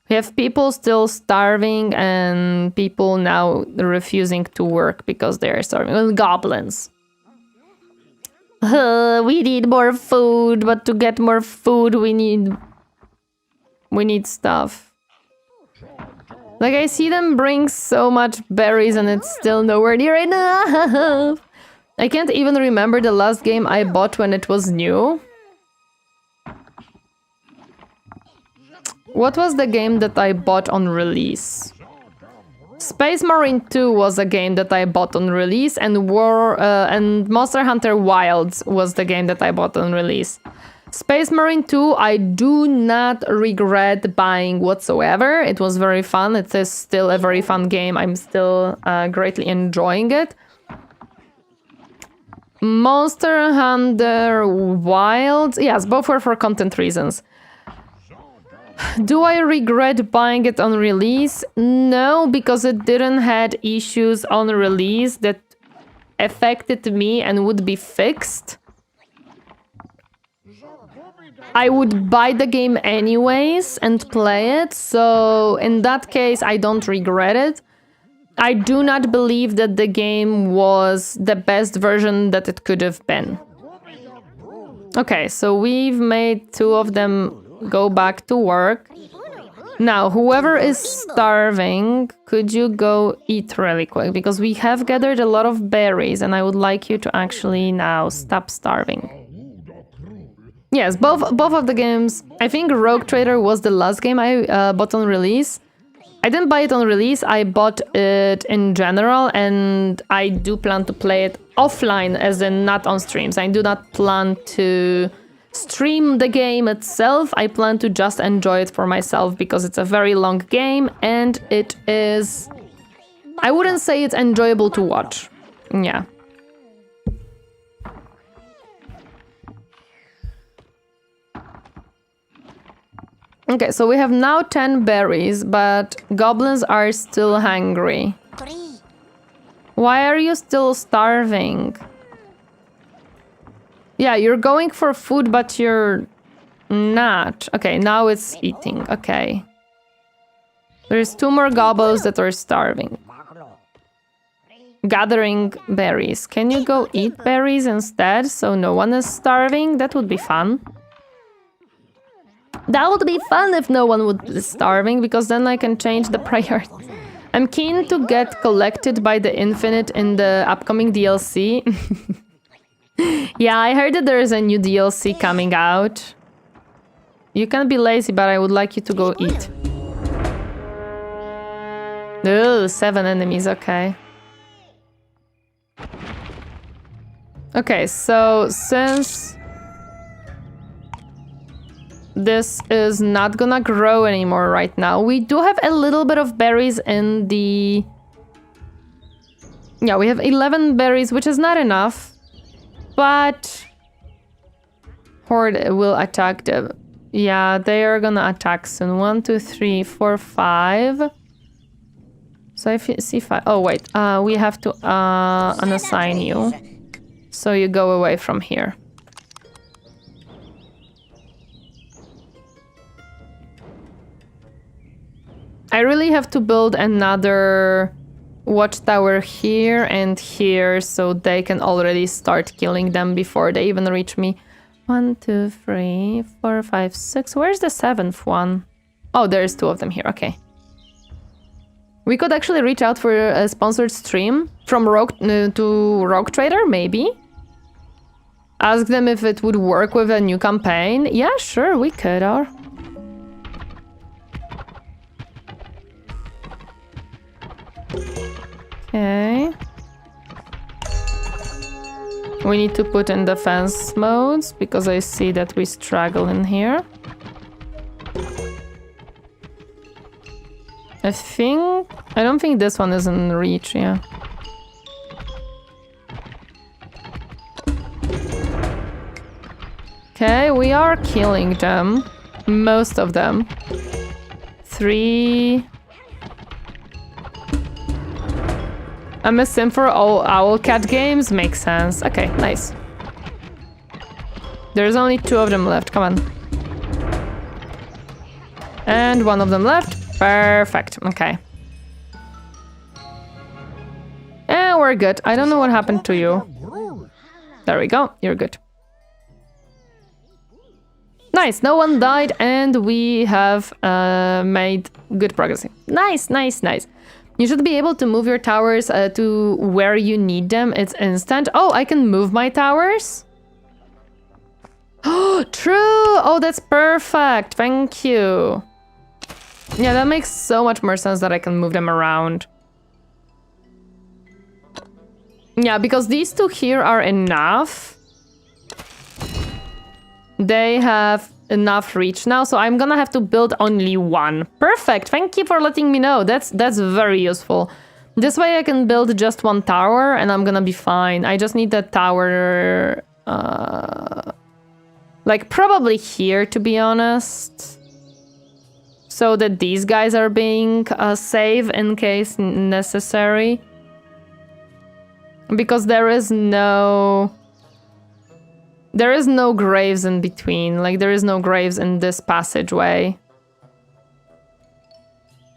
We have people still starving and people now refusing to work because they are starving. Well, goblins. We need more food, but to get more food, we need stuff. Like, I see them bring so much berries and it's still nowhere near enough. I can't even remember the last game I bought when it was new. What was the game that I bought on release? Space Marine 2 was a game that I bought on release, and Monster Hunter Wilds was the game that I bought on release. Space Marine 2, I do not regret buying whatsoever. It was very fun. It is still a very fun game. I'm still greatly enjoying it. Monster Hunter Wilds, yes, both were for content reasons. Do I regret buying it on release? No, because it didn't had issues on release that affected me and would be fixed. I would buy the game anyways and play it, so in that case I don't regret it. I do not believe that the game was the best version that it could have been. Okay, so we've made 2 of them go back to work. Now, whoever is starving, could you go eat really quick? Because we have gathered a lot of berries and I would like you to actually now stop starving. Yes, both of the games. I think Rogue Trader was the last game I bought on release. I didn't buy it on release, I bought it in general, and I do plan to play it offline, as in not on streams. I do not plan to stream the game itself. I plan to just enjoy it for myself because it's a very long game and it is... I wouldn't say it's enjoyable to watch. Yeah. Okay, so we have now 10 berries, but goblins are still hungry. 3. Why are you still starving? Yeah, you're going for food, but you're not. Okay, now it's eating. Okay. There's 2 more goblins that are starving. Gathering berries. Can you go eat berries instead so no one is starving? That would be fun. That would be fun if no one would be starving, because then I can change the priority. I'm keen to get collected by the infinite in the upcoming DLC. Yeah, I heard that there is a new DLC coming out. You can be lazy, but I would like you to go eat. Oh, 7 enemies, okay. Okay, so since this is not gonna grow anymore right now, we do have a little bit of berries in the... Yeah, we have 11 berries, which is not enough. But... Horde will attack them. Yeah, they are gonna attack soon. 1, 2, 3, 4, 5. So if you see 5... Oh, wait. We have to unassign you. So you go away from here. I really have to build another watchtower here and here so they can already start killing them before they even reach me. 1, 2, 3, 4, 5, 6. Where's the 7th one? Oh, there's 2 of them here. Okay. We could actually reach out for a sponsored stream from Rogue to Rogue Trader, maybe. Ask them if it would work with a new campaign. Yeah, sure, we could. Or okay. We need to put in defense modes because I see that we struggle in here. I don't think this one is in reach, yeah. Okay, we are killing them. Most of them. 3. I'm a sim for all Owlcat games? Makes sense. Okay, nice. There's only 2 of them left, come on. And 1 of them left. Perfect, okay. And we're good. I don't know what happened to you. There we go, you're good. Nice, no one died and we have made good progress. Nice, nice, nice. You should be able to move your towers to where you need them. It's instant. Oh, I can move my towers? Oh, true! Oh, that's perfect. Thank you. Yeah, that makes so much more sense that I can move them around. Yeah, because these two here are enough. They have enough reach now, so I'm gonna have to build only one. Perfect, thank you for letting me know. That's very useful. This way I can build just one tower and I'm gonna be fine. I just need that tower, like probably here, to be honest. So that these guys are being safe in case necessary. Because there is no graves in between. Like, there is no graves in this passageway.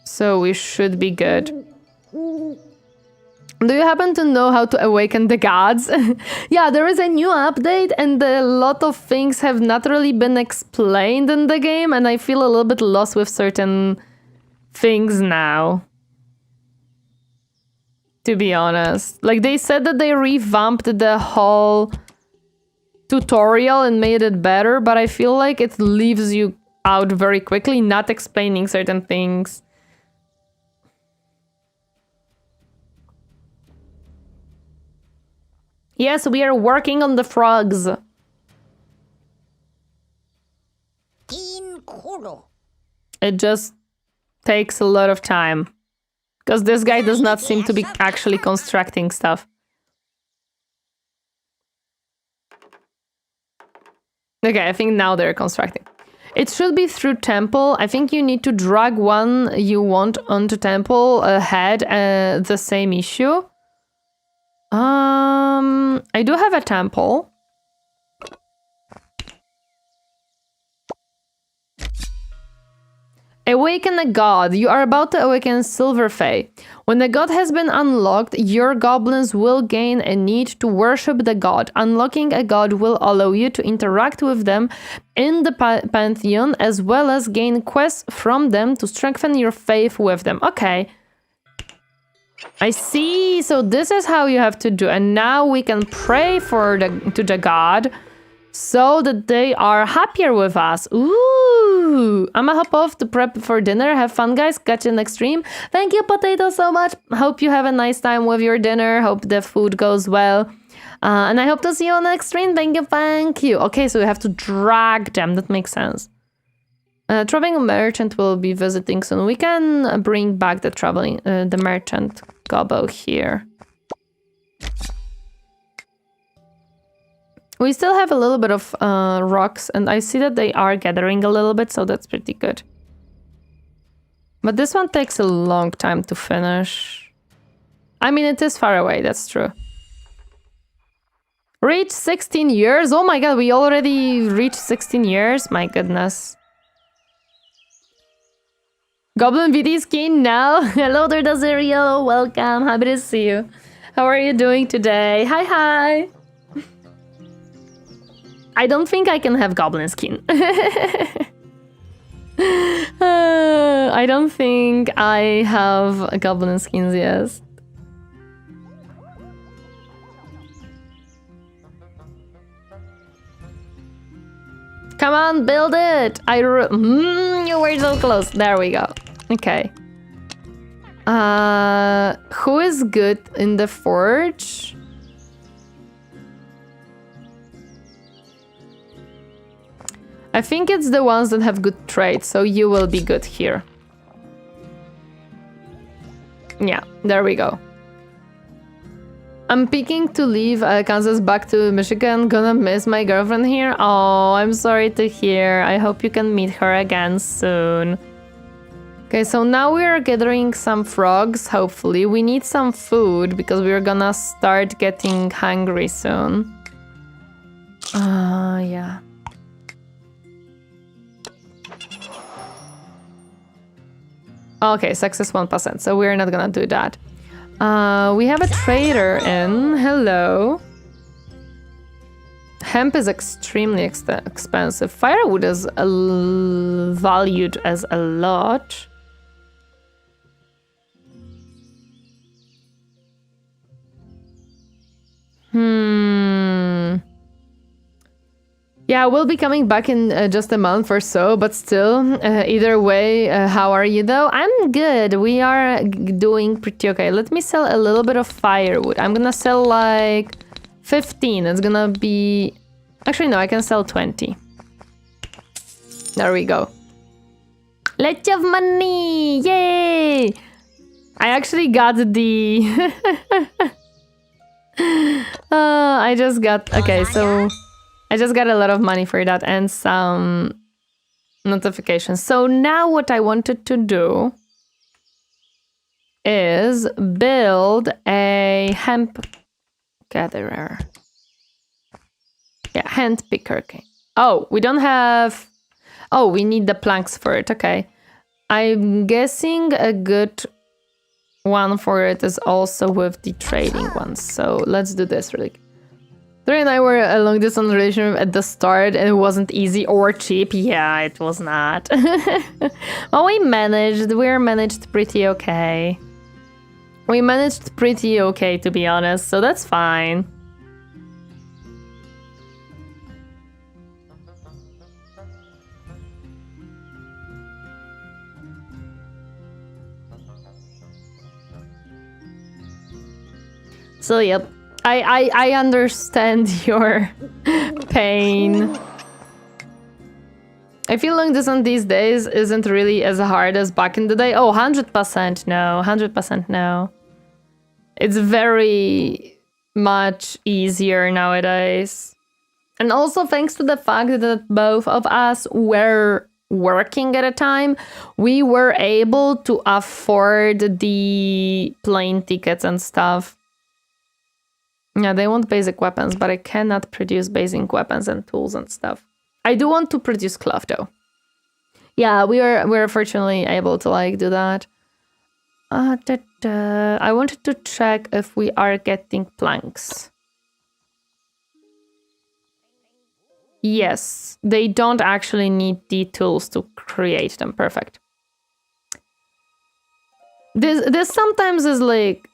So we should be good. Do you happen to know how to awaken the gods? Yeah, there is a new update and a lot of things have not really been explained in the game, and I feel a little bit lost with certain things now. To be honest. Like, they said that they revamped the whole tutorial and made it better, but I feel like it leaves you out very quickly, not explaining certain things. Yes, we are working on the frogs. In Koro. It just takes a lot of time. Because this guy does not seem to be actually constructing stuff. Okay, I think now they're constructing. It should be through temple. I think you need to drag one you want onto temple ahead. The same issue. I do have a temple. Awaken a god. You are about to awaken Silver Fae. When the god has been unlocked, your goblins will gain a need to worship the god. Unlocking a god will allow you to interact with them in the pantheon, as well as gain quests from them to strengthen your faith with them. Okay. I see. So this is how you have to do. And now we can pray to the god so that they are happier with us. Ooh. I'ma hop off to prep for dinner. Have fun, guys. Catch you next stream. Thank you, Potato, so much. Hope you have a nice time with your dinner. Hope the food goes well. And I hope to see you on the next stream. Thank you, thank you. Okay, so we have to drag them. That makes sense. Traveling merchant will be visiting soon. We can bring back the merchant gobbo here. We still have a little bit of rocks, and I see that they are gathering a little bit, so that's pretty good. But this one takes a long time to finish. I mean, it is far away, that's true. Reach 16 years? Oh my god, we already reached 16 years? My goodness. Goblin VD skin now. Hello there, Dazerio. Welcome. Happy to see you. How are you doing today? Hi, hi. I don't think I can have goblin skin. I don't think I have goblin skins, yes. Come on, build it! You were so close. There we go. Okay. Who is good in the forge? I think it's the ones that have good traits, so you will be good here. Yeah, there we go. I'm picking to leave Kansas back to Michigan. Gonna miss my girlfriend here. Oh, I'm sorry to hear. I hope you can meet her again soon. Okay, so now we are gathering some frogs, hopefully. We need some food because we're gonna start getting hungry soon. Yeah. Okay, success 1%, so we're not gonna do that. We have a trader in. Hello. Hemp is extremely expensive. Firewood is valued as a lot. Yeah, we'll be coming back in just a month or so, but still, either way, how are you though? I'm good. We are doing pretty okay. Let me sell a little bit of firewood. I'm gonna sell like 15. It's gonna be... Actually, no, I can sell 20. There we go. Lots of money! Yay! I actually got the... I just got... Okay, so... I just got a lot of money for that and some notifications. So now what I wanted to do is build a hemp gatherer. Yeah, hand picker. Okay. Oh, we don't have... Oh, we need the planks for it. Okay. I'm guessing a good one for it is also with the trading ones. So let's do this really quick. Tori and I were a long distance relationship at the start and it wasn't easy or cheap. Yeah, it was not. Well, we managed pretty okay. We managed pretty okay, to be honest, so that's fine. So, yep. I understand your pain. I feel long distance these days isn't really as hard as back in the day. Oh, 100% no. 100% no. It's very much easier nowadays. And also thanks to the fact that both of us were working at a time, we were able to afford the plane tickets and stuff. Yeah, they want basic weapons, but I cannot produce basic weapons and tools and stuff. I do want to produce cloth though. Yeah, we're fortunately able to like do that. I wanted to check if we are getting planks. Yes, they don't actually need the tools to create them. Perfect. This sometimes is like...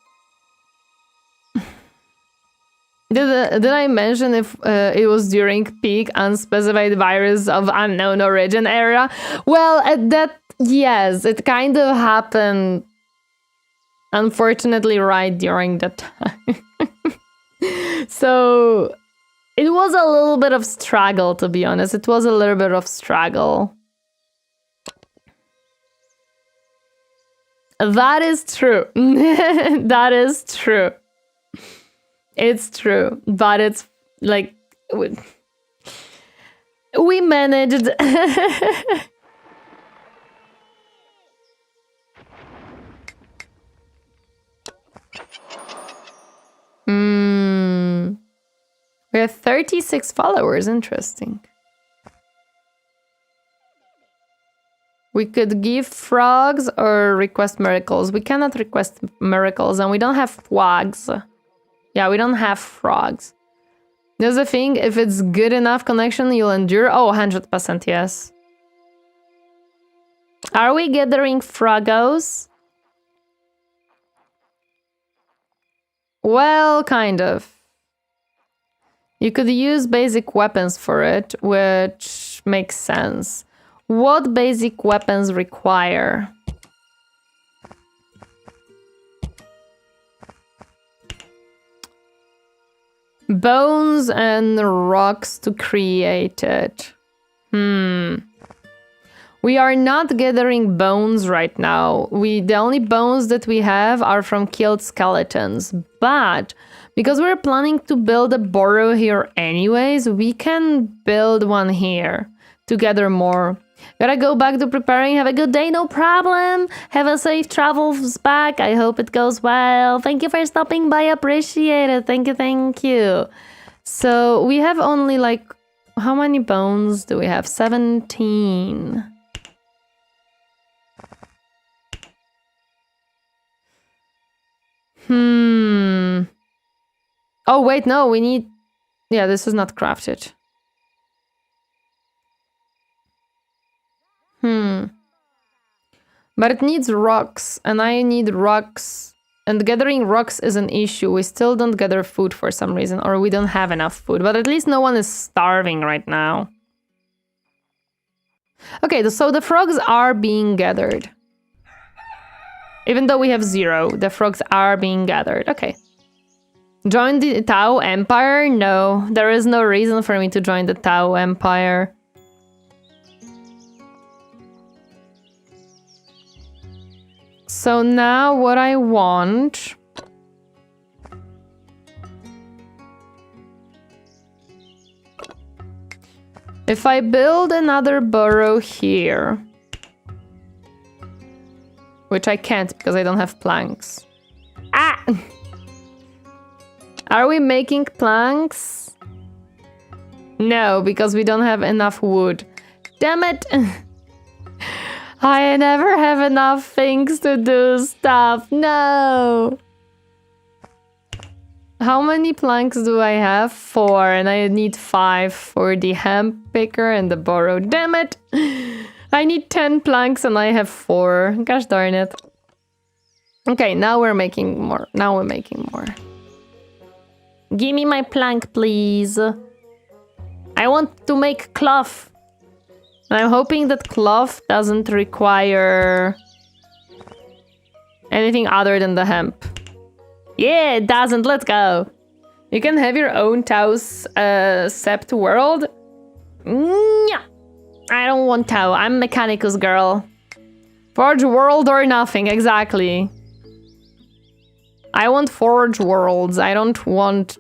Did I mention if it was during peak unspecified virus of unknown origin era? Well, at that, yes, it kind of happened, unfortunately, right during that time. So it was a little bit of struggle, to be honest. It was a little bit of struggle. That is true. That is true. It's true, but it's like we managed. We have 36 followers. Interesting. We could give frogs or request miracles. We cannot request miracles, and we don't have frogs. Yeah, we don't have frogs. There's the thing, if it's good enough connection, you'll endure. Oh, 100% yes. Are we gathering froggos? Well, kind of. You could use basic weapons for it, which makes sense. What basic weapons require? Bones and rocks to create it. We are not gathering bones right now. The only bones that we have are from killed skeletons. But because we're planning to build a burrow here anyways, we can build one here to gather more. Gotta go back to preparing. Have a good day, no problem. Have a safe travels back. I hope it goes well. Thank you for stopping by. Appreciate it. Thank you, thank you. So we have only like, how many bones do we have? 17. Oh, wait, no, we need... Yeah, this is not crafted. But it needs rocks, and I need rocks And gathering rocks is an issue. We still don't gather food for some reason, or we don't have enough food. But at least no one is starving right now. Okay, so the frogs are being gathered. Even though we have 0, the frogs are being gathered. Okay. Join the Tau Empire? No, there is no reason for me to join the Tau Empire. So now what I want... If I build another burrow here... Which I can't because I don't have planks. Ah! Are we making planks? No, because we don't have enough wood. Damn it! I never have enough things to do stuff. No! How many planks do I have? 4, and I need 5 for the hemp picker and the burrow. Damn it! I need 10 planks and I have 4. Gosh darn it. Okay, now we're making more. Now we're making more. Give me my plank, please. I want to make cloth. I'm hoping that cloth doesn't require anything other than the hemp. Yeah, it doesn't. Let's go. You can have your own Tau's sept world. Yeah. I don't want Tau. I'm Mechanicus girl. Forge world or nothing, exactly. I want forge worlds. I don't want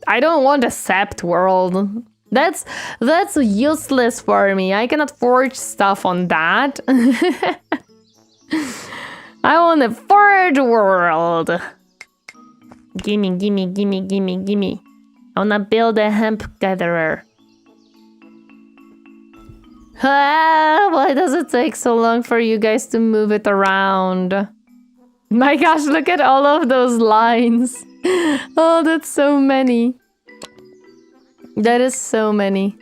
a sept world. That's useless for me. I cannot forge stuff on that. I want a forge world. Gimme, gimme, gimme, gimme, gimme. I wanna build a hemp gatherer. Ah, why does it take so long for you guys to move it around? My gosh, look at all of those lines. Oh, that's so many. That is so many.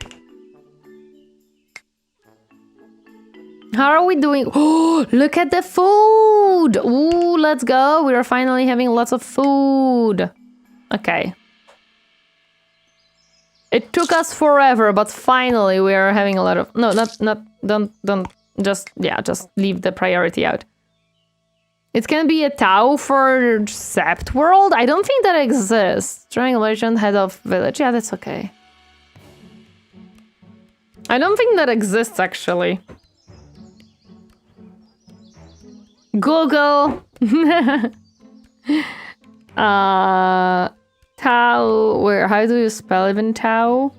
How are we doing? Oh, look at the food. Ooh, let's go. We are finally having lots of food. Okay. It took us forever, but finally we are having a lot of... No, don't, just leave the priority out. It can be a Tau for Sept World? I don't think that exists. Drawing legend, head of village. Yeah, that's okay. I don't think that exists, actually. Google! Tau, how do you spell even Tau?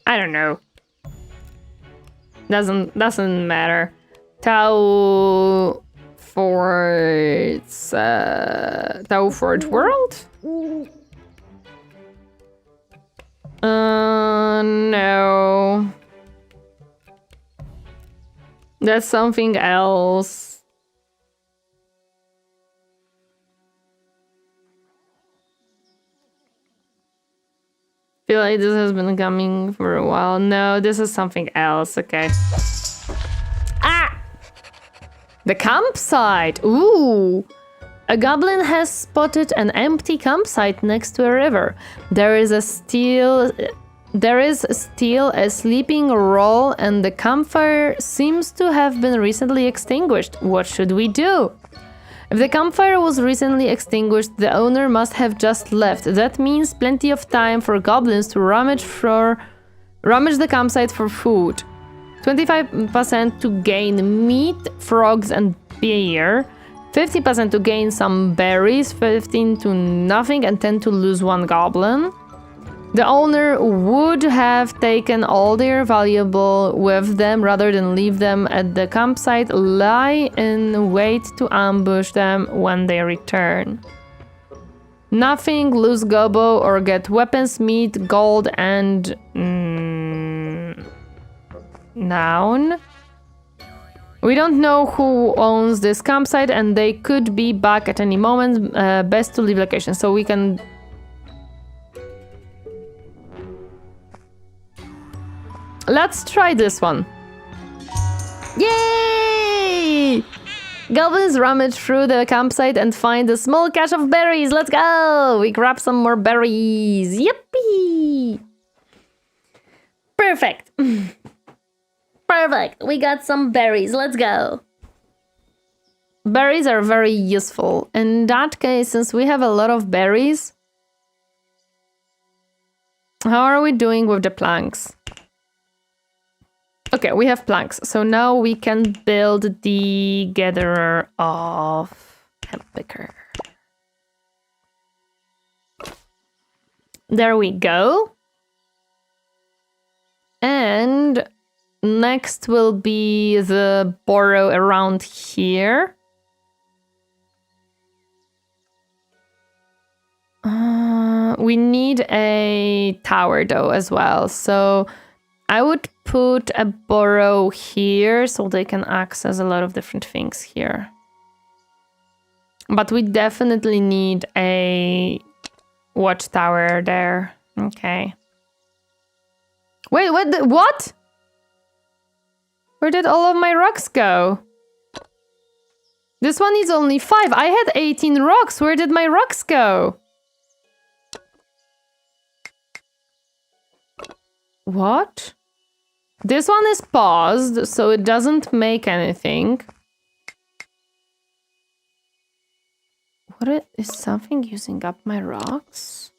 I don't know. Doesn't matter. Tau Tau Forge World? No. That's something else. Feel like this has been coming for a while. No, this is something else. Okay. Ah! The campsite. Ooh. A goblin has spotted an empty campsite next to a river. There is still a sleeping roll, and the campfire seems to have been recently extinguished. What should we do? If the campfire was recently extinguished, the owner must have just left. That means plenty of time for goblins to rummage the campsite for food. 25% to gain meat, frogs, and beer. 50% to gain some berries, 15 to nothing, and 10 to lose 1 goblin. The owner would have taken all their valuable with them rather than leave them at the campsite, lie in wait to ambush them when they return. Nothing, lose gobbo, or get weapons, meat, gold, and... noun. We don't know who owns this campsite, and they could be back at any moment. Best to leave location, so we can... Let's try this one. Yay! Goblins rummage through the campsite and find a small cache of berries. Let's go! We grab some more berries. Yippee! Perfect. Perfect. We got some berries. Let's go. Berries are very useful. In that case, since we have a lot of berries, how are we doing with the planks? Okay, we have planks. So now we can build the gatherer of hemp picker. There we go. And next will be the burrow around here. We need a tower though as well. So I would put a burrow here so they can access a lot of different things here. But we definitely need a watchtower there. Okay. Wait, what? Where did all of my rocks go? This one is only 5. I had 18 rocks. Where did my rocks go? What? This one is paused, so it doesn't make anything. Is something using up my rocks?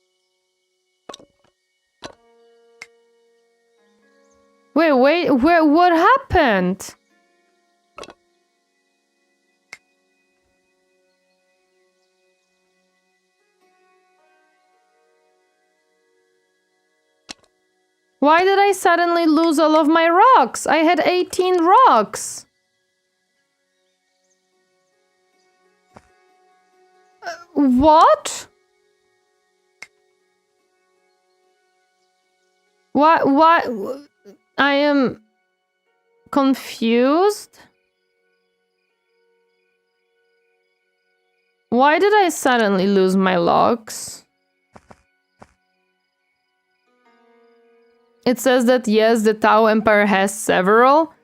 Wait, what happened? Why did I suddenly lose all of my rocks? I had 18 rocks. What? What? I am confused. Why did I suddenly lose my logs? It says that yes, the Tau Empire has several.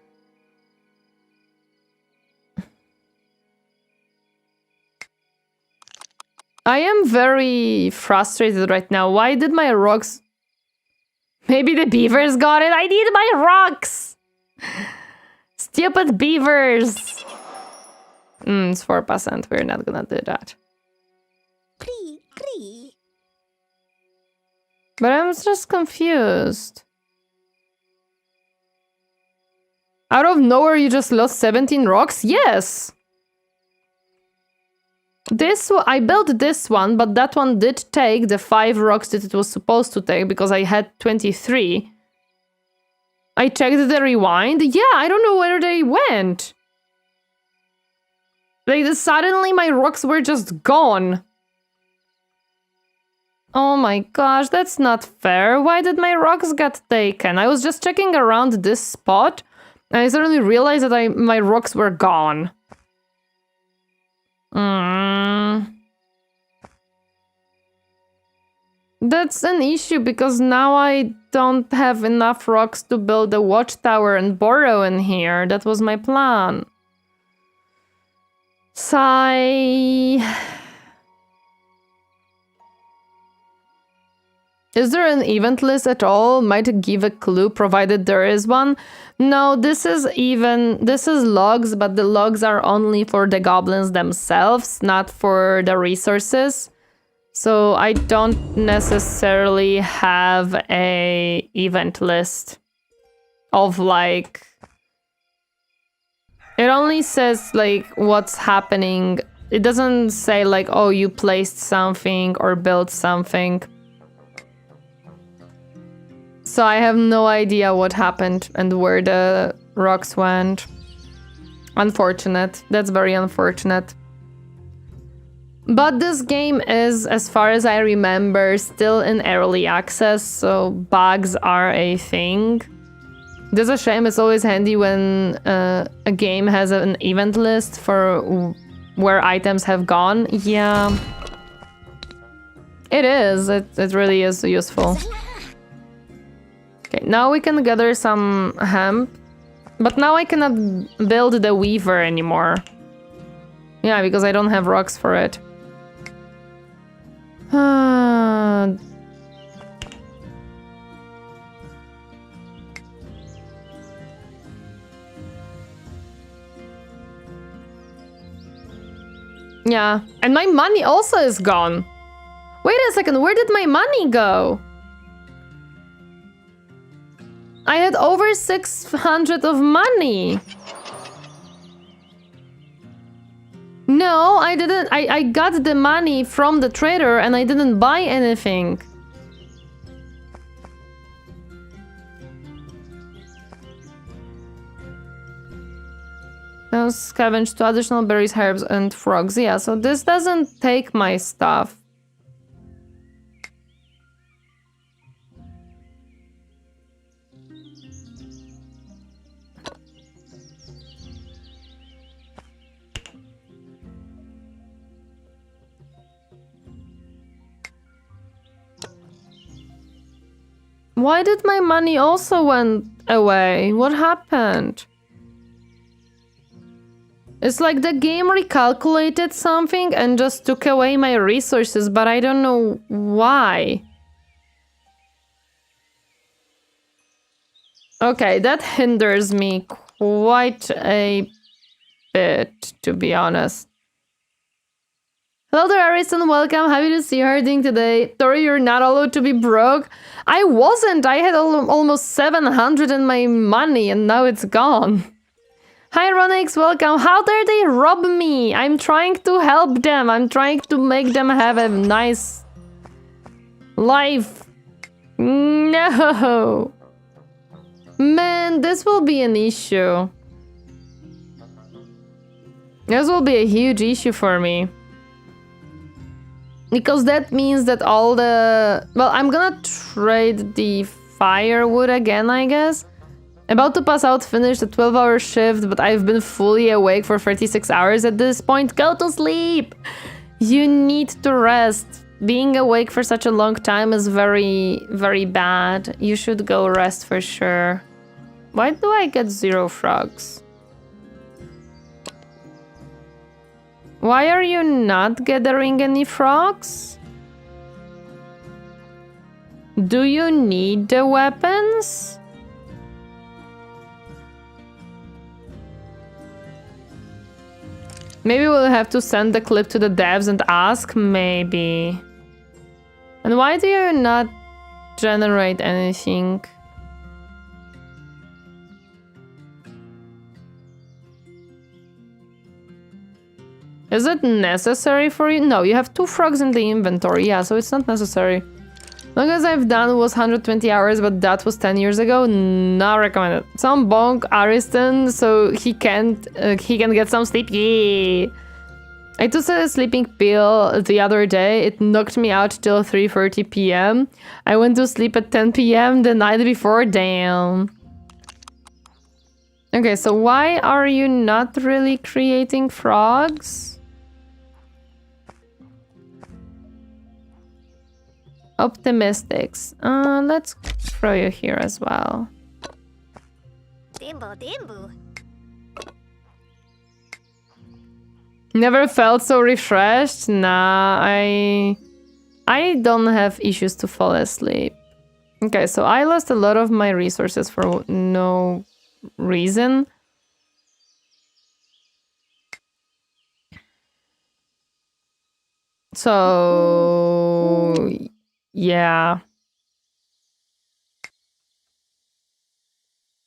I am very frustrated right now. Why did my rocks... Maybe the beavers got it? I need my rocks! Stupid beavers! It's 4%. We're not gonna do that. Cree, cree. But I'm just confused. Out of nowhere, you just lost 17 rocks? Yes! I built this one, but that one did take the 5 rocks that it was supposed to take because I had 23. I checked the rewind. Yeah, I don't know where they went. Like, suddenly my rocks were just gone. Oh my gosh, that's not fair. Why did my rocks get taken? I was just checking around this spot, and I suddenly realized that my rocks were gone. That's an issue because now I don't have enough rocks to build a watchtower and burrow in here. That was my plan. Sigh. Is there an event list at all? Might give a clue provided there is one. No, this is logs, but the logs are only for the goblins themselves, not for the resources. So I don't necessarily have a event list of like... It only says like what's happening. It doesn't say like, oh, you placed something or built something. So I have no idea what happened and where the rocks went. Unfortunate. That's very unfortunate. But this game is, as far as I remember, still in early access, so bugs are a thing. That's a shame. It's always handy when a game has an event list for where items have gone. Yeah. It is. It really is useful. Okay, now we can gather some hemp. But now I cannot build the weaver anymore. Yeah, because I don't have rocks for it. Yeah, and my money also is gone. Wait a second, where did my money go? I had over 600 of money. No, I didn't. I got the money from the trader and I didn't buy anything. Now scavenge 2 additional berries, herbs, and frogs. Yeah, so this doesn't take my stuff. Why did my money also went away? What happened? It's like the game recalculated something and just took away my resources, but I don't know why. Okay, that hinders me quite a bit, to be honest. Hello there, Arison, welcome. Happy to see you hurting today. Tori, you're not allowed to be broke. I wasn't. I had almost 700 in my money and now it's gone. Hi, Ronix, welcome. How dare they rob me? I'm trying to help them. I'm trying to make them have a nice life. No. Man, this will be an issue. This will be a huge issue for me. Because that means that all the... Well, I'm gonna trade the firewood again, I guess. About to pass out, finish the 12-hour shift, but I've been fully awake for 36 hours at this point. Go to sleep! You need to rest. Being awake for such a long time is very, very bad. You should go rest for sure. Why do I get 0 frogs? Why are you not gathering any frogs? Do you need the weapons? Maybe we'll have to send the clip to the devs and ask, maybe. And why do you not generate anything? Is it necessary for you? No, you have 2 frogs in the inventory. Yeah, so it's not necessary. Longest I've done was 120 hours, but that was 10 years ago. Not recommended. Some bonk Ariston so he can get some sleep. Yeah. I took a sleeping pill the other day. It knocked me out till 3:30 p.m. I went to sleep at 10 p.m. the night before. Damn. Okay, so why are you not really creating frogs? Optimistics. Let's throw you here as well. Dimbo, dimbo. Never felt so refreshed? Nah, I don't have issues to fall asleep. Okay, so I lost a lot of my resources for no reason. So... yeah.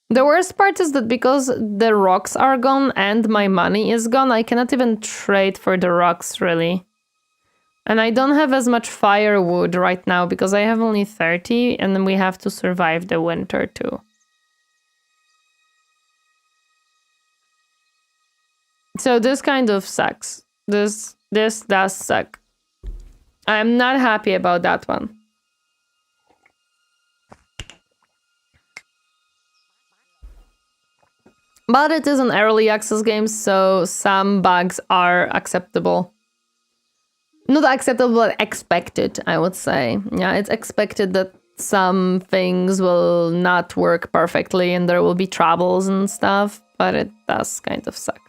The worst part is that because the rocks are gone and my money is gone, I cannot even trade for the rocks, really. And I don't have as much firewood right now because I have only 30 and then we have to survive the winter too. So this kind of sucks. This does suck. I'm not happy about that one. But it is an early access game, so some bugs are acceptable. Not acceptable, but expected, I would say. Yeah, it's expected that some things will not work perfectly and there will be troubles and stuff, but it does kind of suck.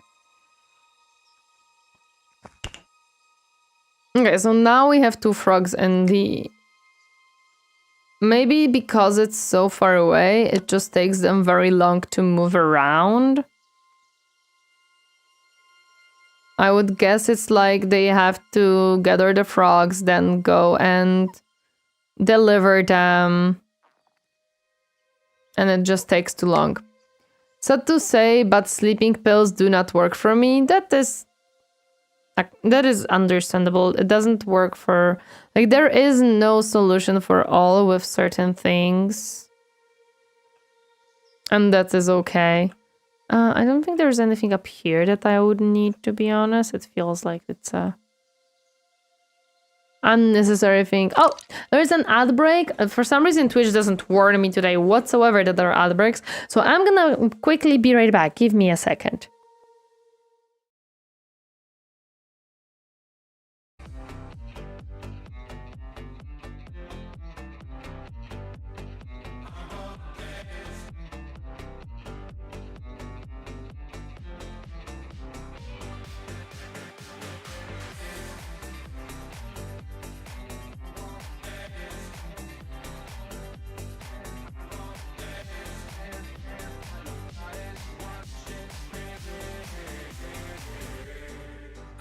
Okay, so now we have 2 frogs in the... Maybe because it's so far away, it just takes them very long to move around. I would guess it's like they have to gather the frogs, then go and deliver them. And it just takes too long. Sad to say, but sleeping pills do not work for me. That is understandable. It doesn't work for... Like, there is no solution for all with certain things. And that is okay. I don't think there's anything up here that I would need, to be honest. It feels like it's a unnecessary thing. Oh, there's an ad break. For some reason, Twitch doesn't warn me today whatsoever that there are ad breaks. So I'm gonna quickly be right back. Give me a second.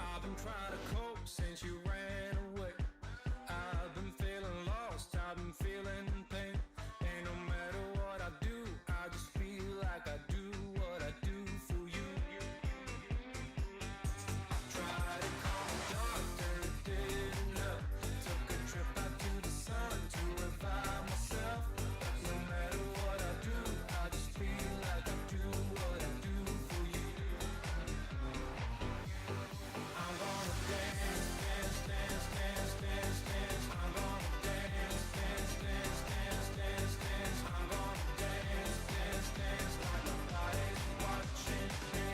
I've been trying to cope since you ran away. I've been feeling lost, I've been feeling pain. And no matter what I do, I just feel like I do what I do for you. Tried to call the doctor, it didn't help. Took a trip out to the sun to revive myself. No matter what I do, I just feel like I do what I do for you. I'm gonna dance, dance, dance, dance, dance, dance. I'm gonna dance, dance, dance, dance, dance, dance. I'm gonna dance, dance, dance like nobody's watching me.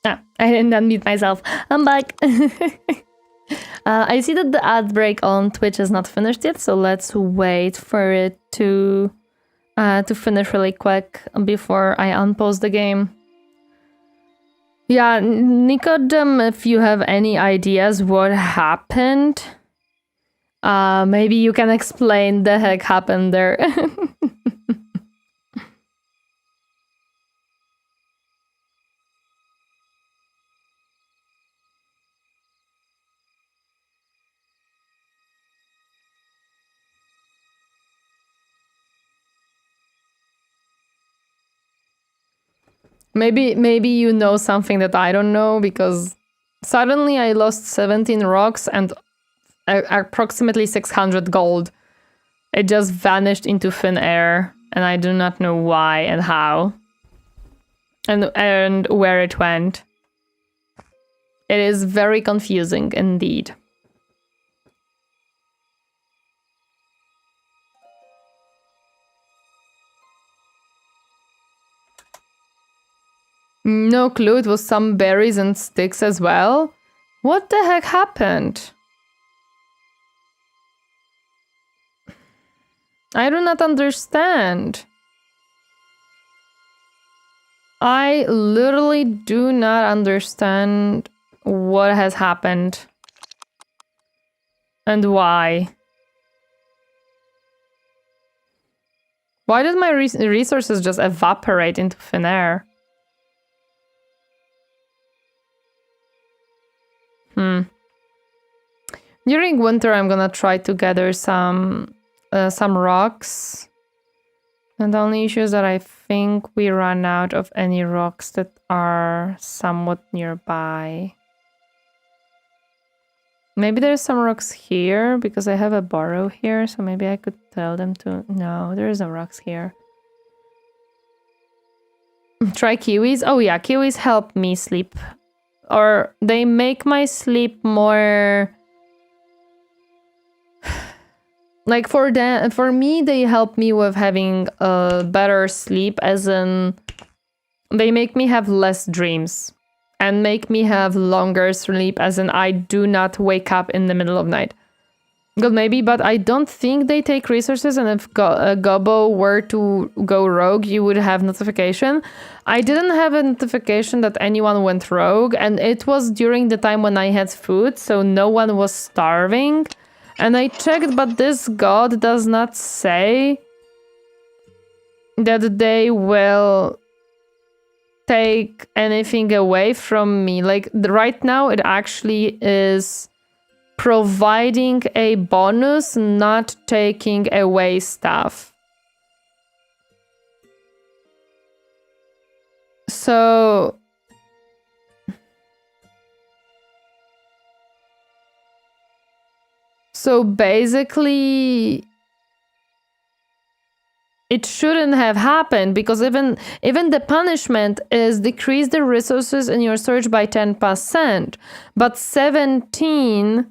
Ah, I didn't unmute myself. I'm back. I see that the ad break on Twitch is not finished yet, so let's wait for it to finish really quick before I unpause the game. Yeah, Nicodem, if you have any ideas what happened, maybe you can explain the heck happened there. Maybe you know something that I don't know, because suddenly I lost 17 rocks and approximately 600 gold. It just vanished into thin air, and I do not know why and how. And where it went. It is very confusing indeed. No clue, it was some berries and sticks as well. What the heck happened? I do not understand. I literally do not understand what has happened. And why. Why did my resources just evaporate into thin air? During winter, I'm gonna try to gather some rocks. And the only issue is that I think we ran out of any rocks that are somewhat nearby. Maybe there's some rocks here, because I have a burrow here, so maybe I could tell them to... No, there is no rocks here. Try kiwis? Oh yeah, kiwis help me sleep or they make my sleep more... Like for me, they help me with having a better sleep, as in they make me have less dreams and make me have longer sleep, as in I do not wake up in the middle of night. Good, maybe, but I don't think they take resources, and if Gobbo were to go rogue, you would have notification. I didn't have a notification that anyone went rogue, and it was during the time when I had food, so no one was starving. And I checked, but this god does not say that they will take anything away from me. Like, right now, it actually is providing a bonus, not taking away stuff. So... So basically, it shouldn't have happened, because even the punishment is decrease the resources in your search by 10%, but 17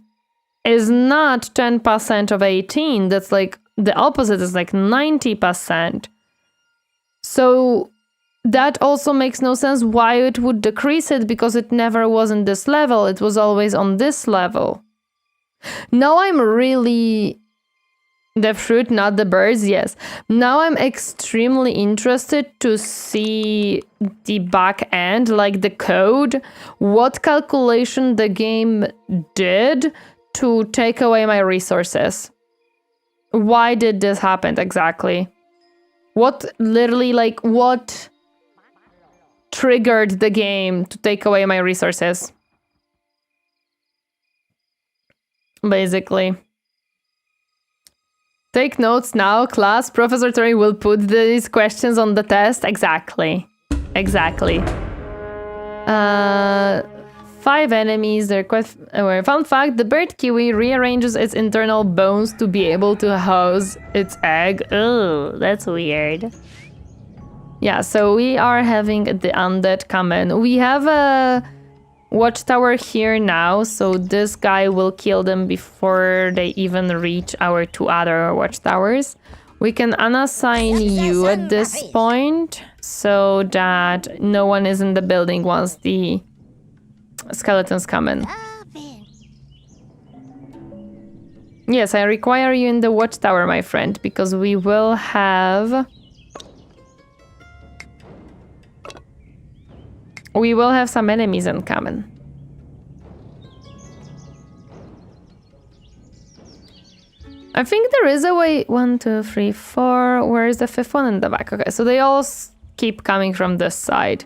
is not 10% of 18. That's like the opposite, is like 90%. So that also makes no sense why it would decrease it, because it never was in this level. It was always on this level. Now I'm really... The fruit, not the birds, yes. Now I'm extremely interested to see the back end, like the code, what calculation the game did to take away my resources. Why did this happen exactly? What literally, like, what triggered the game to take away my resources? Basically. Take notes now, class. Professor Tori will put these questions on the test. Exactly. Exactly. 5 enemies. They're quite... Fun fact, the bird kiwi rearranges its internal bones to be able to house its egg. Oh, that's weird. Yeah, so we are having the undead come in. We have a watchtower here now, so this guy will kill them before they even reach our 2 other watchtowers. We can unassign you at this point, so that no one is in the building once the skeletons come in. Yes, I require you in the watchtower, my friend, because we will have... We will have some enemies incoming. I think there is a way... 1, 2, 3, 4... Where is the 5th one? In the back. Okay, so they all keep coming from this side.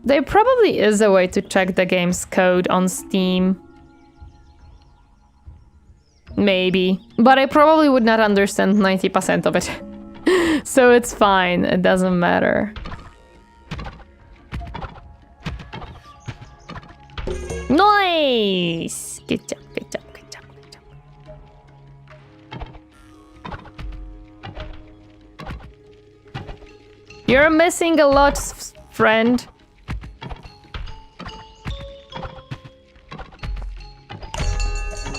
There probably is a way to check the game's code on Steam. Maybe. But I probably would not understand 90% of it. So it's fine, it doesn't matter. Nice! Good job, good job, good job, good job. You're missing a lot, friend.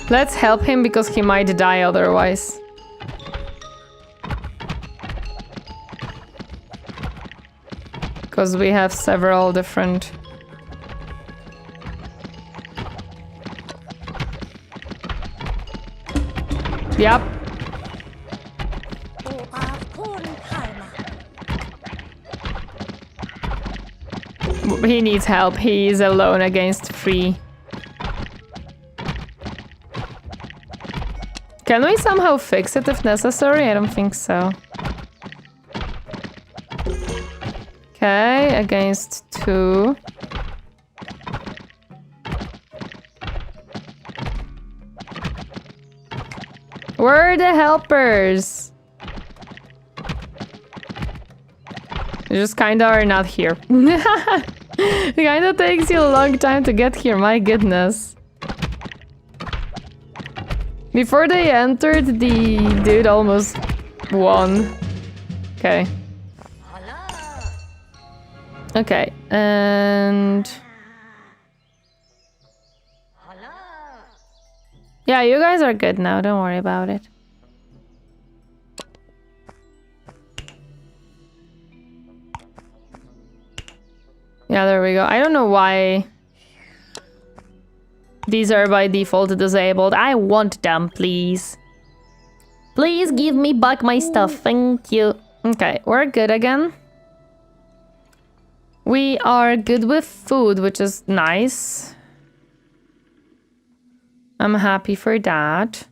Let's help him because he might die otherwise. Because we have several different... Yep. He needs help. He is alone against 3. Can we somehow fix it if necessary? I don't think so. Okay, against 2. Where are the helpers? They just kinda are not here. It kinda takes you a long time to get here, my goodness. Before they entered, the dude almost won. Okay. Okay, And yeah, you guys are good now. Don't worry about it. Yeah, there we go. I don't know why these are by default disabled. I want them, please. Please give me back my stuff. Thank you. Okay, we're good again. We are good with food, which is nice. I'm happy for that.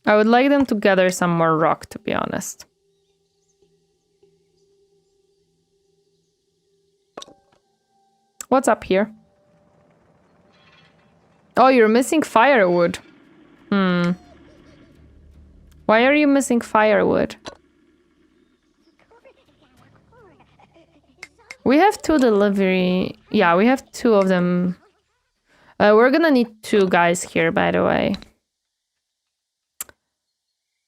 I would like them to gather some more rock, to be honest. What's up here? Oh, you're missing firewood. Why are you missing firewood? We have 2 delivery. Yeah, we have 2 of them. We're gonna need 2 guys here, by the way.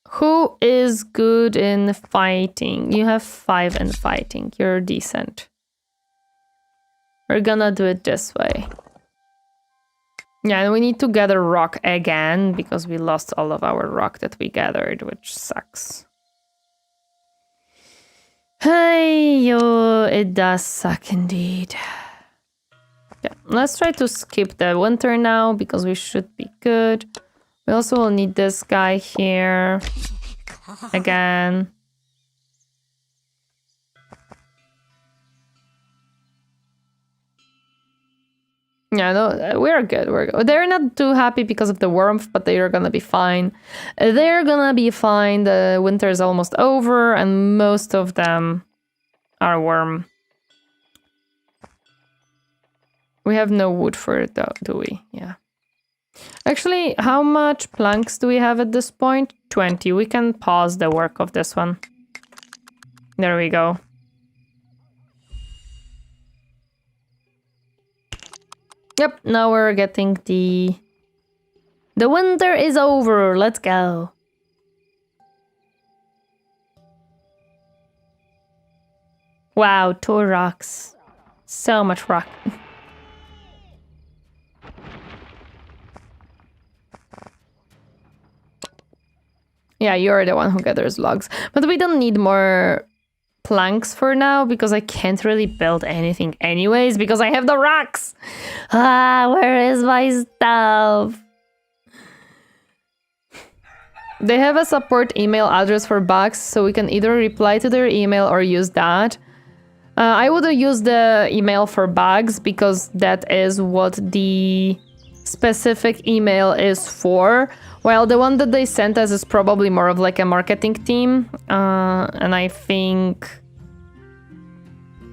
Who is good in fighting? You have 5 in fighting. You're decent. We're gonna do it this way. Yeah, and we need to gather rock again because we lost all of our rock that we gathered, which sucks. Hey, yo, it does suck indeed. Yeah, let's try to skip the winter now because we should be good. We also will need this guy here again. Yeah, no, we're good. We're good. They're not too happy because of the warmth, but they are gonna be fine. They're gonna be fine. The winter is almost over, and most of them are warm. We have no wood for it, though, do we? Yeah. Actually, how much planks do we have at this point? 20. We can pause the work of this one. There we go. Yep, now we're getting the winter is over. Let's go. Wow, 2 rocks. So much rock. Yeah, you're the one who gathers logs. But we don't need more planks for now because I can't really build anything anyways because I have the rocks. Ah, where is my stuff? They have a support email address for bugs, so we can either reply to their email or use that. I would use the email for bugs because that is what the specific email is for, while the one that they sent us is probably more of like a marketing team, and I think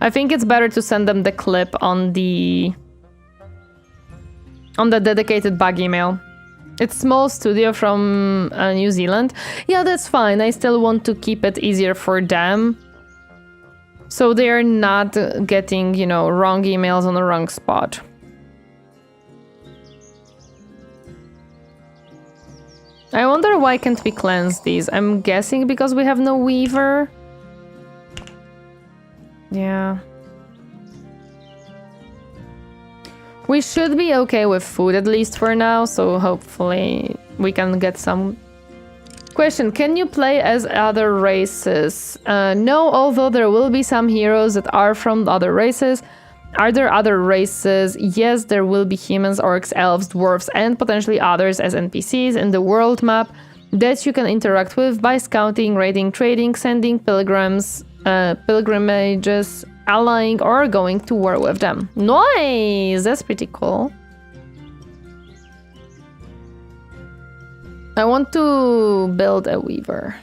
it's better to send them the clip on the dedicated bug email. It's small studio from New Zealand. Yeah, that's fine. I still want to keep it easier for them, so they're not getting, you know, wrong emails on the wrong spot. I wonder why can't we cleanse these? I'm guessing because we have no weaver. Yeah. We should be okay with food at least for now, so hopefully we can get some. Question, can you play as other races? No, although there will be some heroes that are from other races. Are there other races? Yes, there will be humans, orcs, elves, dwarves, and potentially others as NPCs in the world map that you can interact with by scouting, raiding, trading, sending pilgrimages, allying, or going to war with them. Nice! That's pretty cool. I want to build a weaver.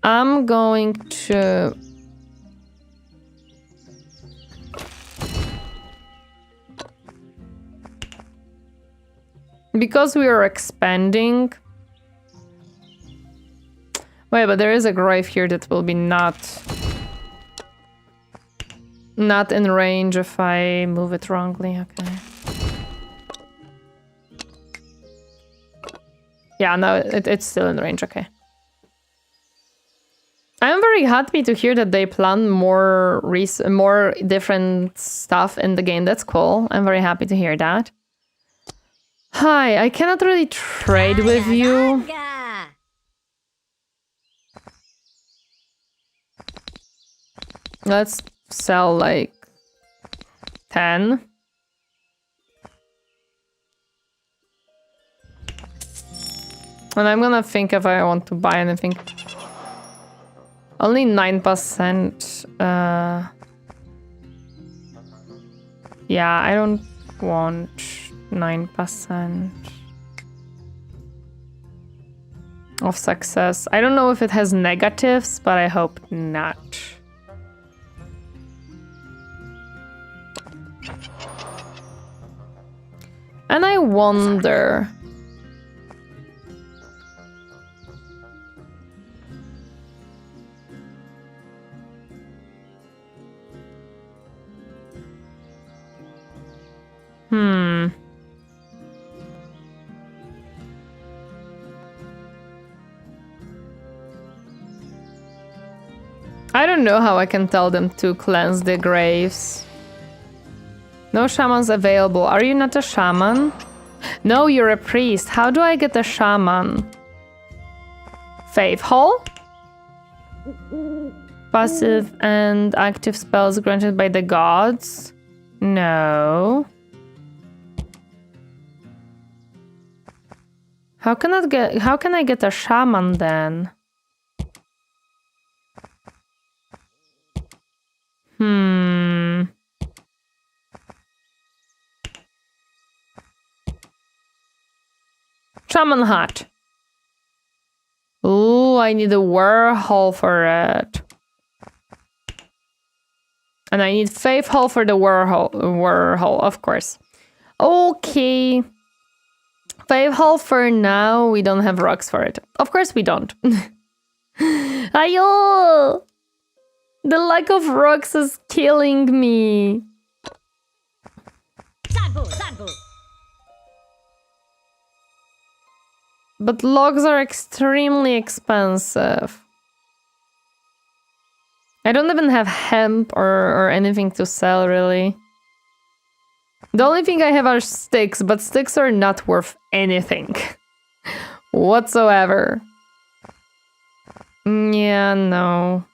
I'm going to... Because we are expanding... Wait, but there is a grave here that will be not in range if I move it wrongly. Okay. Yeah, no, it's still in range, okay. I'm very happy to hear that they plan more different stuff in the game. That's cool. I'm very happy to hear that. Hi, I cannot really trade with you. Let's sell like 10. And I'm gonna think if I want to buy anything. Only 9%. Yeah, I don't want 9% of success. I don't know if it has negatives, but I hope not. And I wonder... I don't know how I can tell them to cleanse the graves. No shamans available. Are you not a shaman? No, you're a priest. How do I get a shaman? Faith Hall? Passive and active spells granted by the gods? No. How can I get a shaman then? Shaman hat. Ooh, I need a Warhol for it. And I need Faith Hall for the Warhol, of course. Okay. Faith Hall for now, we don't have rocks for it. Of course we don't. Ayo! The lack of rocks is killing me. But logs are extremely expensive. I don't even have hemp or anything to sell, really. The only thing I have are sticks, but sticks are not worth anything. Whatsoever. Yeah, no.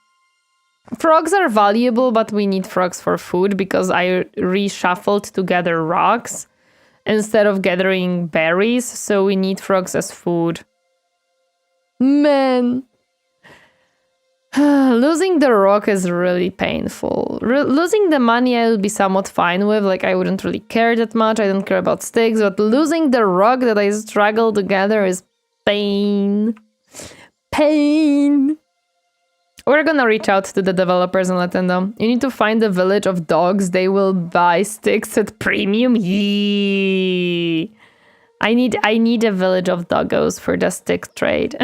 Frogs are valuable, but we need frogs for food because I reshuffled to gather rocks instead of gathering berries, so we need frogs as food. Man. Losing the rock is really painful. Losing the money I would be somewhat fine with, like I wouldn't really care that much, I don't care about sticks, but losing the rock that I struggle to gather is pain. Pain. We're gonna reach out to the developers and let them know. You need to find a village of dogs. They will buy sticks at premium. Yee. I need a village of doggos for the stick trade.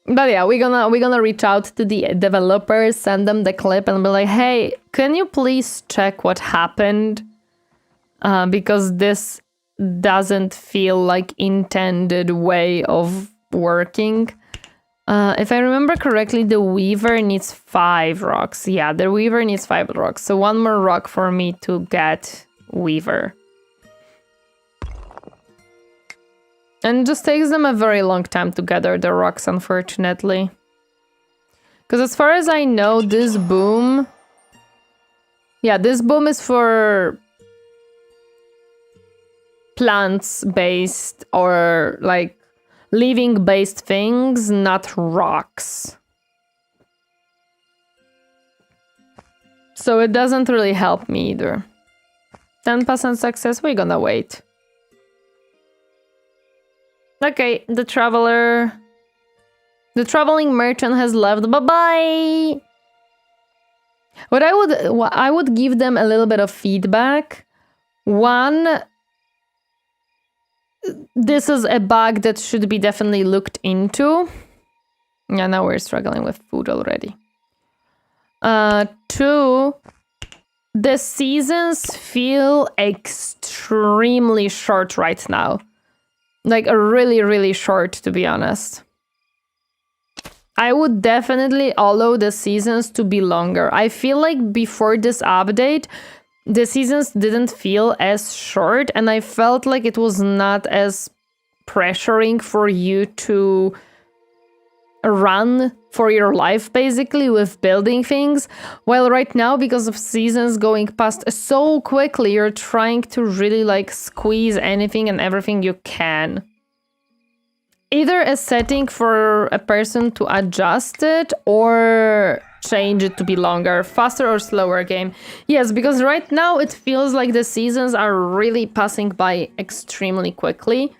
But yeah, we're gonna reach out to the developers, send them the clip, and be like, hey, can you please check what happened? Because this doesn't feel like intended way of working. If I remember correctly, the weaver needs 5 rocks. Yeah, the weaver needs 5 rocks. So 1 more rock for me to get weaver. And it just takes them a very long time to gather the rocks, unfortunately. Because as far as I know, this boom... Yeah, this boom is for plants-based or like living-based things, not rocks. So it doesn't really help me either. 10% success, we're gonna wait. Okay, the traveling merchant has left. Bye-bye! What I would give them a little bit of feedback. One, this is a bug that should be definitely looked into. Yeah, now we're struggling with food already. 2, The seasons feel extremely short right now. Like really, really short, to be honest. I would definitely allow the seasons to be longer. I feel like before this update, the seasons didn't feel as short, and I felt like it was not as pressuring for you to run for your life, basically, with building things. While right now, because of seasons going past so quickly, you're trying to really like squeeze anything and everything you can. Either a setting for a person to adjust it or change it to be longer, faster or slower game. Yes, because right now it feels like the seasons are really passing by extremely quickly.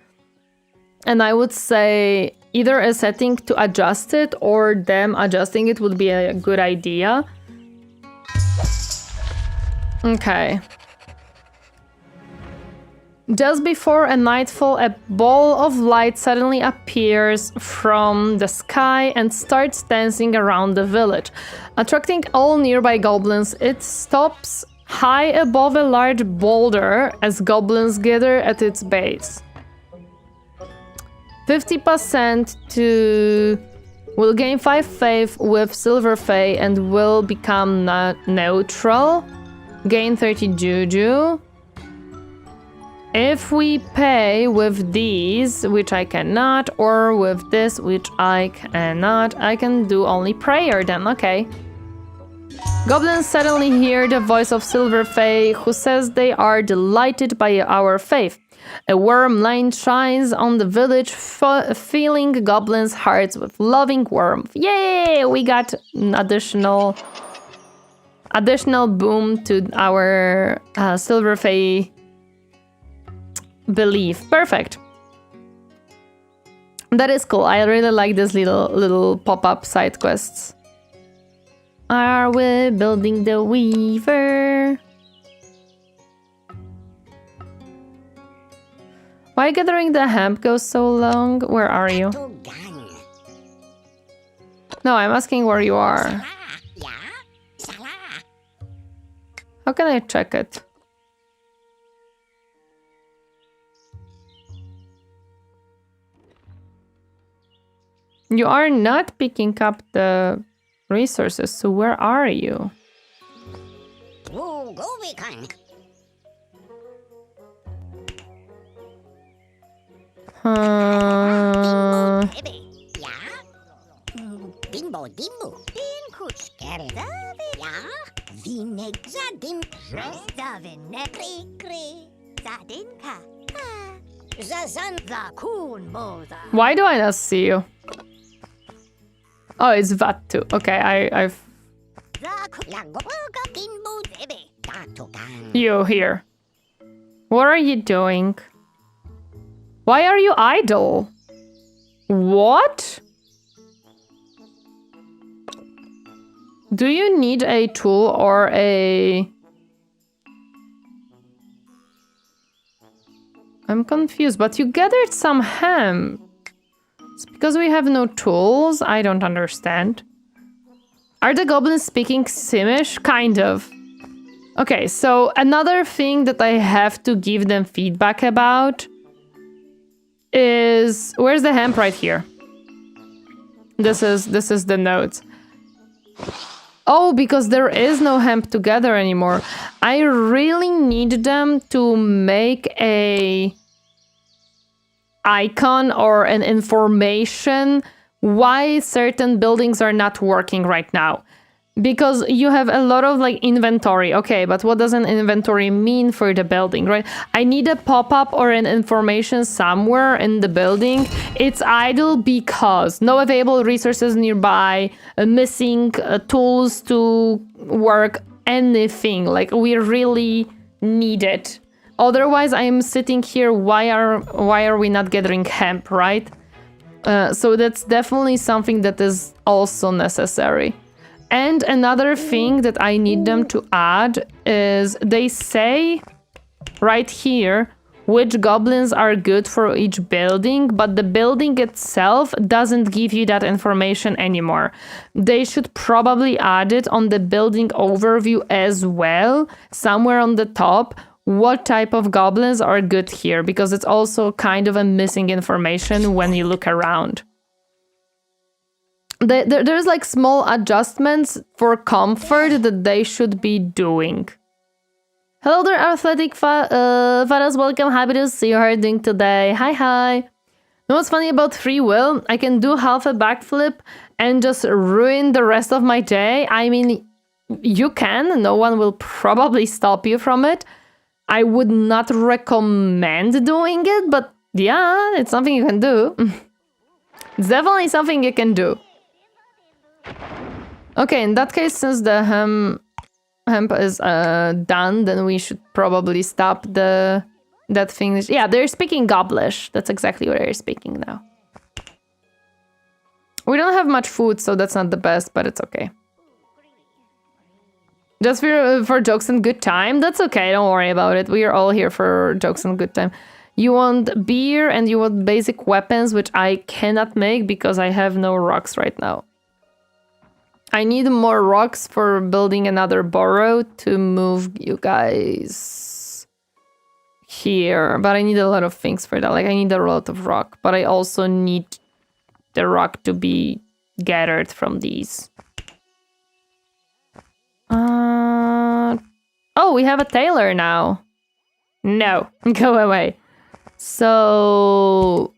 And I would say either a setting to adjust it or them adjusting it would be a good idea. Okay. Just before a nightfall, a ball of light suddenly appears from the sky and starts dancing around the village. Attracting all nearby goblins, it stops high above a large boulder as goblins gather at its base. 50% to... will gain 5 faith with Silver Fae and will become neutral. Gain 30 juju. If we pay with these, which I cannot, or with this, which I cannot, I can do only prayer then, okay. Goblins suddenly hear the voice of Silver Fae, who says they are delighted by our faith. A warm light shines on the village, filling goblins' hearts with loving warmth. Yay! We got an additional boom to our Silver Fae belief. Perfect. That is cool. I really like this little pop-up side quests. Are we building the weaver? Why gathering the hemp goes so long? Where are you? No, I'm asking where you are. How can I check it? You are not picking up the resources, so where are you? Why do I not see you? Oh, it's Vatu. Okay, I've... You here. What are you doing? Why are you idle? What? Do you need a tool or a... I'm confused, but you gathered some hemp. It's because we have no tools? I don't understand. Are the goblins speaking Simish? Kind of. Okay, so another thing that I have to give them feedback about is... Where's the hemp? Right here. This is the note. Oh, because there is no hemp to gather anymore. I really need them to make a icon or an information why certain buildings are not working right now. Because you have a lot of like inventory. Okay, but what does an inventory mean for the building, right? I need a pop-up or an information somewhere in the building. It's idle because no available resources nearby, missing tools to work, anything. Like we really need it. Otherwise, I'm sitting here. Why are we not gathering hemp, right? So that's definitely something that is also necessary. And another thing that I need them to add is they say right here which goblins are good for each building, but the building itself doesn't give you that information anymore. They should probably add it on the building overview as well, somewhere on the top, what type of goblins are good here, because it's also kind of a missing information when you look around. There's like small adjustments for comfort that they should be doing. Hello there, Athletic Faras, welcome, happy to see you. How are you doing today? Hi. You know what's funny about free will? I can do half a backflip and just ruin the rest of my day. I mean, you can, no one will probably stop you from it. I would not recommend doing it, but yeah, it's something you can do. It's definitely something you can do. Okay, in that case, since the hemp is done, then we should probably stop that thing. Yeah, they're speaking Goblish. That's exactly what they're speaking now. We don't have much food, so that's not the best, but it's okay. Just for jokes and good time? That's okay, don't worry about it. We are all here for jokes and good time. You want beer and you want basic weapons, which I cannot make because I have no rocks right now. I need more rocks for building another burrow to move you guys here. But I need a lot of things for that. Like, I need a lot of rock. But I also need the rock to be gathered from these. Oh, we have a tailor now. No, go away. So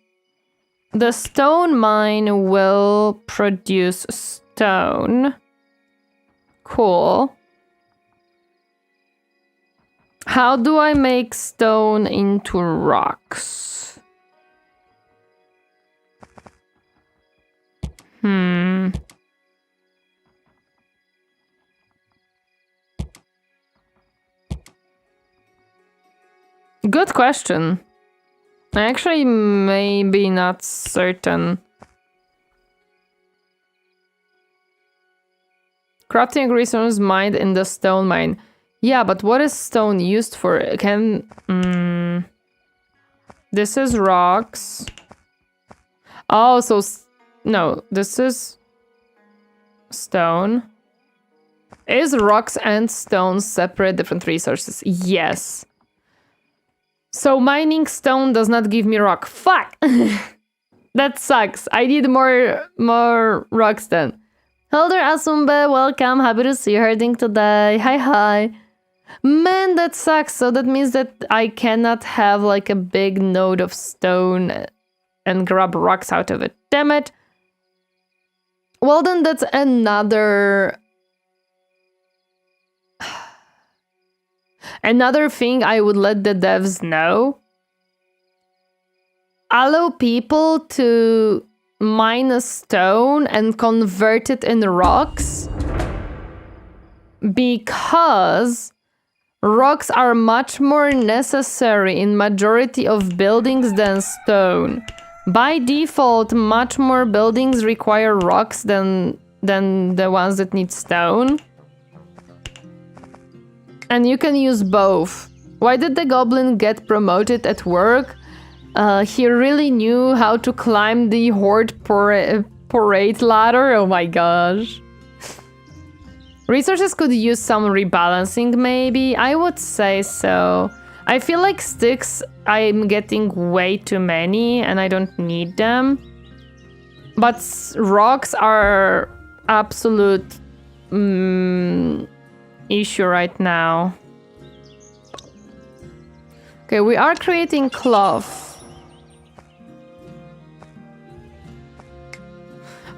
the stone mine will produce stone. Cool. How do I make stone into rocks? Good question. I actually maybe not certain. Crafting resource mined in the stone mine. Yeah, but what is stone used for? This is rocks. Oh, so no, this is stone. Is rocks and stone separate different resources? Yes. So mining stone does not give me rock. Fuck! That sucks. I need more rocks then. Hello there, Asumbe. Welcome. Happy to see you herding today. Hi. Man, that sucks. So that means that I cannot have like a big node of stone and grab rocks out of it. Damn it. Well, then that's another thing I would let the devs know. Allow people to mine a stone and convert it in rocks, because rocks are much more necessary in majority of buildings than stone. By default, much more buildings require rocks than the ones that need stone. And you can use both. Why did the goblin get promoted at work? He really knew how to climb the horde parade ladder. Oh my gosh. Resources could use some rebalancing, maybe. I would say so. I feel like sticks, I'm getting way too many and I don't need them. But rocks are absolute issue right now. Okay, we are creating cloth.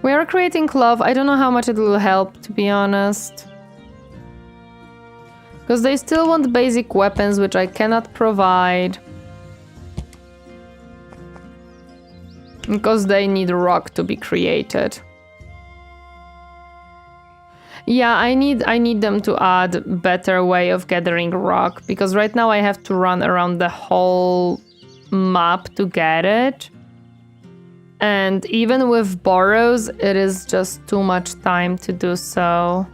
We are creating cloth. I don't know how much it will help, to be honest. Because they still want basic weapons, which I cannot provide. Because they need rock to be created. Yeah, I need them to add better way of gathering rock, because right now I have to run around the whole map to get it. And even with burrows, it is just too much time to do so.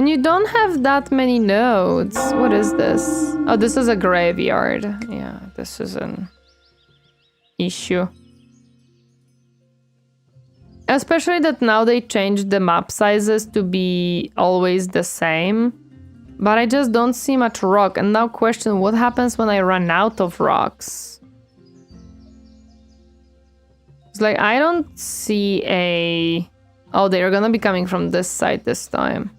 And you don't have that many nodes. What is this? Oh, this is a graveyard. Yeah, this is an issue. Especially that now they changed the map sizes to be always the same. But I just don't see much rock. And now question, what happens when I run out of rocks? It's like, I don't see a... Oh, they're gonna be coming from this side this time.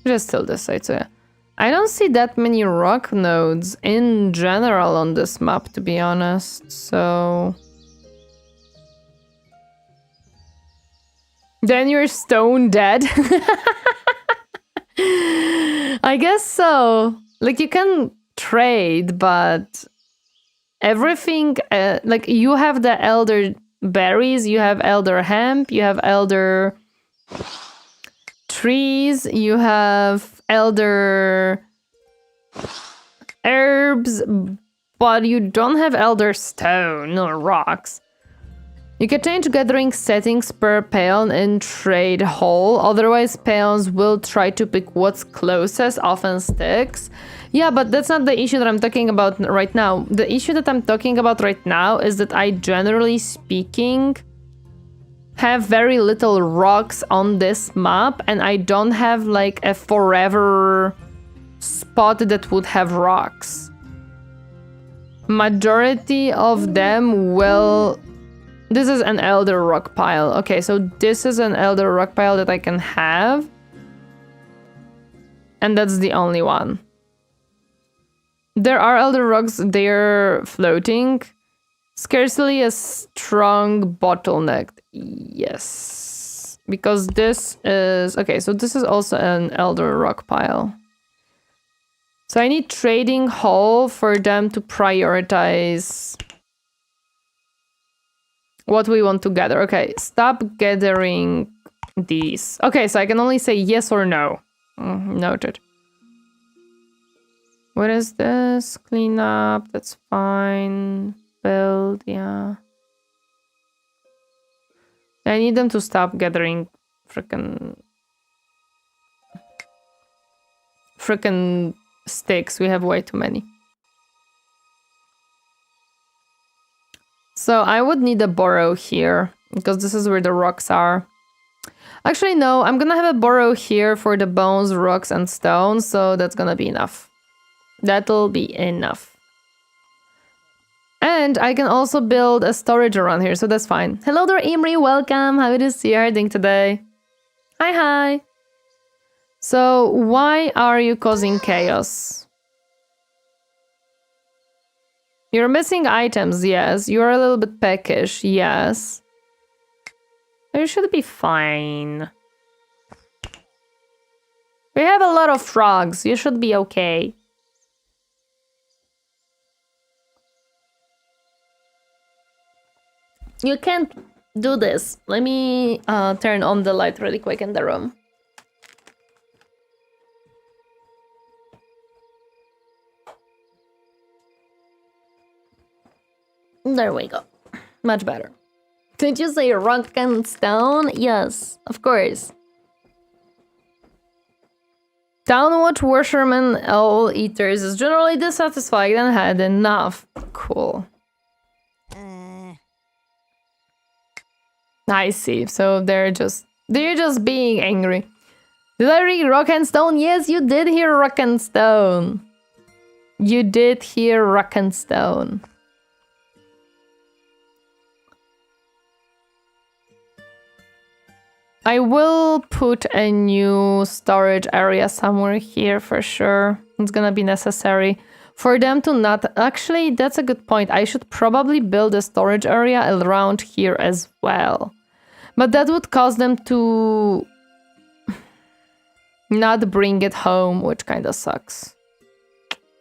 Just still this side, so yeah. I don't see that many rock nodes in general on this map, to be honest, so... Then you're stone dead? I guess so. Like, you can trade, but... Everything, like, you have the elder berries, you have elder hemp, you have elder trees, you have elder herbs, but you don't have elder stone or rocks. You can change gathering settings per peon in trade hall, otherwise peons will try to pick what's closest, often sticks. Yeah, but that's not the issue that I'm talking about right now. The issue that I'm talking about right now is that I, generally speaking, have very little rocks on this map, and I don't have like a forever spot that would have rocks. Majority of them will... This is an elder rock pile. Okay, so this is an elder rock pile that I can have. And that's the only one. There are elder rocks, they're floating. Scarcely a strong bottleneck. Yes. Because this is... Okay, so this is also an elder rock pile. So I need trading hall for them to prioritize what we want to gather. Okay, stop gathering these. Okay, so I can only say yes or no. Noted. What is this? Clean up, that's fine. Build, yeah. I need them to stop gathering frickin' sticks. We have way too many. So I would need a burrow here, because this is where the rocks are. Actually, no, I'm gonna have a burrow here for the bones, rocks, and stones, so that's gonna be enough. That'll be enough. And I can also build a storage around here, so that's fine. Hello there, Imri, welcome. How is you doing today? Hi, hi. So, why are you causing chaos? You're missing items, yes. You're a little bit peckish, yes. You should be fine. We have a lot of frogs. You should be okay. You can't do this. Let me turn on the light really quick in the room. There we go. Much better. Did you say rock and stone? Yes, of course. Downwatch Washerman Owl Eaters is generally dissatisfied and had enough. Cool. I see. So they're just being angry. Did I read rock and stone? Yes, you did hear rock and stone. You did hear rock and stone. I will put a new storage area somewhere here for sure. It's gonna be necessary for them to not... Actually, that's a good point. I should probably build a storage area around here as well. But that would cause them to not bring it home, which kind of sucks.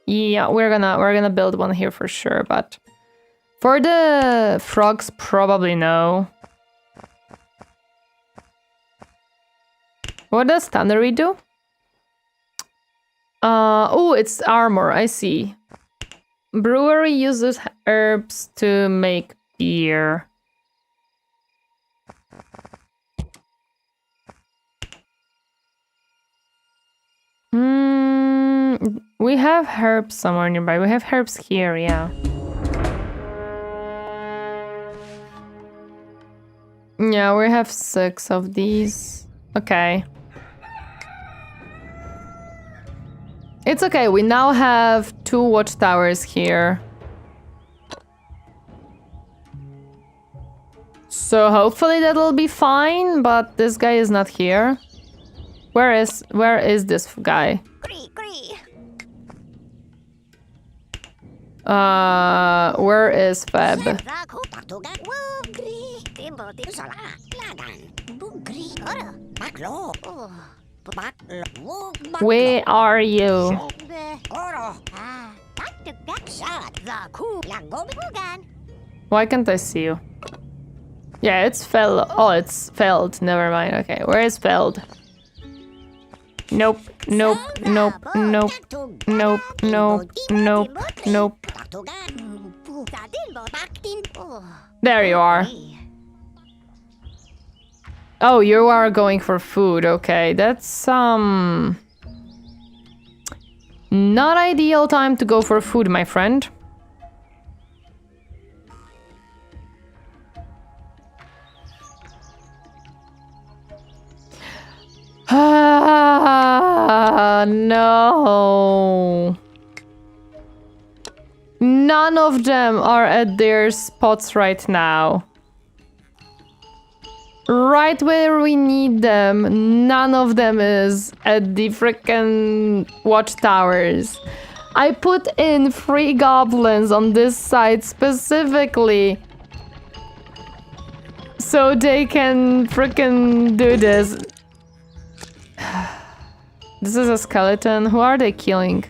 Yeah, we're gonna build one here for sure, but for the frogs, probably no. What does tannery do? Oh, it's armor, I see. Brewery uses herbs to make beer. We have herbs somewhere nearby. We have herbs here, yeah. Yeah, we have 6 of these. Okay. It's okay, we now have 2 watchtowers here. So hopefully that'll be fine, but this guy is not here. Where is this guy? Cree, cree. Where is Feb? Zaku patugan. Woo, cree. Timbo, timbo, sola. Ladan. Bugri. Ora. Baklo. Oh. Baklo. Woo, baklo. Where are you? Oro. Ah. Patugan. Sat. Zaku. Lagobugan. Why can't I see you? Yeah, it's Feld. Oh, it's Feld. Never mind. Okay, where is Feld? Nope, nope, nope, nope, nope, nope, nope, nope. There you are. Oh, you are going for food. Okay, that's not ideal time to go for food, my friend. Ah, no. None of them are at their spots right now. Right where we need them, none of them is at the frickin' watchtowers. I put in 3 goblins on this side specifically so they can frickin' do this. This is a skeleton. Who are they killing?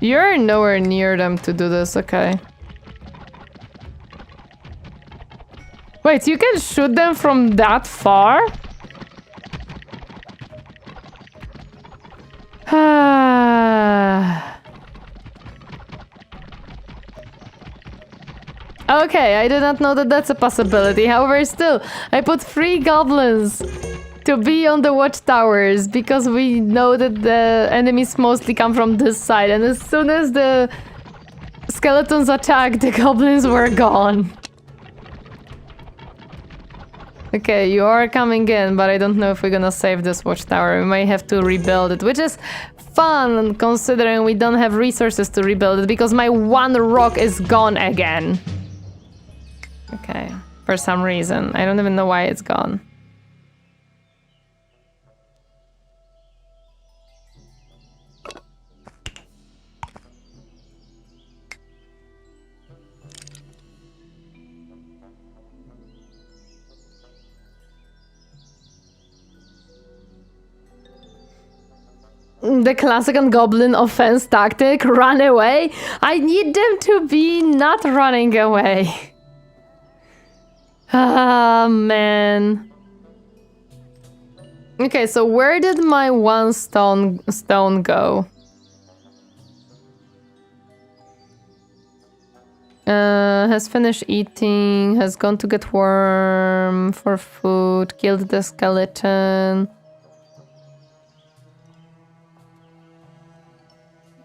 You're nowhere near them to do this, okay. Wait, you can shoot them from that far? Okay, I did not know that that's a possibility. However, still, I put 3 goblins to be on the watchtowers because we know that the enemies mostly come from this side, and as soon as the skeletons attacked, the goblins were gone. Okay, you are coming in, but I don't know if we're gonna save this watchtower. We might have to rebuild it, which is fun considering we don't have resources to rebuild it because my 1 rock is gone again. Okay, for some reason. I don't even know why it's gone. The classic goblin offense tactic, run away. I need them to be not running away. Ah, man. Okay, so where did my 1 stone go? Has finished eating, has gone to get worm for food, killed the skeleton.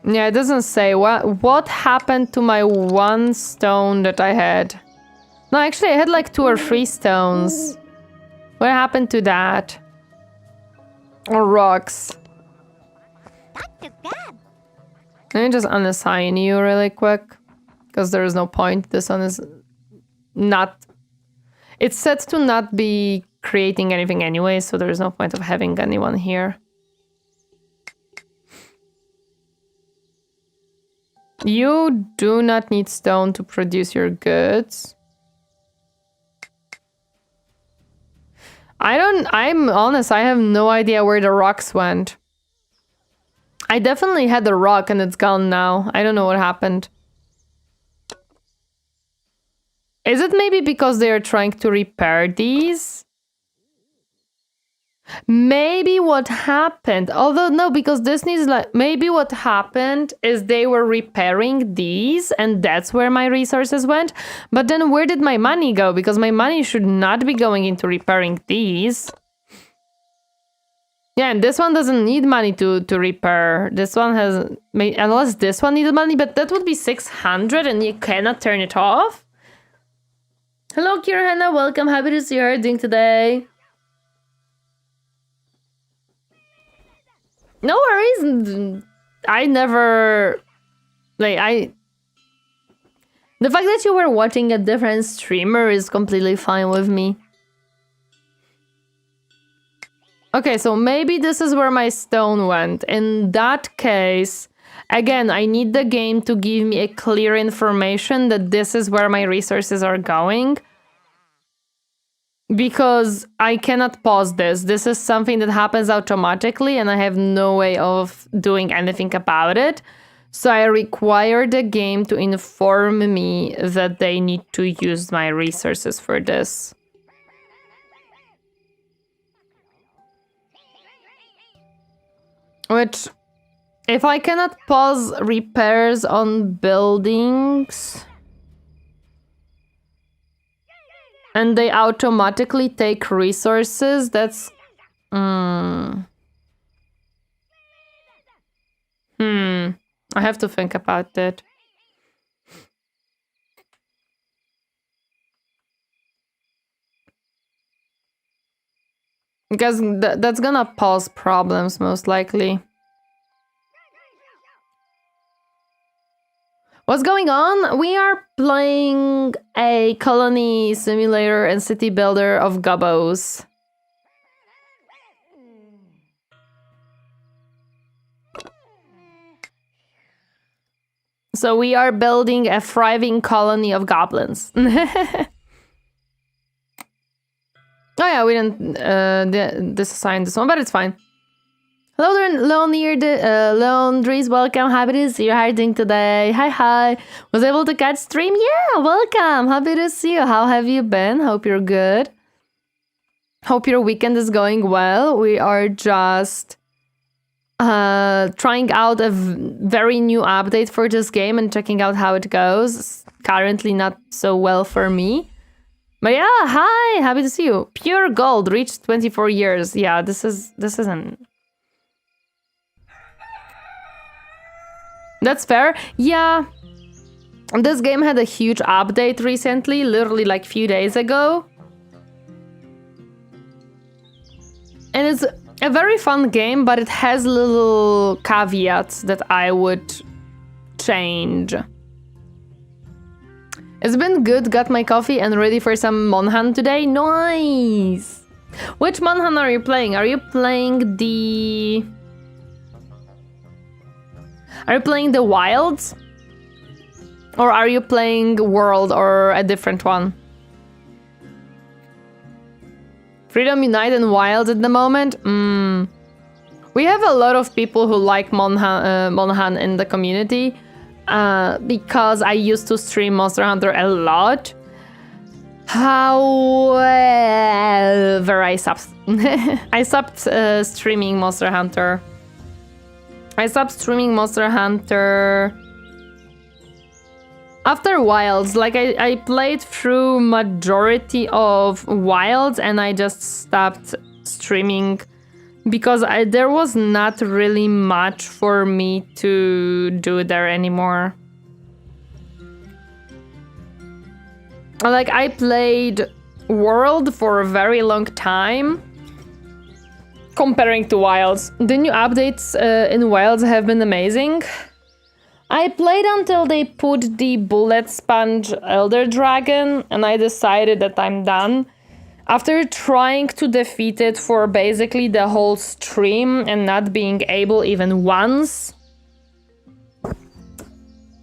Yeah, it doesn't say what happened to my 1 stone that I had. No, actually I had like 2 or 3 stones. What happened to that? Or rocks? Let me just unassign you really quick. Because there is no point. This one is not... It's set to not be creating anything anyway, so there is no point of having anyone here. You do not need stone to produce your goods. I'm honest, I have no idea where the rocks went. I definitely had the rock and it's gone now. I don't know what happened. Is it maybe because they are trying to repair these? Maybe what happened, although no, because this needs like, maybe what happened is they were repairing these and that's where my resources went. But then where did my money go? Because my money should not be going into repairing these. Yeah, and this one doesn't need money to repair. This one has, unless this one needed money, but that would be 600 and you cannot turn it off. Hello, Kirhana, welcome. Happy to see you. How are you doing today? No worries. I never... Like, the fact that you were watching a different streamer is completely fine with me. Okay, so maybe this is where my stone went. In that case, again, I need the game to give me a clear information that this is where my resources are going. Because I cannot pause this. This is something that happens automatically and I have no way of doing anything about it. So I require the game to inform me that they need to use my resources for this. Which, if I cannot pause repairs on buildings... and they automatically take resources, that's... I have to think about it. Because that's gonna cause problems, most likely. What's going on? We are playing a colony simulator and city builder of Gobos. So we are building a thriving colony of goblins. Oh yeah, we didn't disassign this one, but it's fine. Hello there, Laundries, welcome. Happy to see you. How are you doing today? Hi. Was able to catch stream? Yeah, welcome. Happy to see you. How have you been? Hope you're good. Hope your weekend is going well. We are just trying out a very new update for this game and checking out how it goes. It's currently not so well for me. But yeah, hi. Happy to see you. Pure Gold reached 24 years. Yeah, this isn't... That's fair. Yeah. This game had a huge update recently, literally like a few days ago. And it's a very fun game, but it has little caveats that I would change. It's been good, got my coffee and ready for some Monhan today. Nice! Which Monhan are you playing? Are you playing the... Are you playing the Wilds? Or are you playing World or a different one? Freedom Unite and Wilds at the moment? We have a lot of people who like Monhan in the community because I used to stream Monster Hunter a lot. However, I stopped streaming Monster Hunter. I stopped streaming Monster Hunter after Wilds. Like I played through majority of Wilds and I just stopped streaming because there was not really much for me to do there anymore. Like I played World for a very long time. Comparing to Wilds. The new updates in Wilds have been amazing. I played until they put the Bullet Sponge Elder Dragon and I decided that I'm done. After trying to defeat it for basically the whole stream and not being able even once.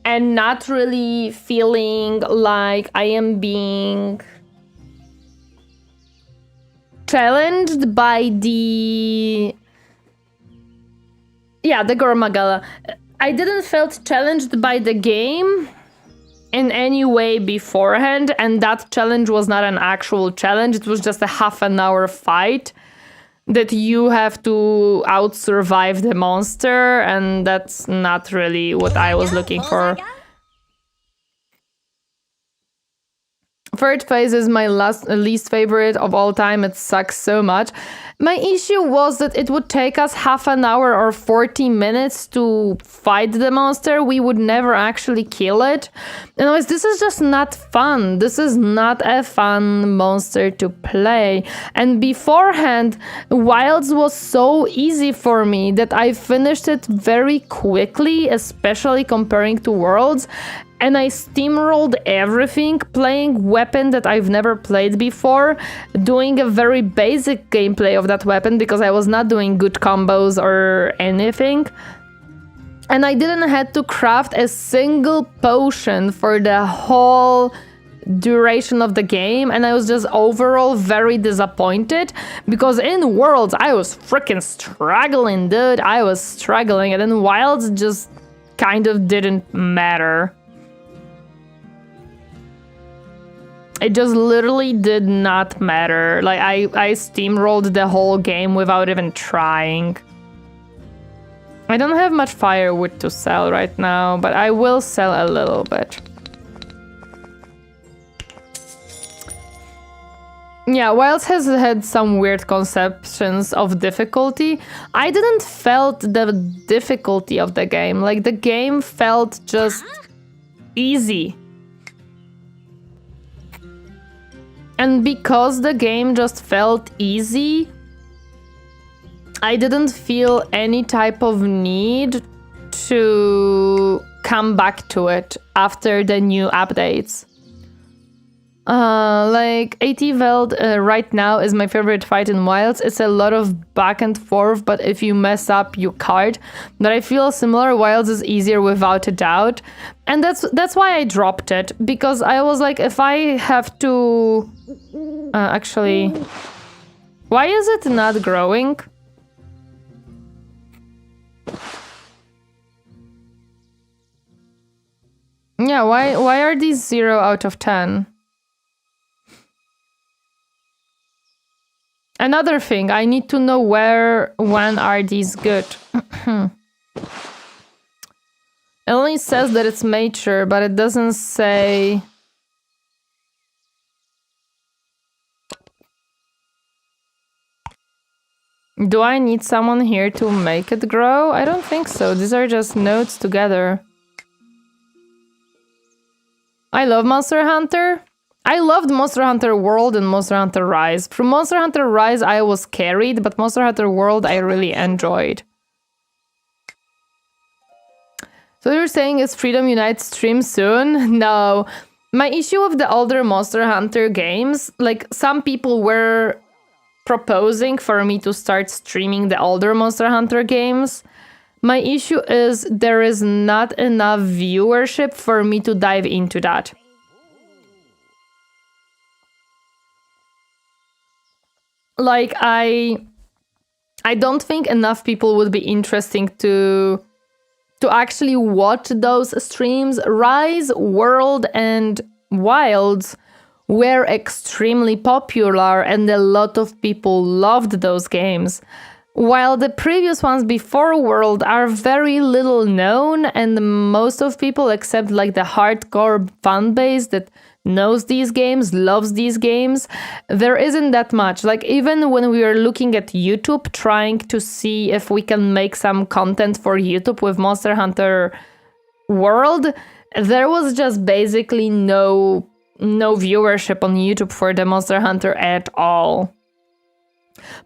And not really feeling like I am being challenged by the Gormagala. I didn't felt challenged by the game in any way beforehand, and that challenge was not an actual challenge. It was just a half an hour fight. that you have to out-survive the monster, and that's not really what I was looking for. Third phase is my least favorite of all time. It sucks so much. My issue was that it would take us half an hour or 40 minutes to fight the monster. We would never actually kill it. Anyways, this is just not fun. This is not a fun monster to play. And beforehand, Wilds was so easy for me that I finished it very quickly, especially comparing to Worlds. And I steamrolled everything, playing weapon that I've never played before, doing a very basic gameplay of that weapon because I was not doing good combos or anything. And I didn't have to craft a single potion for the whole duration of the game, and I was just overall very disappointed because in Worlds I was freaking struggling, dude. I was struggling, and in Wilds just kind of didn't matter. It just literally did not matter. Like, I steamrolled the whole game without even trying. I don't have much firewood to sell right now, but I will sell a little bit. Yeah, Wilds has had some weird conceptions of difficulty. I didn't felt the difficulty of the game. Like, the game felt just easy. And because the game just felt easy, I didn't feel any type of need to come back to it after the new updates. Like, AT Veld right now is my favorite fight in Wilds. It's a lot of back and forth, but if you mess up, you card. But I feel similar. Wilds is easier without a doubt. And that's why I dropped it, because I was like, if I have to... actually... Why is it not growing? Yeah, why are these 0 out of 10? Another thing, I need to know when are these good. It only says that it's mature, but it doesn't say... Do I need someone here to make it grow? I don't think so. These are just nodes together. I love Monster Hunter. I loved Monster Hunter World and Monster Hunter Rise. From Monster Hunter Rise, I was carried, but Monster Hunter World, I really enjoyed. So you're saying is Freedom Unite stream soon? No. My issue with the older Monster Hunter games, like, some people were proposing for me to start streaming the older Monster Hunter games. My issue is there is not enough viewership for me to dive into that. Like, I don't think enough people would be interested to actually watch those streams. Rise, World, and Wilds were extremely popular, and a lot of people loved those games. While the previous ones before World are very little known, and most of people, except like the hardcore fan base that knows these games, loves these games, there isn't that much. Like, even when we were looking at YouTube, trying to see if we can make some content for YouTube with Monster Hunter World, there was just basically no viewership on YouTube for the Monster Hunter at all.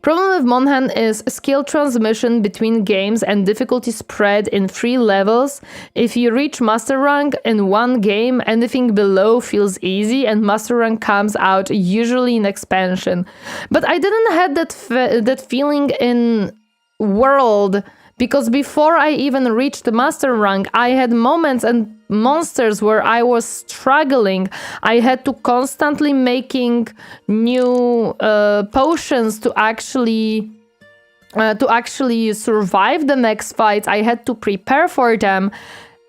Problem with Monhan is skill transmission between games and difficulty spread in 3 levels. If you reach Master Rank in one game, anything below feels easy, and Master Rank comes out usually in expansion. But I didn't have that feeling in World, because before I even reached the Master Rank, I had moments and monsters where I was struggling. I had to constantly making new potions to actually survive the next fights. I had to prepare for them.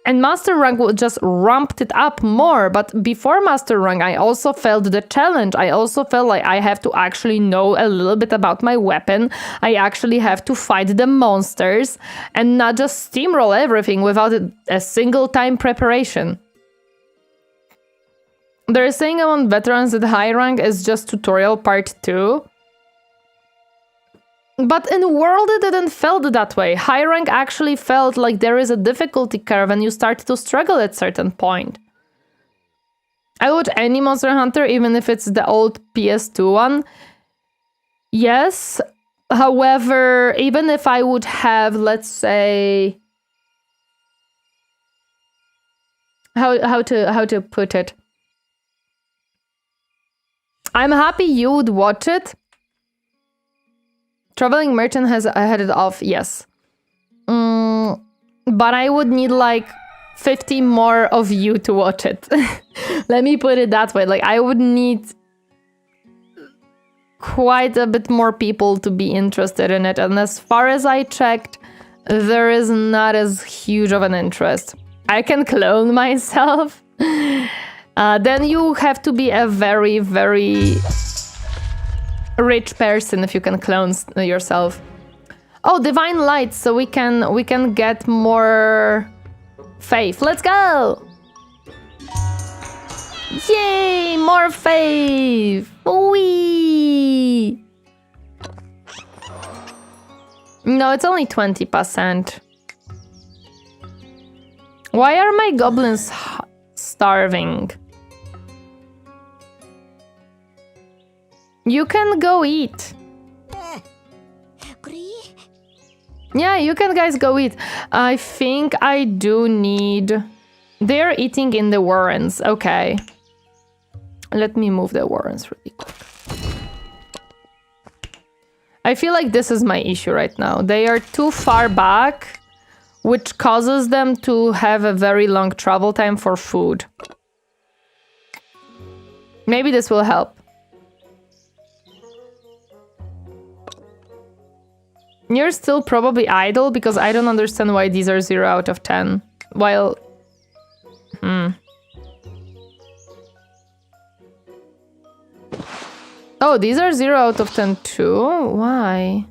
And Master Rank just ramped it up more. But before Master Rank, I also felt the challenge. I also felt like I have to actually know a little bit about my weapon. I actually have to fight the monsters and not just steamroll everything without a single time preparation. They're saying among veterans that high rank is just tutorial part 2. But in World it didn't felt that way. High rank actually felt like there is a difficulty curve and you start to struggle at certain point. I would any Monster Hunter, even if it's the old PS2 one. Yes. However, even if I would have, let's say... How to put it? I'm happy you would watch it. Traveling Merchant has had it off, yes. But I would need like 50 more of you to watch it. Let me put it that way. Like I would need quite a bit more people to be interested in it. And as far as I checked, there is not as huge of an interest. I can clone myself. Then you have to be a very, very rich person if you can clone yourself. Oh, Divine Light, so we can get more faith. Let's go! Yay! More faith! Wee! No, it's only 20%. Why are my goblins starving? You can go eat. Yeah, you can guys go eat. I think I do need... They're eating in the warrens. Okay. Let me move the warrens really quick. I feel like this is my issue right now. They are too far back, which causes them to have a very long travel time for food. Maybe this will help. You're still probably idle because I don't understand why these are 0 out of 10. While... Oh, these are 0 out of 10 too? Why?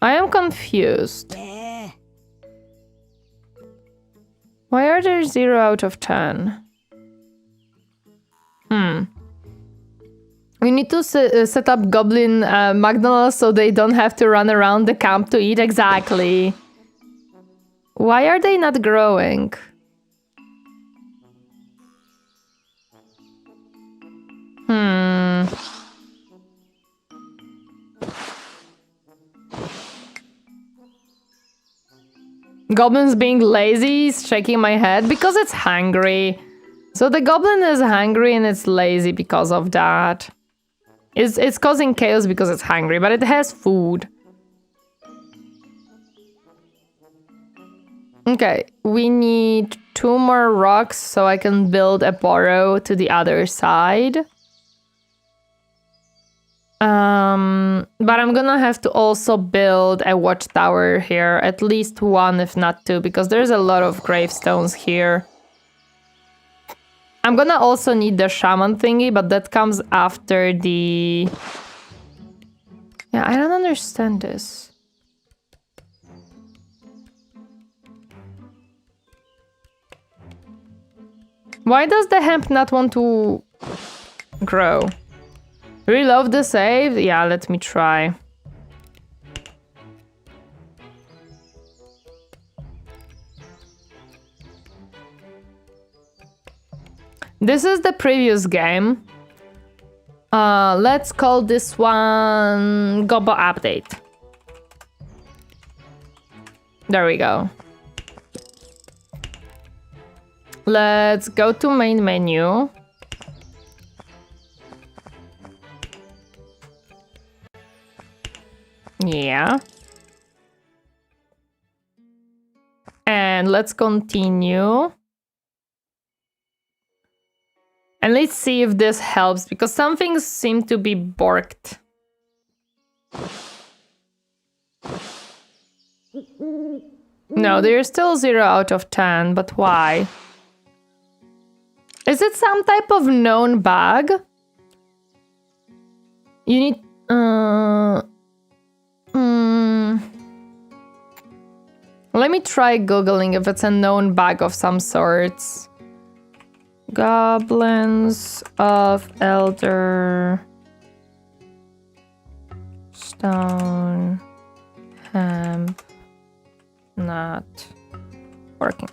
I am confused. Why are there 0 out of 10? We need to set up Goblin McDonald's so they don't have to run around the camp to eat. Exactly. Why are they not growing? Goblin's being lazy is shaking my head because it's hungry. So the goblin is hungry and it's lazy because of that. It's causing chaos because it's hungry, but it has food. Okay, we need 2 more rocks so I can build a burrow to the other side. But I'm gonna have to also build a watchtower here, at least 1 if not 2, because there's a lot of gravestones here. I'm gonna also need the shaman thingy, but that comes after the... Yeah, I don't understand this. Why does the hemp not want to grow? Reload the save? Yeah, let me try. This is the previous game. Let's call this one Gobo Update. There we go. Let's go to main menu. Yeah. And let's continue. And let's see if this helps, because some things seem to be borked. No, they're still 0 out of 10, but why? Is it some type of known bug? You need... Let me try Googling if it's a known bug of some sorts. Goblins of Elderstone. Hemp. Not working.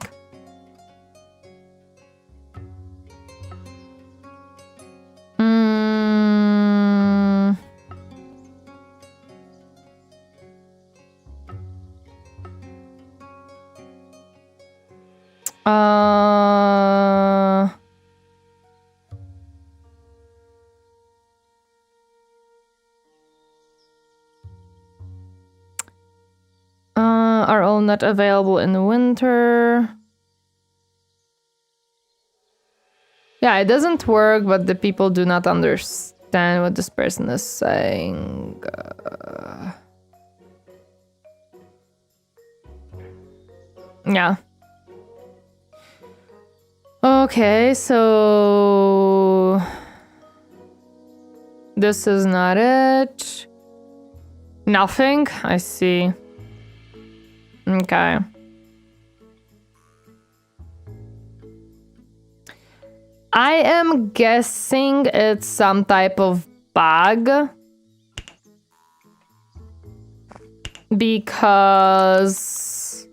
Are all not available in the winter. Yeah, it doesn't work, but the people do not understand what this person is saying. Yeah. Okay, so... This is not it. Nothing? I see. Okay. I am guessing it's some type of bug. Because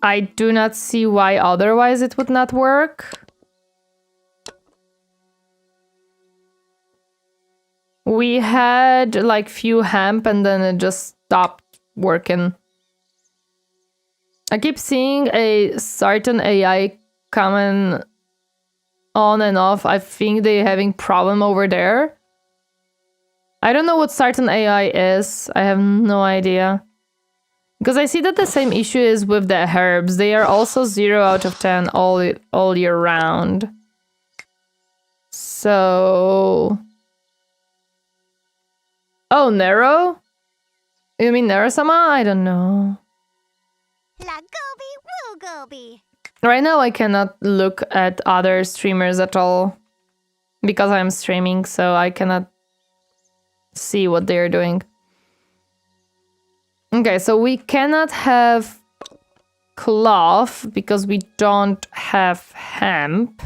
I do not see why otherwise it would not work. We had like few hemp and then it just stopped working. I keep seeing a certain AI coming on and off. I think they're having problem over there. I don't know what certain AI is. I have no idea. Because I see that the same issue is with the herbs. They are also 0 out of 10 all year round. So... Oh, Nero? You mean Nero-sama? I don't know. La Gobi Woo Gobi. Right now I cannot look at other streamers at all. Because I'm streaming, so I cannot see what they're doing. Okay, so we cannot have cloth because we don't have hemp.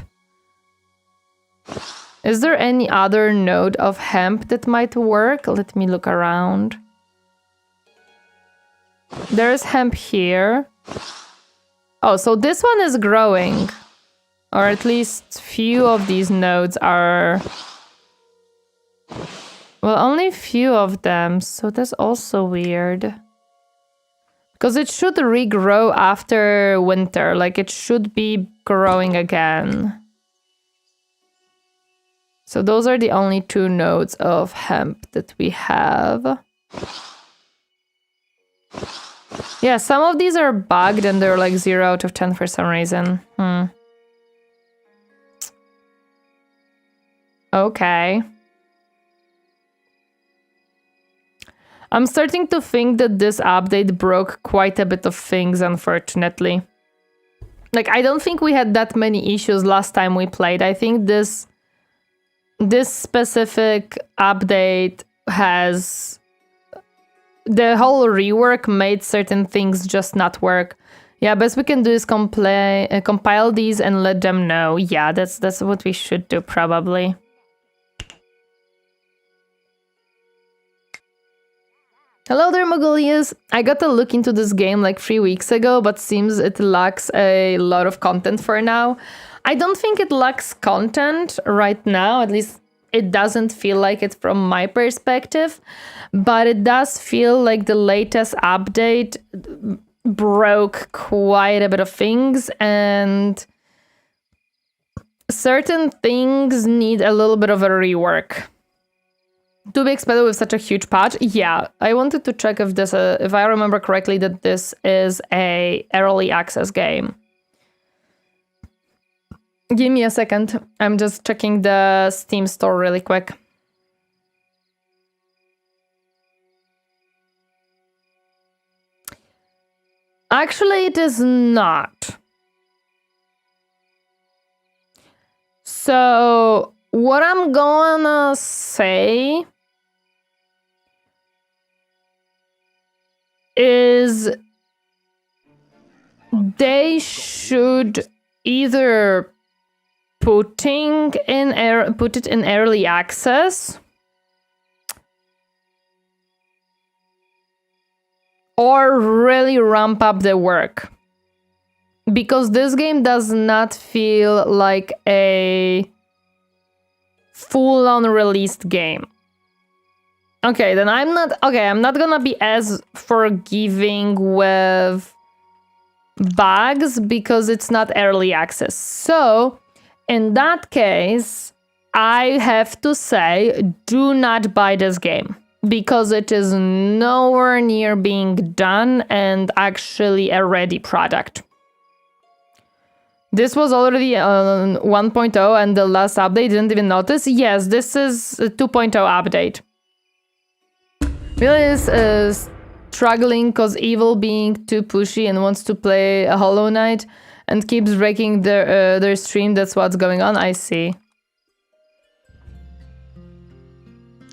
Is there any other node of hemp that might work? Let me look around. There's hemp here. Oh, so this one is growing. Or at least few of these nodes are... Well, only few of them, so that's also weird. Because it should regrow after winter, like it should be growing again. So those are the only 2 nodes of hemp that we have. Yeah, some of these are bugged and they're like 0 out of 10 for some reason. Okay. I'm starting to think that this update broke quite a bit of things, unfortunately. Like, I don't think we had that many issues last time we played. I think this specific update has... The whole rework made certain things just not work. Yeah, best we can do is compile these and let them know. Yeah, that's what we should do, probably. Hello there, Mogolias! I got a look into this game like 3 weeks ago, but seems it lacks a lot of content for now. I don't think it lacks content right now, at least it doesn't feel like it from my perspective, but it does feel like the latest update broke quite a bit of things, and certain things need a little bit of a rework. To be expected with such a huge patch? Yeah, I wanted to check if this, if I remember correctly, that this is a early access game. Give me a second. I'm just checking the Steam store really quick. Actually, it is not. So, what I'm gonna say is they should either put it in early access or really ramp up the work. Because this game does not feel like a full-on released game. Okay, then I'm not gonna be as forgiving with bugs because it's not early access. So, in that case, I have to say, do not buy this game because it is nowhere near being done and actually a ready product. This was already on 1.0 and the last update didn't even notice. Yes, this is a 2.0 update. Really is struggling because evil being too pushy and wants to play a Hollow Knight and keeps breaking their stream. That's what's going on. I see.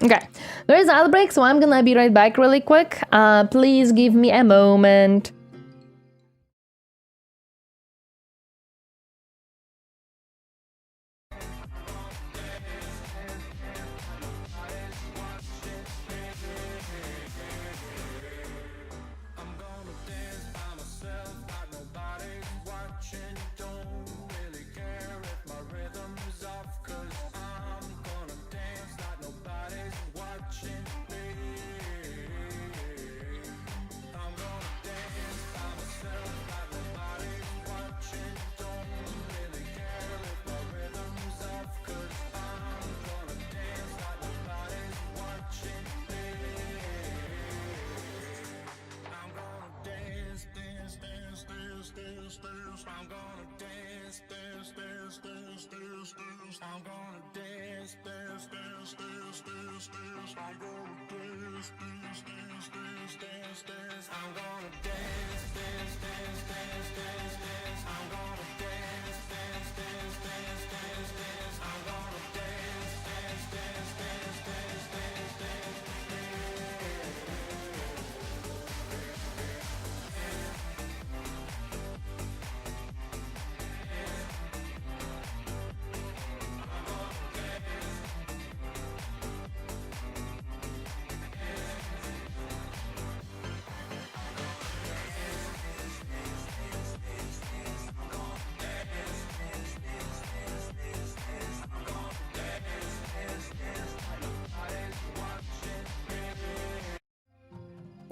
Okay, there is an outbreak, so I'm gonna be right back really quick. Please give me a moment.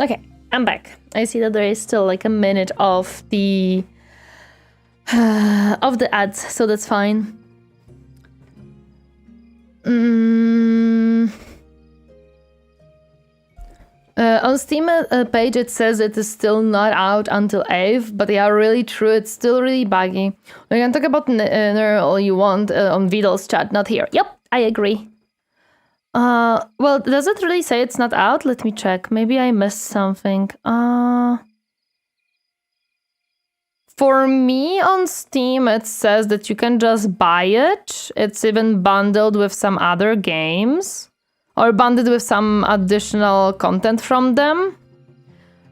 Okay, I'm back. I see that there is still like a minute of the ads, so that's fine. On Steam page it says it is still not out until 8th, but yeah, really true, it's still really buggy. We can talk about NER all you want on Vidal's chat, not here. Yep, I agree. Well, does it really say it's not out? Let me check. Maybe I missed something. For me on Steam, it says that you can just buy it. It's even bundled with some other games or bundled with some additional content from them.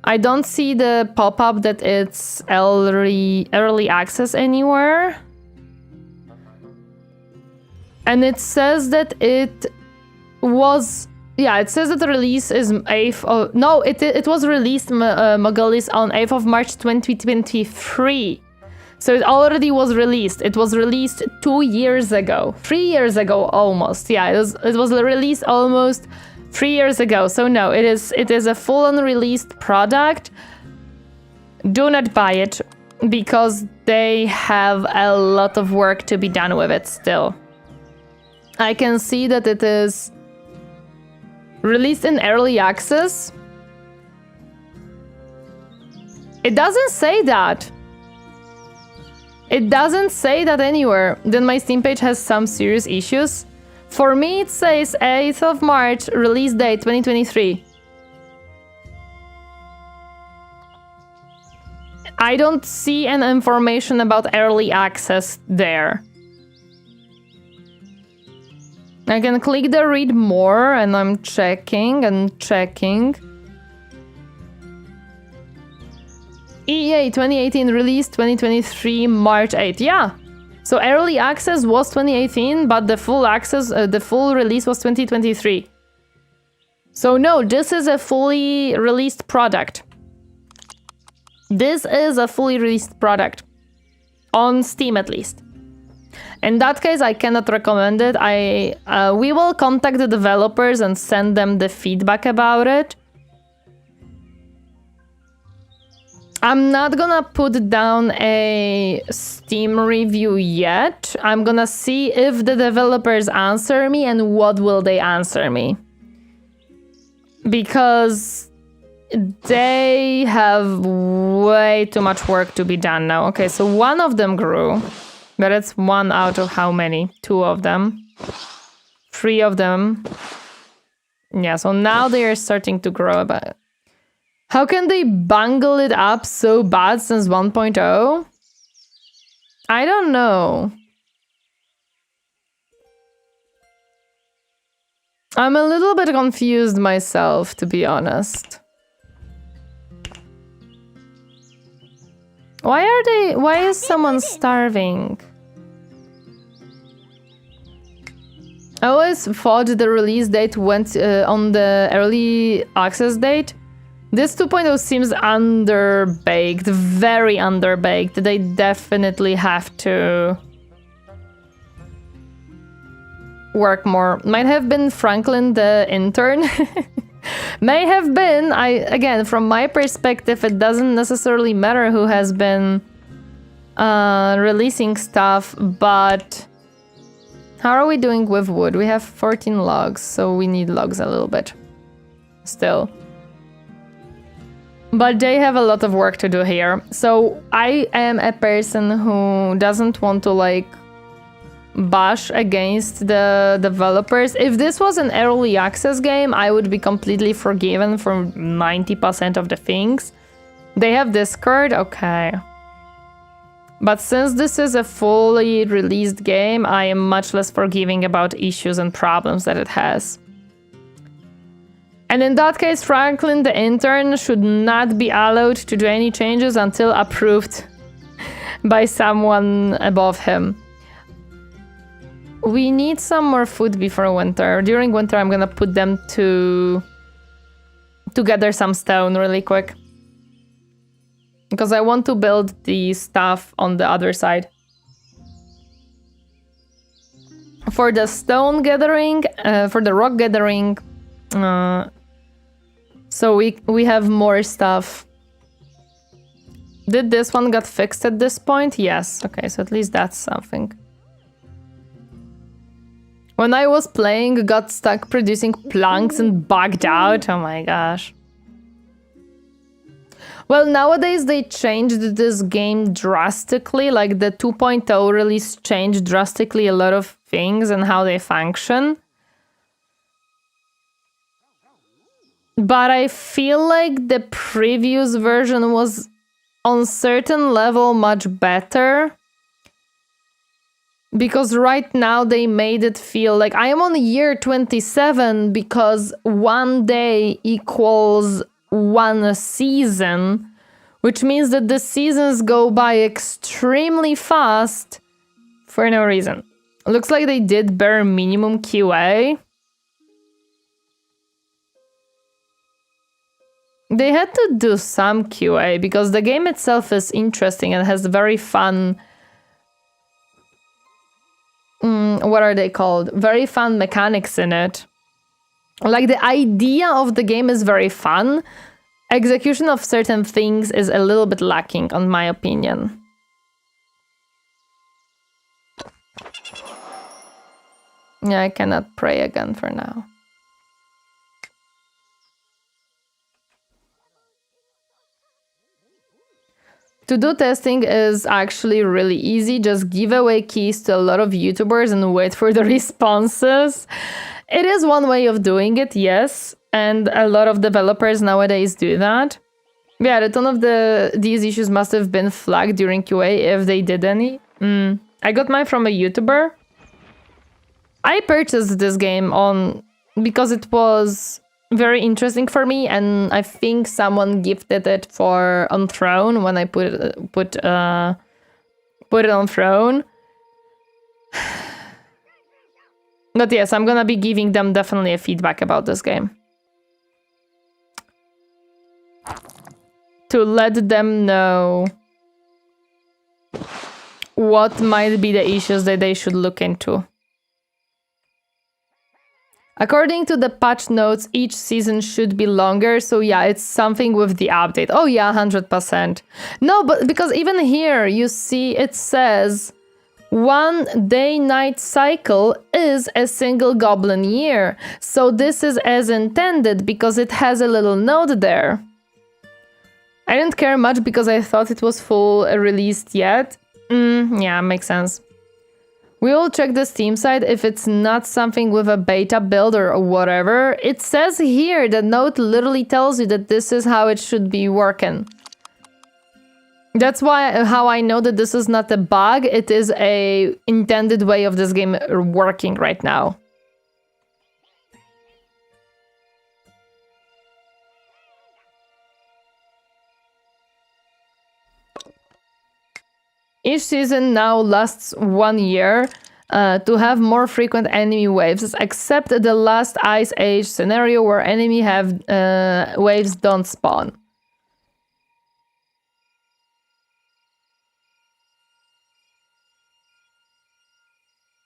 I don't see the pop-up that it's early access anywhere. And it says that it was, yeah, it says that the release is 8th of, no, it was released, Mogolis, on 8th of March 2023. So it already was released. It was released 2 years ago, 3 years ago almost. Yeah, it was released almost 3 years ago. So no, it is a full unreleased product. Do not buy it because they have a lot of work to be done with it still. I can see that it is released in early access. It doesn't say that. It doesn't say that anywhere. Then my Steam page has some serious issues. For me, it says 8th of March, release date 2023. I don't see any information about early access there. I can click the read more and I'm checking and checking. EA 2018 release 2023 March 8th. Yeah. So early access was 2018, but the full access, the full release was 2023. So no, this is a fully released product. This is a fully released product. On Steam at least. In that case, I cannot recommend it. We will contact the developers and send them the feedback about it. I'm not gonna put down a Steam review yet. I'm gonna see if the developers answer me and what will they answer me. Because they have way too much work to be done now. Okay, so one of them grew. But it's one out of how many? 2 of them. 3 of them. Yeah, so now they are starting to grow a bit. How can they bungle it up so bad since 1.0? I don't know. I'm a little bit confused myself, to be honest. Why is someone starving? I always thought the release date went on the early access date. This 2.0 seems underbaked, very underbaked. They definitely have to work more. Might have been Franklin the intern. May have been. Again, from my perspective, it doesn't necessarily matter who has been releasing stuff, but how are we doing with wood? We have 14 logs, so we need logs a little bit still. But they have a lot of work to do here. So I am a person who doesn't want to like bash against the developers. If this was an early access game, I would be completely forgiven for 90% of the things. They have Discord, okay. But since this is a fully released game, I am much less forgiving about issues and problems that it has. And in that case, Franklin the intern should not be allowed to do any changes until approved by someone above him. We need some more food before winter. During winter, I'm gonna put them to gather some stone really quick. Because I want to build the stuff on the other side. For the stone gathering, for the rock gathering, so we have more stuff. Did this one got fixed at this point? Yes. Okay, so at least that's something. When I was playing, got stuck producing planks and bugged out. Oh my gosh. Well, nowadays they changed this game drastically. Like the 2.0 release changed drastically a lot of things and how they function. But I feel like the previous version was on certain level much better. Because right now they made it feel like I am on year 27 because one day equals one season, which means that the seasons go by extremely fast for no reason. Looks like they did bare minimum QA. They had to do some QA because the game itself is interesting and has very fun... what are they called? Very fun mechanics in it. Like the idea of the game is very fun. Execution of certain things is a little bit lacking, in my opinion. Yeah, I cannot pray again for now. To do testing is actually really easy. Just give away keys to a lot of YouTubers and wait for the responses. It is one way of doing it, yes. And a lot of developers nowadays do that. Yeah, a ton of these issues must have been flagged during QA if they did any. I got mine from a YouTuber. I purchased this game because it was very interesting for me, and I think someone gifted it on Throne when I put it on Throne. But yes, I'm gonna be giving them definitely a feedback about this game. To let them know what might be the issues that they should look into. According to the patch notes, each season should be longer, so yeah, it's something with the update. Oh yeah, 100%. No, but because even here, you see, it says 1 day-night cycle is a single goblin year. So this is as intended because it has a little note there. I didn't care much because I thought it was full released yet. Yeah, makes sense. We will check the Steam side if it's not something with a beta build or whatever. It says here, the note literally tells you that this is how it should be working. That's how I know that this is not a bug. It is a intended way of this game working right now. Each season now lasts 1 year to have more frequent enemy waves, except the last Ice Age scenario where enemy waves don't spawn.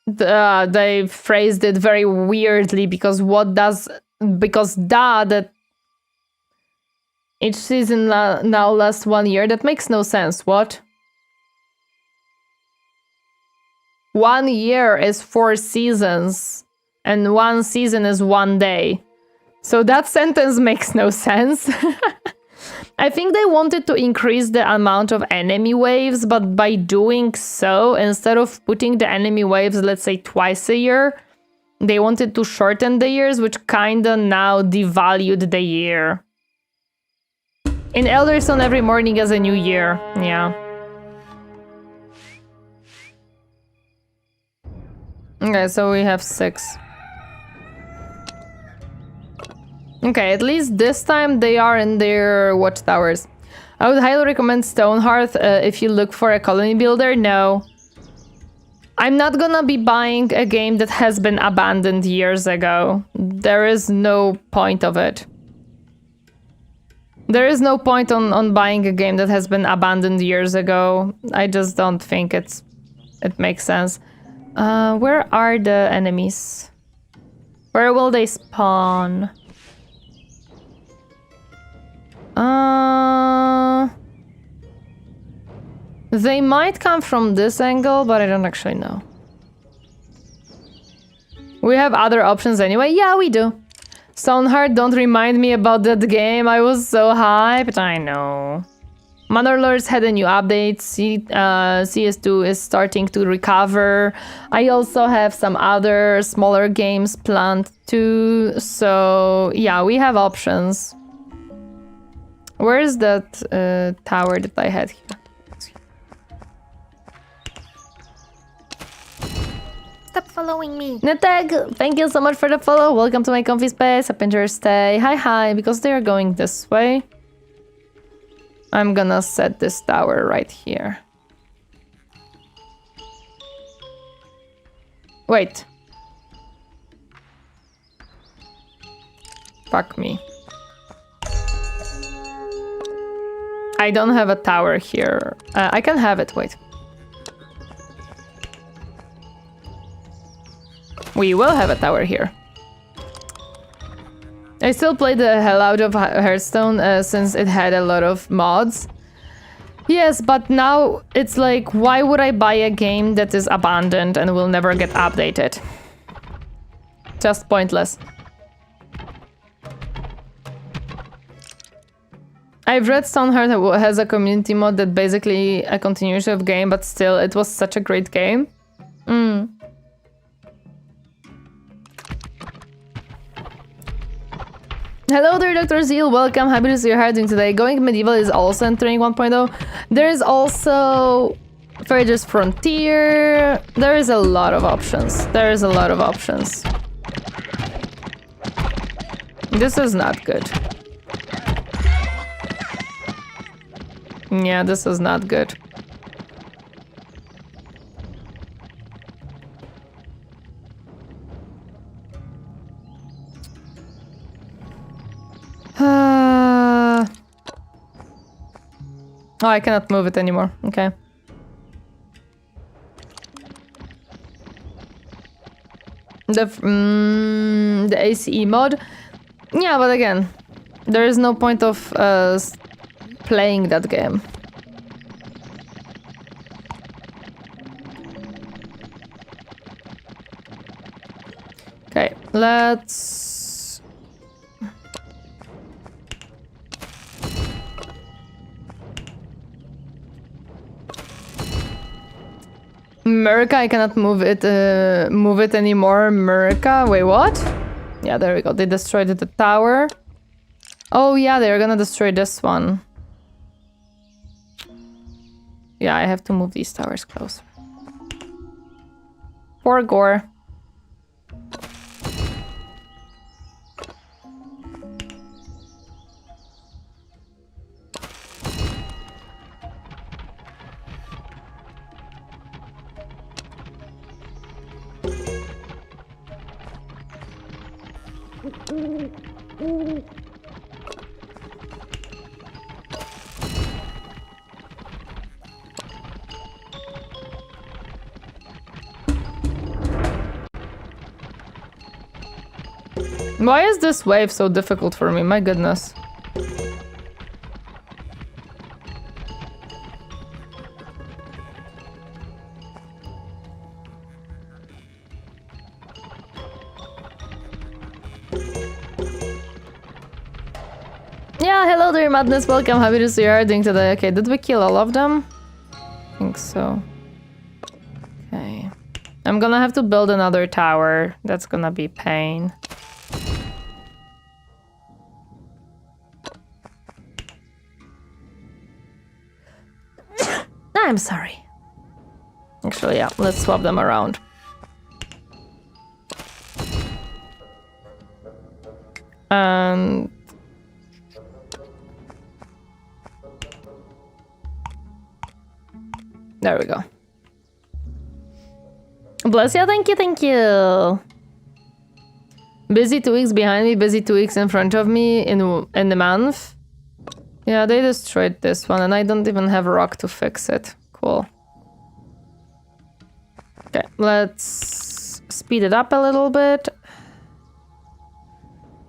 They phrased it very weirdly because that each season now lasts 1 year. That makes no sense. What? 1 year is 4 seasons, and 1 season is 1 day. So that sentence makes no sense. I think they wanted to increase the amount of enemy waves, but by doing so, instead of putting the enemy waves, let's say, twice a year, they wanted to shorten the years, which kinda now devalued the year. In Elderstone, every morning is a new year. Yeah. Okay, so we have 6. Okay, at least this time they are in their watchtowers. I would highly recommend Stonehearth if you look for a colony builder. No. I'm not gonna be buying a game that has been abandoned years ago. There is no point of it. There is no point on buying a game that has been abandoned years ago. I just don't think it makes sense. Where are the enemies? Where will they spawn? They might come from this angle, but I don't actually know. We have other options anyway. Yeah, we do. Stoneheart, don't remind me about that game. I was so hyped. I know. Manor Lords had a new update. CS2 is starting to recover. I also have some other smaller games planned too. So yeah, we have options. Where is that tower that I had here? Stop following me. Neteg, thank you so much for the follow. Welcome to my comfy space. Hope you enjoy your stay. Hi, because they are going this way. I'm gonna set this tower right here. Wait. Fuck me. I don't have a tower here. I can have it, wait. We will have a tower here. I still play the hell out of Hearthstone since it had a lot of mods. Yes, but now it's like, why would I buy a game that is abandoned and will never get updated? Just pointless. I've read Stoneheart has a community mod that basically a continuation of game, but still, it was such a great game. Hello there, Dr. Zeal. Welcome. Happy to see you. How are you doing today? Going Medieval is also entering 1.0. There is also Farager's Frontier. There is a lot of options. There is a lot of options. This is not good. Yeah, this is not good. Oh, I cannot move it anymore. Okay. The ACE mod. Yeah, but again, there is no point of playing that game. Okay, let's... America, I cannot move it anymore. America, wait, what? Yeah, there we go. They destroyed the tower. Oh yeah, they're gonna destroy this one. Yeah, I have to move these towers closer. Poor Gore. Why is this wave so difficult for me? My goodness. Yeah, hello there, Madness. Welcome. Happy to see you. How are you doing today? Okay, did we kill all of them? I think so. Okay. I'm gonna have to build another tower. That's gonna be pain. I'm sorry. Actually, yeah, let's swap them around. And... there we go. Bless you, thank you, thank you. Busy 2 weeks behind me, busy 2 weeks in front of me in the month. Yeah, they destroyed this one and I don't even have a rock to fix it. Cool. Okay, let's speed it up a little bit.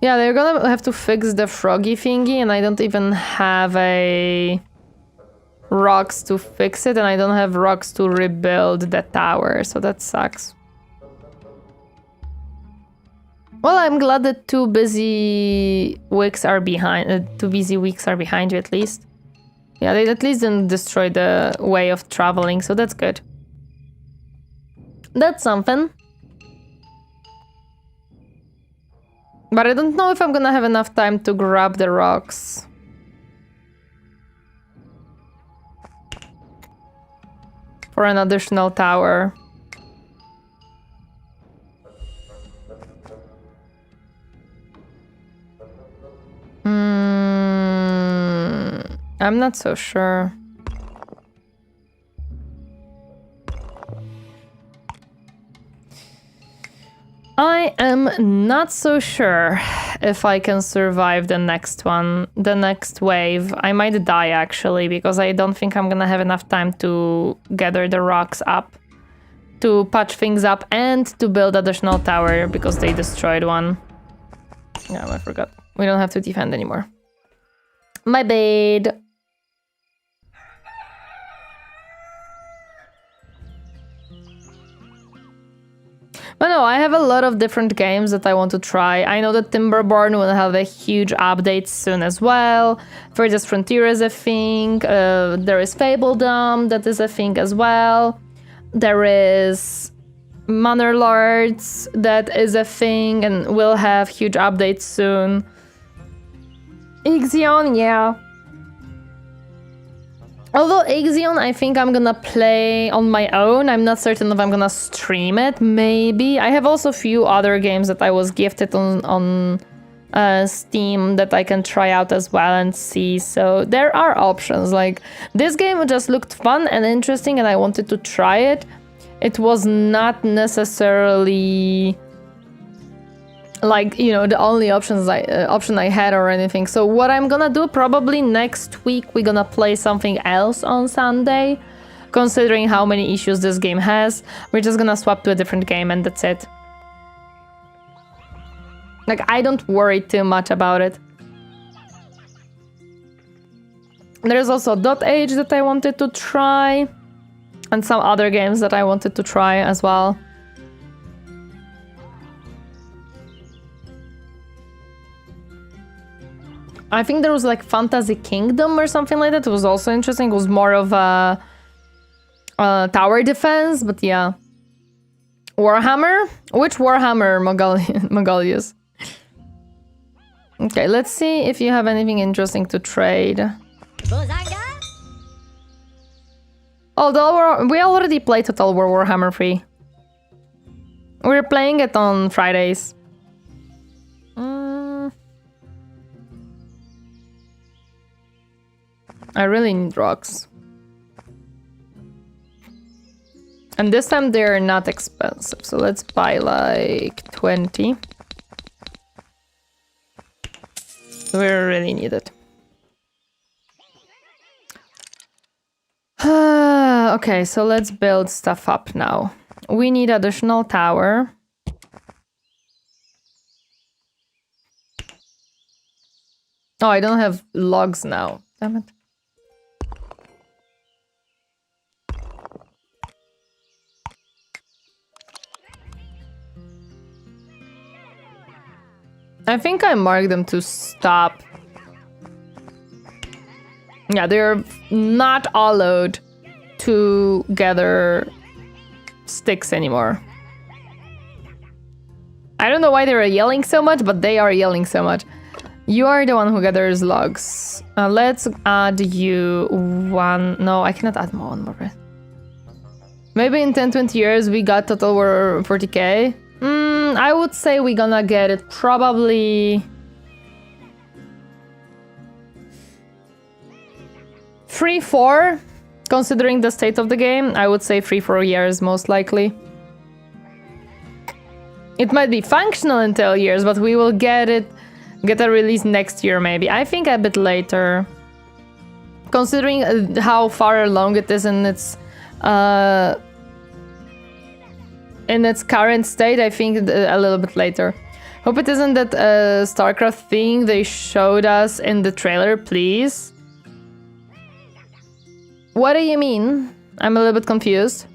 Yeah, they're gonna have to fix the froggy thingy and I don't even have a rocks to fix it and I don't have rocks to rebuild the tower, so that sucks. Well, I'm glad that 2 busy weeks are behind. 2 busy weeks are behind you at least. Yeah, they at least didn't destroy the way of traveling, so that's good. That's something. But I don't know if I'm gonna have enough time to grab the rocks. For an additional tower. I'm not so sure. I am not so sure if I can survive the next one, the next wave. I might die actually, because I don't think I'm gonna have enough time to gather the rocks up, to patch things up, and to build additional tower because they destroyed one. Yeah, I forgot. We don't have to defend anymore. My bad. But no, I have a lot of different games that I want to try. I know that Timberborn will have a huge update soon as well. Furthest Frontier is a thing. There is Fabledom, that is a thing as well. There is Manor Lords, that is a thing and will have huge updates soon. Ixion, yeah. Although Ixion, I think I'm gonna play on my own. I'm not certain if I'm gonna stream it. Maybe. I have also a few other games that I was gifted on Steam that I can try out as well and see. So there are options. Like, this game just looked fun and interesting and I wanted to try it. It was not necessarily like, you know, the only option I had or anything. So what I'm gonna do, probably next week we're gonna play something else on Sunday. Considering how many issues this game has, we're just gonna swap to a different game and that's it. Like, I don't worry too much about it. There's also .age that I wanted to try. And some other games that I wanted to try as well. I think there was like Fantasy Kingdom or something like that. It was also interesting. It was more of a tower defense, but yeah. Warhammer? Which Warhammer, Mogolius? Okay, let's see if you have anything interesting to trade. Although we already played Total War Warhammer 3. We're playing it on Fridays. I really need rocks. And this time they're not expensive, so let's buy like 20. We really need it. Okay, so let's build stuff up now. We need additional tower. Oh, I don't have logs now. Damn it. I think I marked them to stop. Yeah, they're not allowed to gather sticks anymore. I don't know why they were yelling so much, but they are yelling so much. You are the one who gathers logs. Let's add you one. No, I cannot add one more. Maybe in 10-20 years we got total war 40k. I would say we're gonna get it probably 3-4, considering the state of the game. I would say 3-4 years most likely. It might be functional in 10 years, but we will get a release next year maybe. I think a bit later. Considering how far along it is in its current state, I think a little bit later. Hope it isn't that StarCraft thing they showed us in the trailer, please. What do you mean? I'm a little bit confused.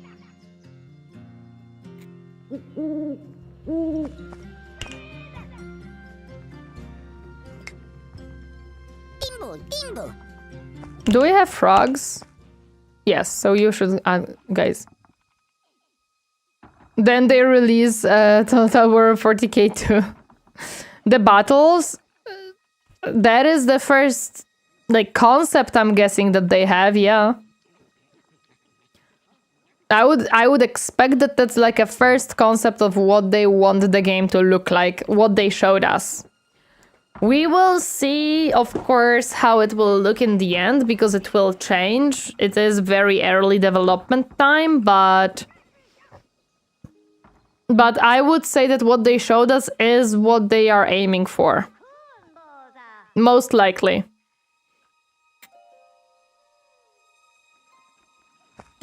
Do we have frogs? Yes, so you should, guys. Then they release Total War 40k too. The battles, that is the first like concept I'm guessing that they have, yeah. I would expect that that's like a first concept of what they want the game to look like, what they showed us. We will see, of course, how it will look in the end, because it will change. It is very early development time, but I would say that what they showed us is what they are aiming for. Most likely.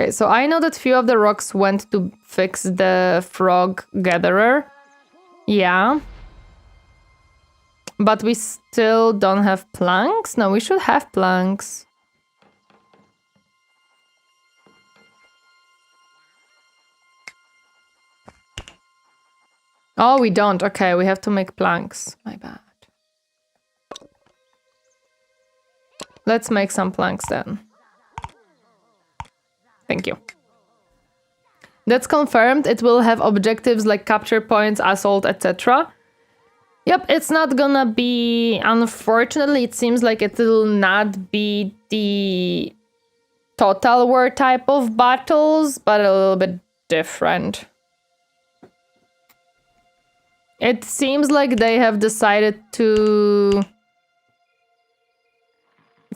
Okay, so I know that few of the rocks went to fix the frog gatherer. Yeah. But we still don't have planks? No, we should have planks. Oh, we don't. Okay, we have to make planks. My bad. Let's make some planks then. Thank you. That's confirmed. It will have objectives like capture points, assault, etc. Yep, it's not gonna be, unfortunately, it seems like it will not be the Total War type of battles, but a little bit different. It seems like they have decided to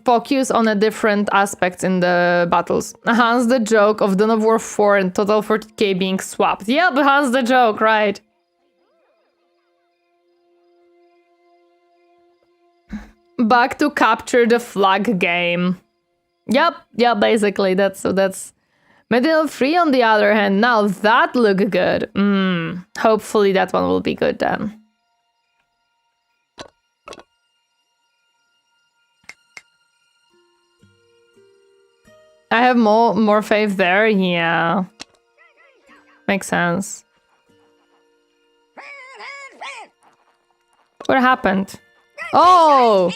focus on a different aspects in the battles. Hence the joke of Dawn of War 4 and Total 40k being swapped. Yep, hence the joke, right? Back to capture the flag game. Yep, basically that's Medieval 3 on the other hand. Now that look good. Hopefully that one will be good then. I have more faith there, yeah. Makes sense. What happened? Oh!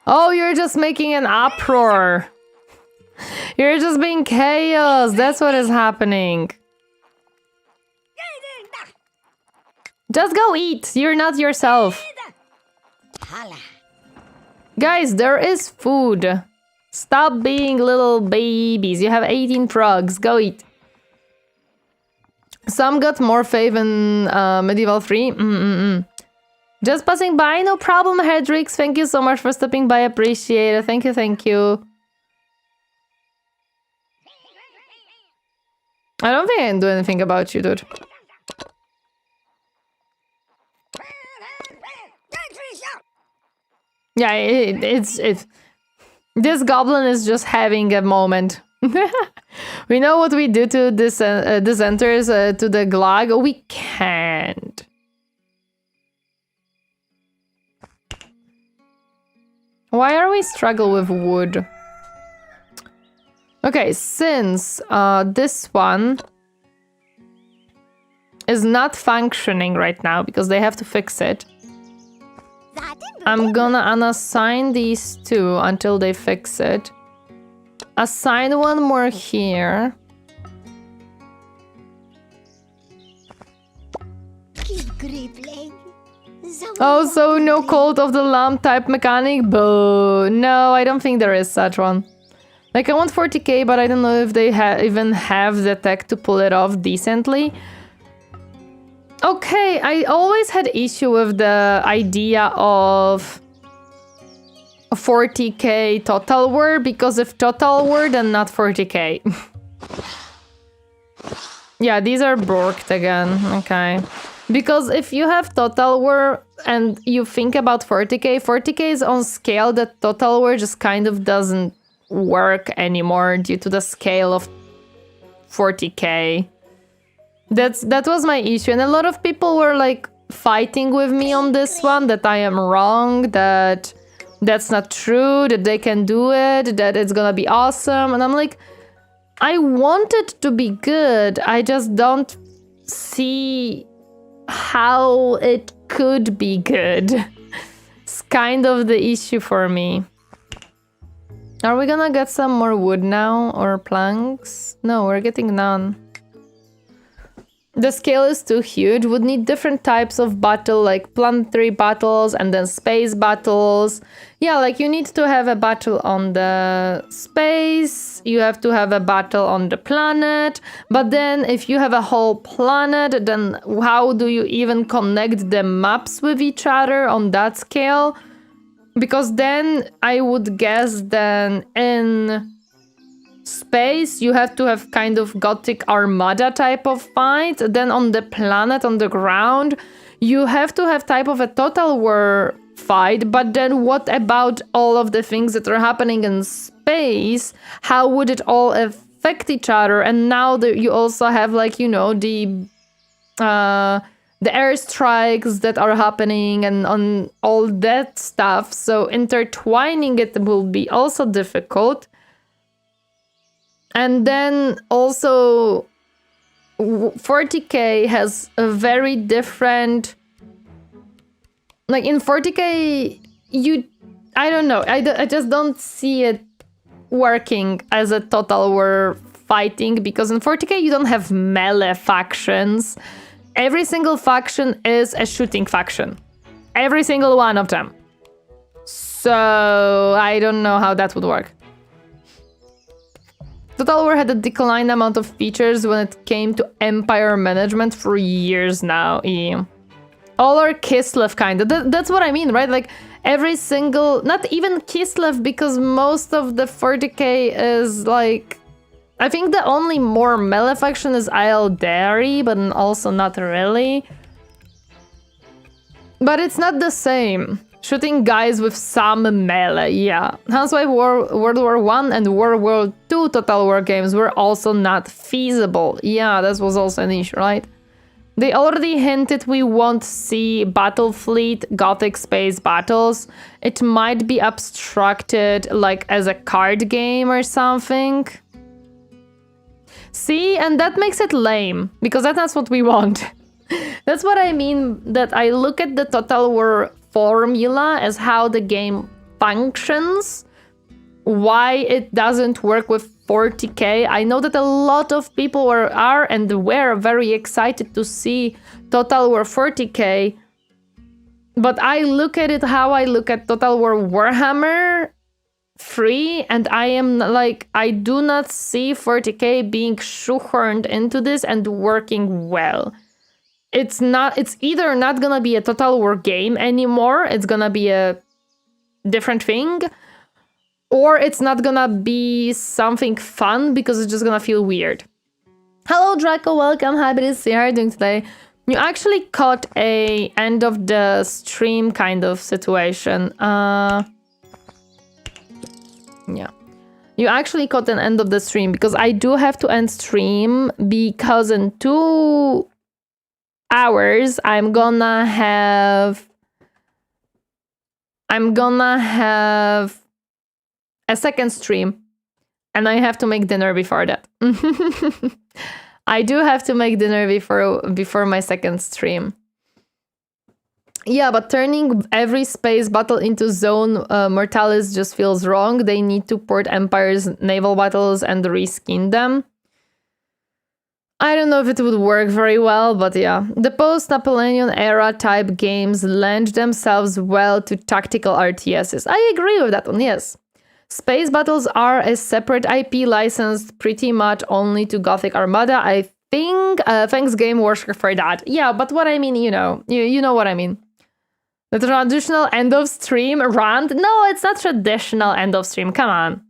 Oh, you're just making an uproar. You're just being chaos. That's what is happening. Just go eat. You're not yourself. Guys, there is food. Stop being little babies. You have 18 frogs. Go eat. Some got more faith in Medieval 3. Just passing by, no problem, Hedrix. Thank you so much for stopping by. Appreciate it. Thank you. I don't think I can do anything about you, dude. Yeah, it's this goblin is just having a moment. We know what we do to this dissenters to the Glag. We can't. Why are we struggle with wood? Okay, since this one is not functioning right now because they have to fix it, I'm gonna unassign these two until they fix it. Assign one more here. Oh, so no Cult of the Lamb type mechanic? Boo. No, I don't think there is such one. Like, I want 40k, but I don't know if they even have the tech to pull it off decently. Okay, I always had issue with the idea of 40k Total War, because if Total War, then not 40k. Yeah, these are borked again. Okay. Because if you have Total War and you think about 40k, 40k is on scale that Total War just kind of doesn't work anymore due to the scale of 40k. That was my issue, and a lot of people were like fighting with me on this one, that I am wrong, that that's not true, that they can do it, that it's gonna be awesome. And I'm like, I want it to be good, I just don't see how it could be good. It's kind of the issue for me. Are we gonna get some more wood now, or planks? No, we're getting none. The scale is too huge. Would need different types of battle, like planetary battles and then space battles. Yeah, like you need to have a battle on the space, you have to have a battle on the planet, but then if you have a whole planet, then how do you even connect the maps with each other on that scale? Because then I would guess then in space you have to have kind of Gothic Armada type of fight. Then on the planet, on the ground, you have to have type of a Total War fight. But then what about all of the things that are happening in space? How would it all affect each other? And now that you also have, like, you know, the airstrikes that are happening and on all that stuff. So intertwining it will be also difficult. And then also 40k has a very different, like in 40k I don't know, I just don't see it working as a Total War fighting, because in 40k you don't have melee factions. Every single faction is a shooting faction. Every single one of them. So I don't know how that would work. Total War had a declined amount of features when it came to empire management for years now. Yeah. All are Kislev kind of. That's what I mean, right? Like every single, not even Kislev, because most of the 40k is like, I think the only more melee faction is Eldari, but also not really. But it's not the same. Shooting guys with some melee, yeah. That's why World War I and World War II Total War games were also not feasible. Yeah, that was also an issue, right? They already hinted we won't see Battle Fleet Gothic space battles. It might be abstracted like as a card game or something. See, and that makes it lame, because that's what we want. That's what I mean, that I look at the Total War formula as how the game functions, why it doesn't work with 40k. I know that a lot of people are and were very excited to see Total War 40k, but I look at it how I look at Total War Warhammer 3, and I am like, I do not see 40k being shoehorned into this and working well. It's either not gonna be a Total War game anymore, it's gonna be a different thing, or it's not gonna be something fun because it's just gonna feel weird. Hello Draco, welcome, happy to see you. How are you doing today? You actually caught a end of the stream kind of situation. Yeah. You actually caught an end of the stream because I do have to end stream because in 2 hours I'm gonna have a second stream and I have to make dinner before that. I do have to make dinner before my second stream. Yeah, but turning every space battle into zone mortalis just feels wrong. They need to port Empire's naval battles and reskin them. I don't know if it would work very well, but yeah. The post-Napoleonic era type games lend themselves well to tactical RTSs. I agree with that one, yes. Space battles are a separate IP licensed pretty much only to Gothic Armada. I think thanks Game Workshop for that. Yeah, but what I mean, you know what I mean. The traditional end of stream rant? No, it's not traditional end of stream, come on.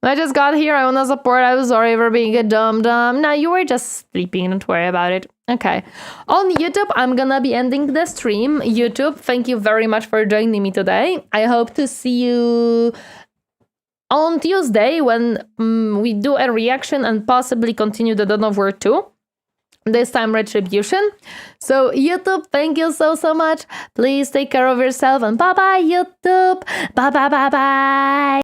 I just got here, I wanna support, I was sorry for being a dum-dum. No, you were just sleeping, don't worry about it. Okay. On YouTube, I'm gonna be ending the stream. YouTube, thank you very much for joining me today. I hope to see you on Tuesday when we do a reaction and possibly continue the Dawn of War 2. This time Retribution. So YouTube, thank you so much. Please take care of yourself and bye-bye YouTube. Bye-bye.